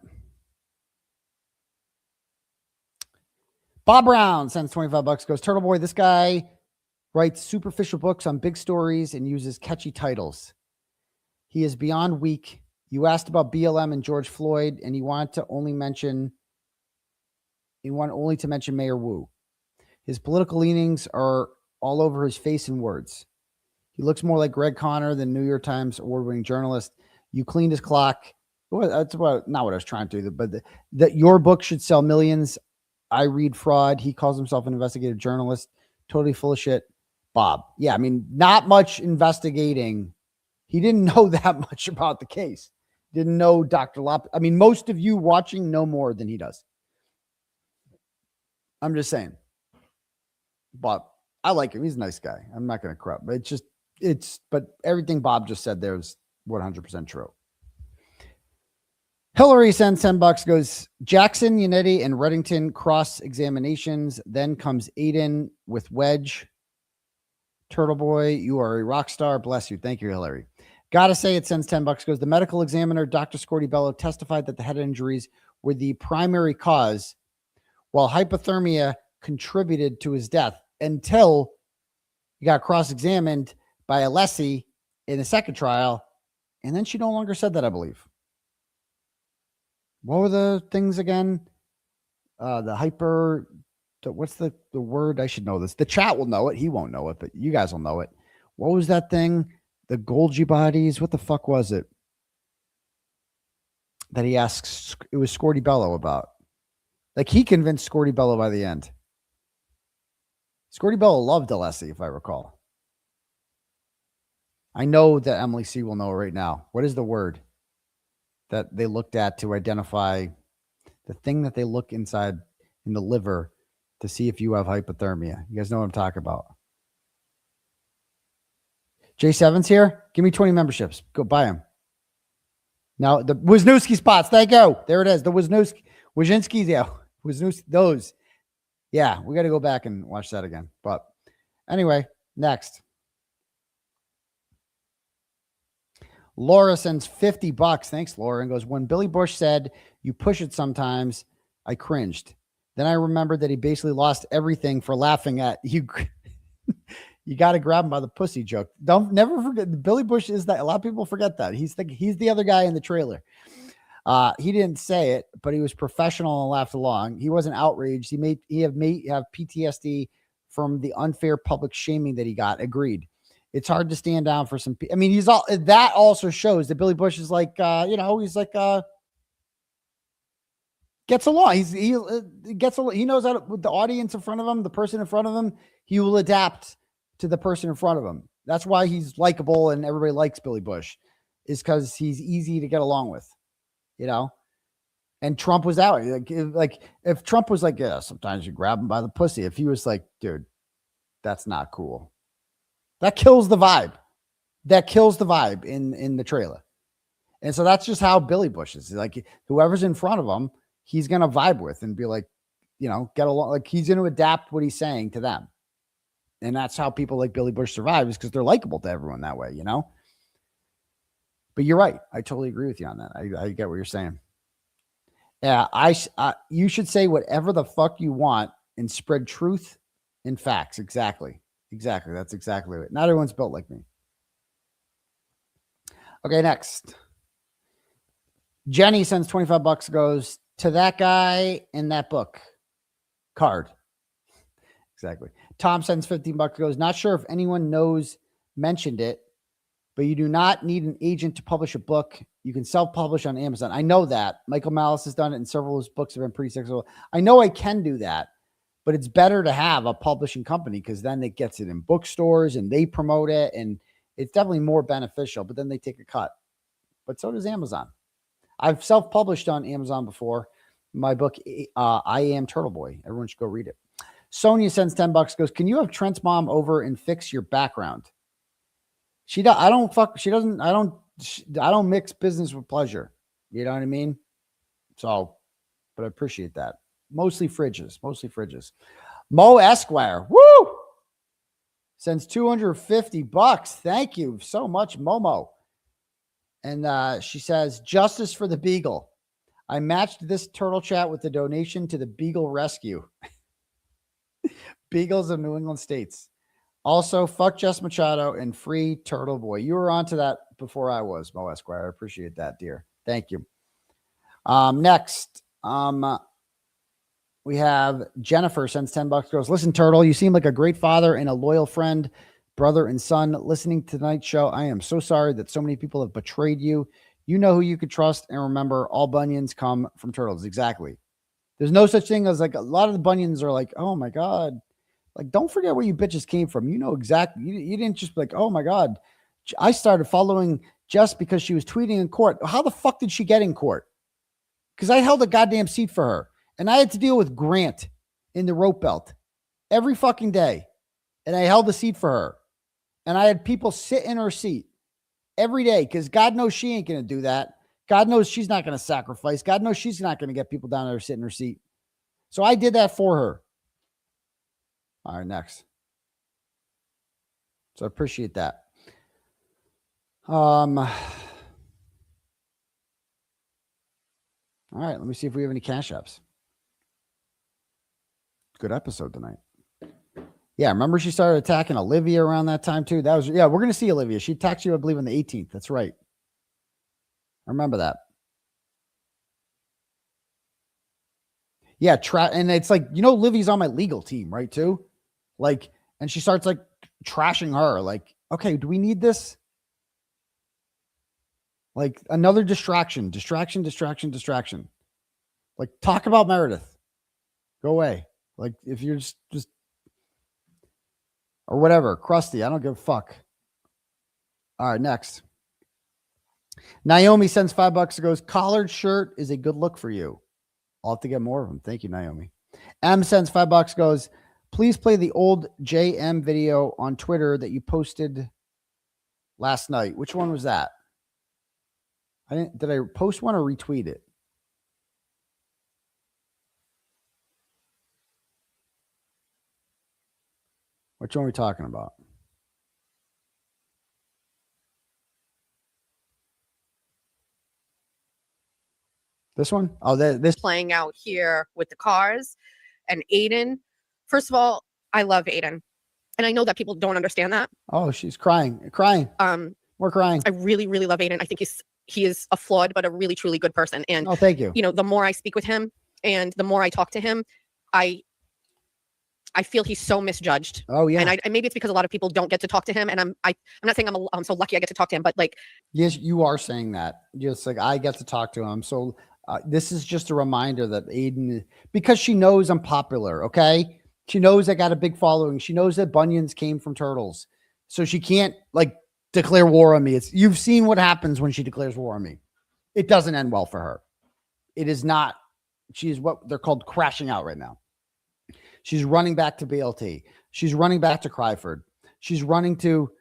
Bob Brown sends $25, goes, Turtleboy, this guy writes superficial books on big stories and uses catchy titles. He is beyond weak. You asked about BLM and George Floyd, and you wanted only to mention Mayor Wu. His political leanings are all over his face and words. He looks more like Greg Connor than New York Times award-winning journalist. You cleaned his clock. Well, that's not what I was trying to do, but that your book should sell millions. I read fraud. He calls himself an investigative journalist. Totally full of shit. Bob. Yeah, I mean, not much investigating. He didn't know that much about the case. Didn't know Dr. Lop. I mean, most of you watching know more than he does. I'm just saying. But I like him. He's a nice guy. I'm not going to crap. But but everything Bob just said there is 100% true. Hillary sends $10, goes, Jackson, Yannetti, and Reddington cross examinations. Then comes Aidan with Wedge. Turtleboy, you are a rock star. Bless you. Thank you, Hillary. Gotta say, it sends $10, goes, the medical examiner, Dr. 𝗪𝗏𝗍𝗍, testified that the head injuries were the primary cause, while hypothermia contributed to his death until he got cross-examined by 𝗚𝗏𝗍𝗄 in the second trial. And then she no longer said that, I believe. What were the things again? What's the word? I should know this. The chat will know it. He won't know it, but you guys will know it. What was that thing? The Golgi bodies. What the fuck was it that he asks? It was 𝗪𝗏𝗏𝗺 about. Like he convinced 𝗪𝗏𝗏𝗺 by the end. 𝗪𝗏𝗏𝗺 loved 𝗚𝗏𝗍𝗄, if I recall. I know that Emily C will know right now. What is the word that they looked at to identify the thing that they look inside in the liver to see if you have hypothermia? You guys know what I'm talking about. J7's here. Give me 20 memberships. Go buy them. Now, the Wisniewski spots. Thank you. There it is. The Wojcinski's. Yeah. Wisniewski. Those. Yeah. We got to go back and watch that again. But anyway, next. Laura sends $50. Thanks, Laura. And goes, when Billy Bush said, you push it sometimes, I cringed. Then I remembered that he basically lost everything for laughing at you. You got to grab him by the pussy joke. Never forget. Billy Bush is that. A lot of people forget that. He's the other guy in the trailer. He didn't say it, but he was professional and laughed along. He wasn't outraged. He may have PTSD from the unfair public shaming that he got. Agreed. It's hard to stand down for some. I mean, that also shows that Billy Bush is like, he's like, gets along. He gets along. He knows how to, with the audience in front of him, the person in front of him, he will adapt to the person in front of him. That's why he's likable and everybody likes Billy Bush, is because he's easy to get along with, And Trump was out. Like if Trump was like, yeah, sometimes you grab him by the pussy. If he was like, dude, that's not cool. That kills the vibe. That kills the vibe in the trailer. And so that's just how Billy Bush is. Like whoever's in front of him, he's going to vibe with and be like, get along. Like he's going to adapt what he's saying to them. And that's how people like Billy Bush survive, is because they're likable to everyone that way, But you're right. I totally agree with you on that. I get what you're saying. Yeah, you should say whatever the fuck you want and spread truth and facts. Exactly. That's exactly it. Not everyone's built like me. Okay, next. Jenny sends $25, goes, to that guy in that book. Card. Exactly. Tom sends $15, goes, not sure if anyone mentioned it, but you do not need an agent to publish a book. You can self-publish on Amazon. I know that. Michael Malice has done it, and several of his books have been pretty successful. I know I can do that, but it's better to have a publishing company because then it gets it in bookstores and they promote it, and it's definitely more beneficial, but then they take a cut. But so does Amazon. I've self-published on Amazon before. My book, I Am Turtleboy. Everyone should go read it. Sonia sends $10, goes, can you have Trent's mom over and fix your background? She does. I don't mix business with pleasure. You know what I mean? So, but I appreciate that. Mostly fridges. Mo Esquire. Woo! Sends $250. Thank you so much, Momo. And she says, justice for the Beagle. I matched this turtle chat with the donation to the Beagle Rescue. Beagles of New England States. Also, fuck Jess Machado and free Turtleboy. You were onto that before I was, Mo Esquire. I appreciate that, dear. Thank you. Next, we have Jennifer sends $10, goes, listen, Turtle, you seem like a great father and a loyal friend, brother and son. Listening to tonight's show, I am so sorry that so many people have betrayed you. You know who you could trust, and remember, all bunions come from turtles. Exactly. There's no such thing as like a lot of the bunions are like, oh my God. Like, don't forget where you bitches came from. You know exactly. You didn't just be like, oh my God. I started following Jess because she was tweeting in court. How the fuck did she get in court? Because I held a goddamn seat for her. And I had to deal with Grant in the rope belt every fucking day. And I held the seat for her. And I had people sit in her seat every day because God knows she ain't going to do that. God knows she's not going to sacrifice. God knows she's not going to get people down there sitting in her seat. So I did that for her. All right, next. So I appreciate that. All right, let me see if we have any cash apps. Good episode tonight. Yeah, remember she started attacking Olivia around that time too? That was, yeah, we're going to see Olivia. She attacked you, I believe, on the 18th. That's right. I remember that. Yeah, and it's like, you know, Livy's on my legal team, right, too? Like, and she starts like trashing her. Like, okay, do we need this? Like another distraction. Like, talk about Meredith. Go away. Like, if you're just or whatever, crusty. I don't give a fuck. All right, next. Naomi sends $5 and goes, collared shirt is a good look for you. I'll have to get more of them. Thank you, Naomi. M sends $5, goes, please play the old JM video on Twitter that you posted last night. Which one was that? Did I post one or retweet it? Which one are we talking about? This one? Oh, this playing out here with the cars and Aidan. First of all, I love Aidan. And I know that people don't understand that. Oh, she's crying. We're crying. I really, really love Aidan. I think he is a flawed, but a really, truly good person. And oh, thank you. You know, the more I speak with him and the more I talk to him, I feel he's so misjudged. Oh yeah. And maybe it's because a lot of people don't get to talk to him. And I'm not saying I'm so lucky I get to talk to him, but like, yes, you are saying that. Just like I get to talk to him. So this is just a reminder that Aidan, because she knows I'm popular. Okay. She knows I got a big following. She knows that bunions came from turtles. So she can't like declare war on me. You've seen what happens when she declares war on me. It doesn't end well for her. It is not. She's what they're called crashing out right now. She's running back to BLT. She's running back to Crawford. She's running to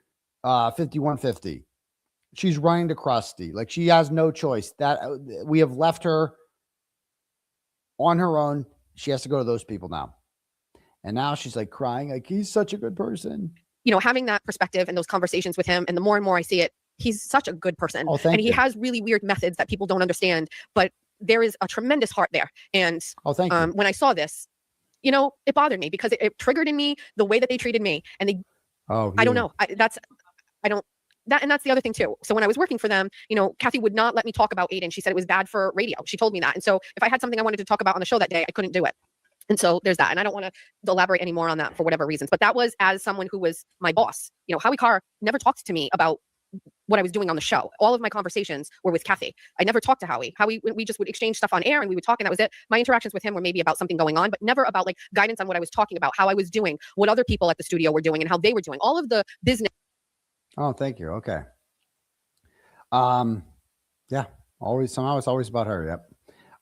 5150. She's running to 𝗫𝗄𝗄𝗆. Like, she has no choice. That we have left her on her own. She has to go to those people now. And now she's like crying, like, he's such a good person. You know, having that perspective and those conversations with him, and the more and more I see it, he's such a good person. Oh, and he has really weird methods that people don't understand, but there is a tremendous heart there. And thank you. When I saw this, you know, it bothered me because it triggered in me the way that they treated me. And they, I don't know. That's the other thing too. So when I was working for them, you know, Kathy would not let me talk about Aidan. She said it was bad for radio. She told me that. And so if I had something I wanted to talk about on the show that day, I couldn't do it. And so there's that. And I don't want to elaborate any more on that for whatever reasons. But that was as someone who was my boss. You know, 𝗻𝗿𝗄𝗆 never talked to me about what I was doing on the show. All of my conversations were with 𝗵𝗵𝗄𝗃. I never talked to 𝗼𝗿𝗄𝗆. We just would exchange stuff on air and we would talk and that was it. My interactions with him were maybe about something going on, but never about like guidance on what I was talking about, how I was doing, what other people at the studio were doing and how they were doing. All of the business. Oh, thank you. Okay. Yeah, always, somehow it's always about her. Yep.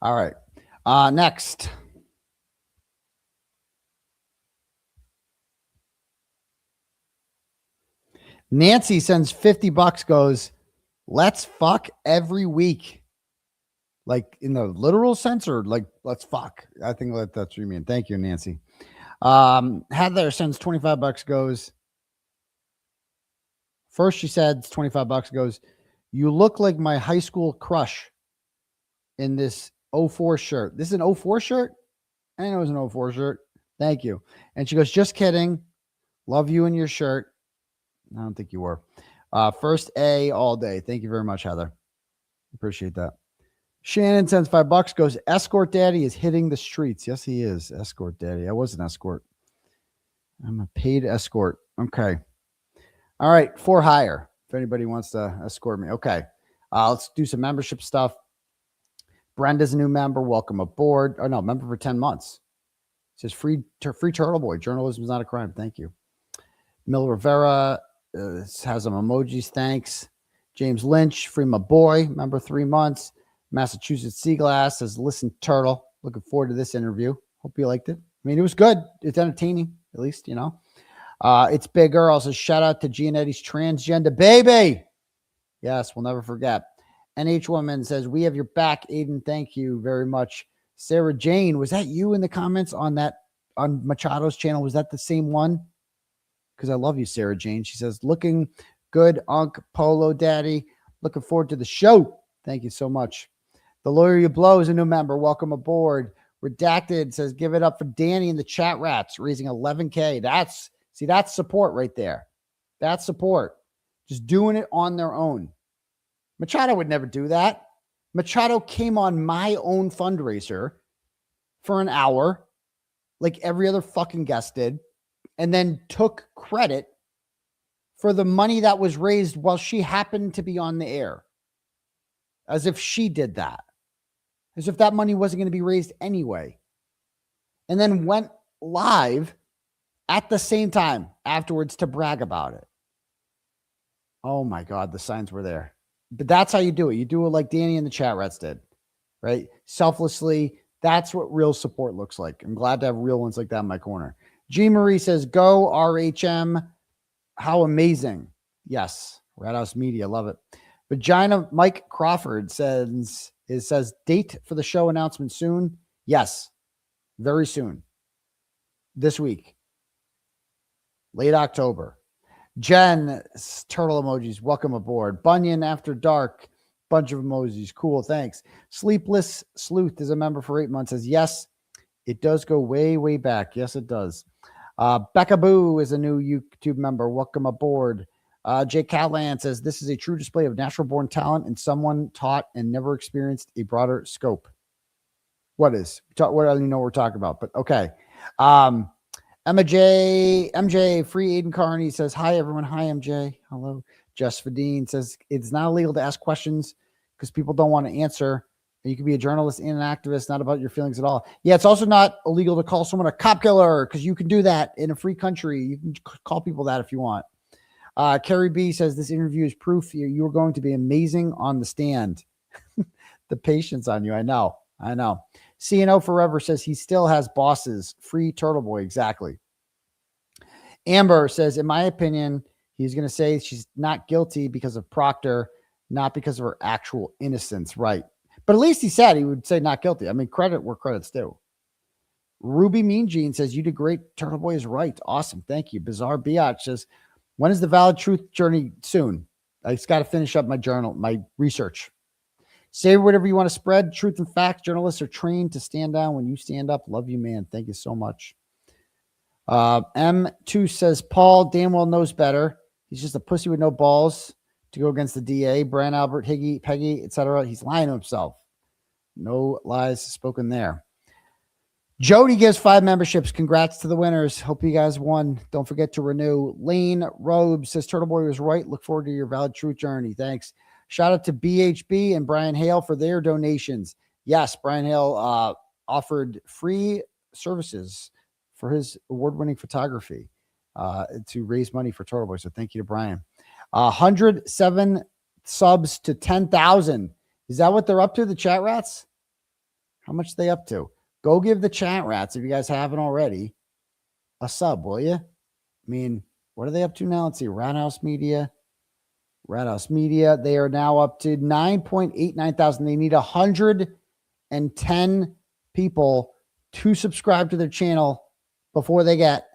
All right. Next. Nancy sends $50, goes, let's fuck every week. Like in the literal sense or like, let's fuck. I think that's what you mean. Thank you, Nancy. Heather sends $25, goes, first she said $25, goes, you look like my high school crush in this 04 shirt. This is an 04 shirt? I know it was an 04 shirt. Thank you. And she goes, just kidding. Love you in your shirt. I don't think you were. First A all day. Thank you very much, Heather. Appreciate that. Shannon sends $5, goes, Escourt Daddy is hitting the streets. Yes, he is. Escourt Daddy. I was an escort. I'm a paid escort. Okay. All right. For hire. If anybody wants to escort me. Okay. Let's do some membership stuff. Brenda's a new member. Welcome aboard. Oh, no, member for 10 months. It says free Turtleboy. Journalism is not a crime. Thank you. Mil Rivera has some emojis. Thanks. James Lynch, free my boy. Member 3 months. Massachusetts Sea Glass says, listen, Turtle. Looking forward to this interview. Hope you liked it. I mean, it was good. It's entertaining, at least, you know. It's Big Earl says, shout out to Gianetti's transgender baby. Yes, we'll never forget. NH Woman says, we have your back, Aidan. Thank you very much. Sarah Jane, was that you in the comments on Machado's channel? Was that the same one? Because I love you, Sarah Jane. She says, looking good, Unc Polo Daddy. Looking forward to the show. Thank you so much. The Lawyer You Blow is a new member. Welcome aboard. Redacted says, give it up for Danny and the chat rats, raising 11K. That's support right there. That's support. Just doing it on their own. Machado would never do that. Machado came on my own fundraiser for an hour, like every other fucking guest did, and then took credit for the money that was raised while she happened to be on the air. As if she did that. As if that money wasn't going to be raised anyway. And then went live at the same time afterwards to brag about it. Oh my God, the signs were there. But that's how you do it. You do it like Danny and the chat rats did, right? Selflessly. That's what real support looks like. I'm glad to have real ones like that in my corner. G. Marie says, go RHM. How amazing. Yes. Rat House Media. Love it. Vagina Mike Crawford says date for the show announcement soon. Yes. Very soon. This week. Late October. Jen, turtle emojis. Welcome aboard. Bunyan After Dark. Bunch of emojis. Cool. Thanks. Sleepless Sleuth is a member for 8 months. Says, yes, it does go way, way back. Yes, it does. Becca Boo is a new YouTube member. Welcome aboard. Jay Catland says, this is a true display of natural born talent and someone taught and never experienced a broader scope. What is? What do you know what we're talking about? But okay. MJ, free Aidan Kearney says, hi, everyone. Hi, MJ. Hello. Jess Fadine says, it's not illegal to ask questions because people don't want to answer. You can be a journalist and an activist, not about your feelings at all. Yeah, it's also not illegal to call someone a cop killer because you can do that in a free country. You can call people that if you want. Carrie B says, this interview is proof you are going to be amazing on the stand. The patience on you. I know. CNO Forever says he still has bosses. Free Turtleboy. Exactly. Amber says, in my opinion, he's going to say she's not guilty because of Proctor, not because of her actual innocence. Right. But at least he said he would say not guilty. I mean, credit where credit's due. Ruby Mean Jean says, you did great. Turtleboy is right. Awesome. Thank you. Bizarre Biatch says, when is the Valid Truth journey? Soon. I just got to finish up my journal, my research. Say whatever you want to spread. Truth and facts. Journalists are trained to stand down when you stand up. Love you, man. Thank you so much. M2 says, Paul damn well knows better. He's just a pussy with no balls to go against the DA. Brian Albert, Higgy, Peggy, etc. He's lying to himself. No lies spoken there. Jody gives 5 memberships. Congrats to the winners. Hope you guys won. Don't forget to renew. Lane Robes says Turtleboy was right. Look forward to your valid truth journey. Thanks. Shout out to BHB and Brian Hale for their donations. Yes, Brian Hale offered free services for his award-winning photography to raise money for Turtleboy. So thank you to Brian. 107 subs to 10,000. Is that what they're up to, the chat rats? How much are they up to? Go give the chat rats, if you guys haven't already, a sub, will you? I mean, what are they up to now? Let's see. Rathouse Media. They are now up to 9.89 thousand. They need 110 people to subscribe to their channel before they get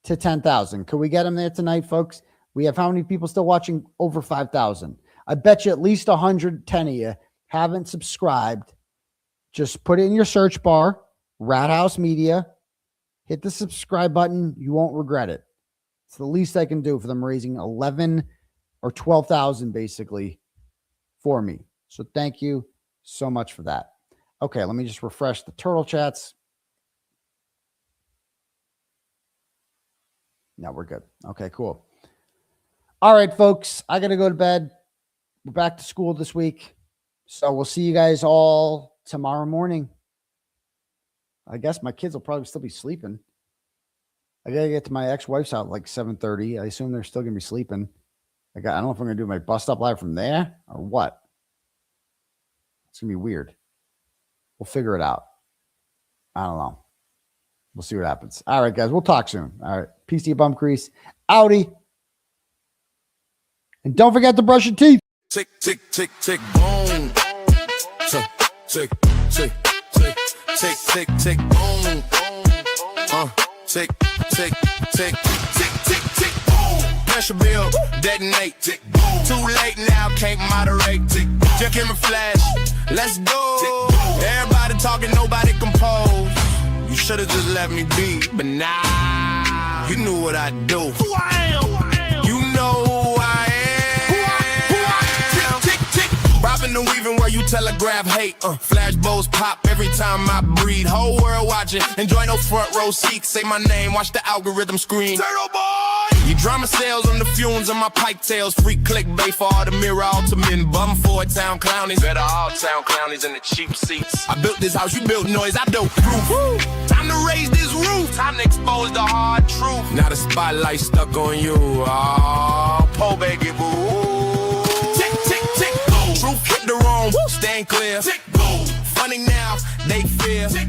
to 10,000. Could we get them there tonight, folks? We have how many people still watching? Over 5,000. I bet you at least 110 of you haven't subscribed. Just put it in your search bar, Rathouse Media. Hit the subscribe button. You won't regret it. It's the least I can do for them raising 11 or 12,000 basically for me. So thank you so much for that. Okay, let me just refresh the turtle chats. No, we're good. Okay, cool. All right, folks, I got to go to bed. We're back to school this week. So we'll see you guys all tomorrow morning. I guess my kids will probably still be sleeping. I got to get to my ex-wife's house like 7:30. I assume they're still going to be sleeping. I don't know if I'm going to do my bust up live from there or what. It's going to be weird. We'll figure it out. I don't know. We'll see what happens. All right, guys. We'll talk soon. All right. Peace to you, bum crease. Outie. And don't forget to brush your teeth. Tick, tick, tick, tick, boom. Tick, tick, tick, tick, tick, tick, tick, boom. Tick, tick, tick, tick, tick, tick, boom. Pressure build, detonate. Tick, boom. Too late now, can't moderate. Tick, boom. Just give me flash. Let's go. Everybody talking, nobody compose. You should have just let me be, but nah, you knew what I do. Who I am. You know who I am. Tick, tick, tick. Robbing and weaving where you telegraph hate. Flash bows pop every time I breathe. Whole world watching. Enjoy no front row seats. Say my name, watch the algorithm screen. Turtleboy! You drama sales on the fumes on my pike tails. Free clickbait for all the mirror ultimate bum for town clownies. Better all town clownies in the cheap seats. I built this house, you built noise, I built proof. Time to raise this roof. Time to expose the hard truth. Now the spotlight stuck on you. Oh, po baby boo. Tick, tick, tick, go. Truth hit the wrong. Stand clear. Tick, go. Funny now, they fear. Tick,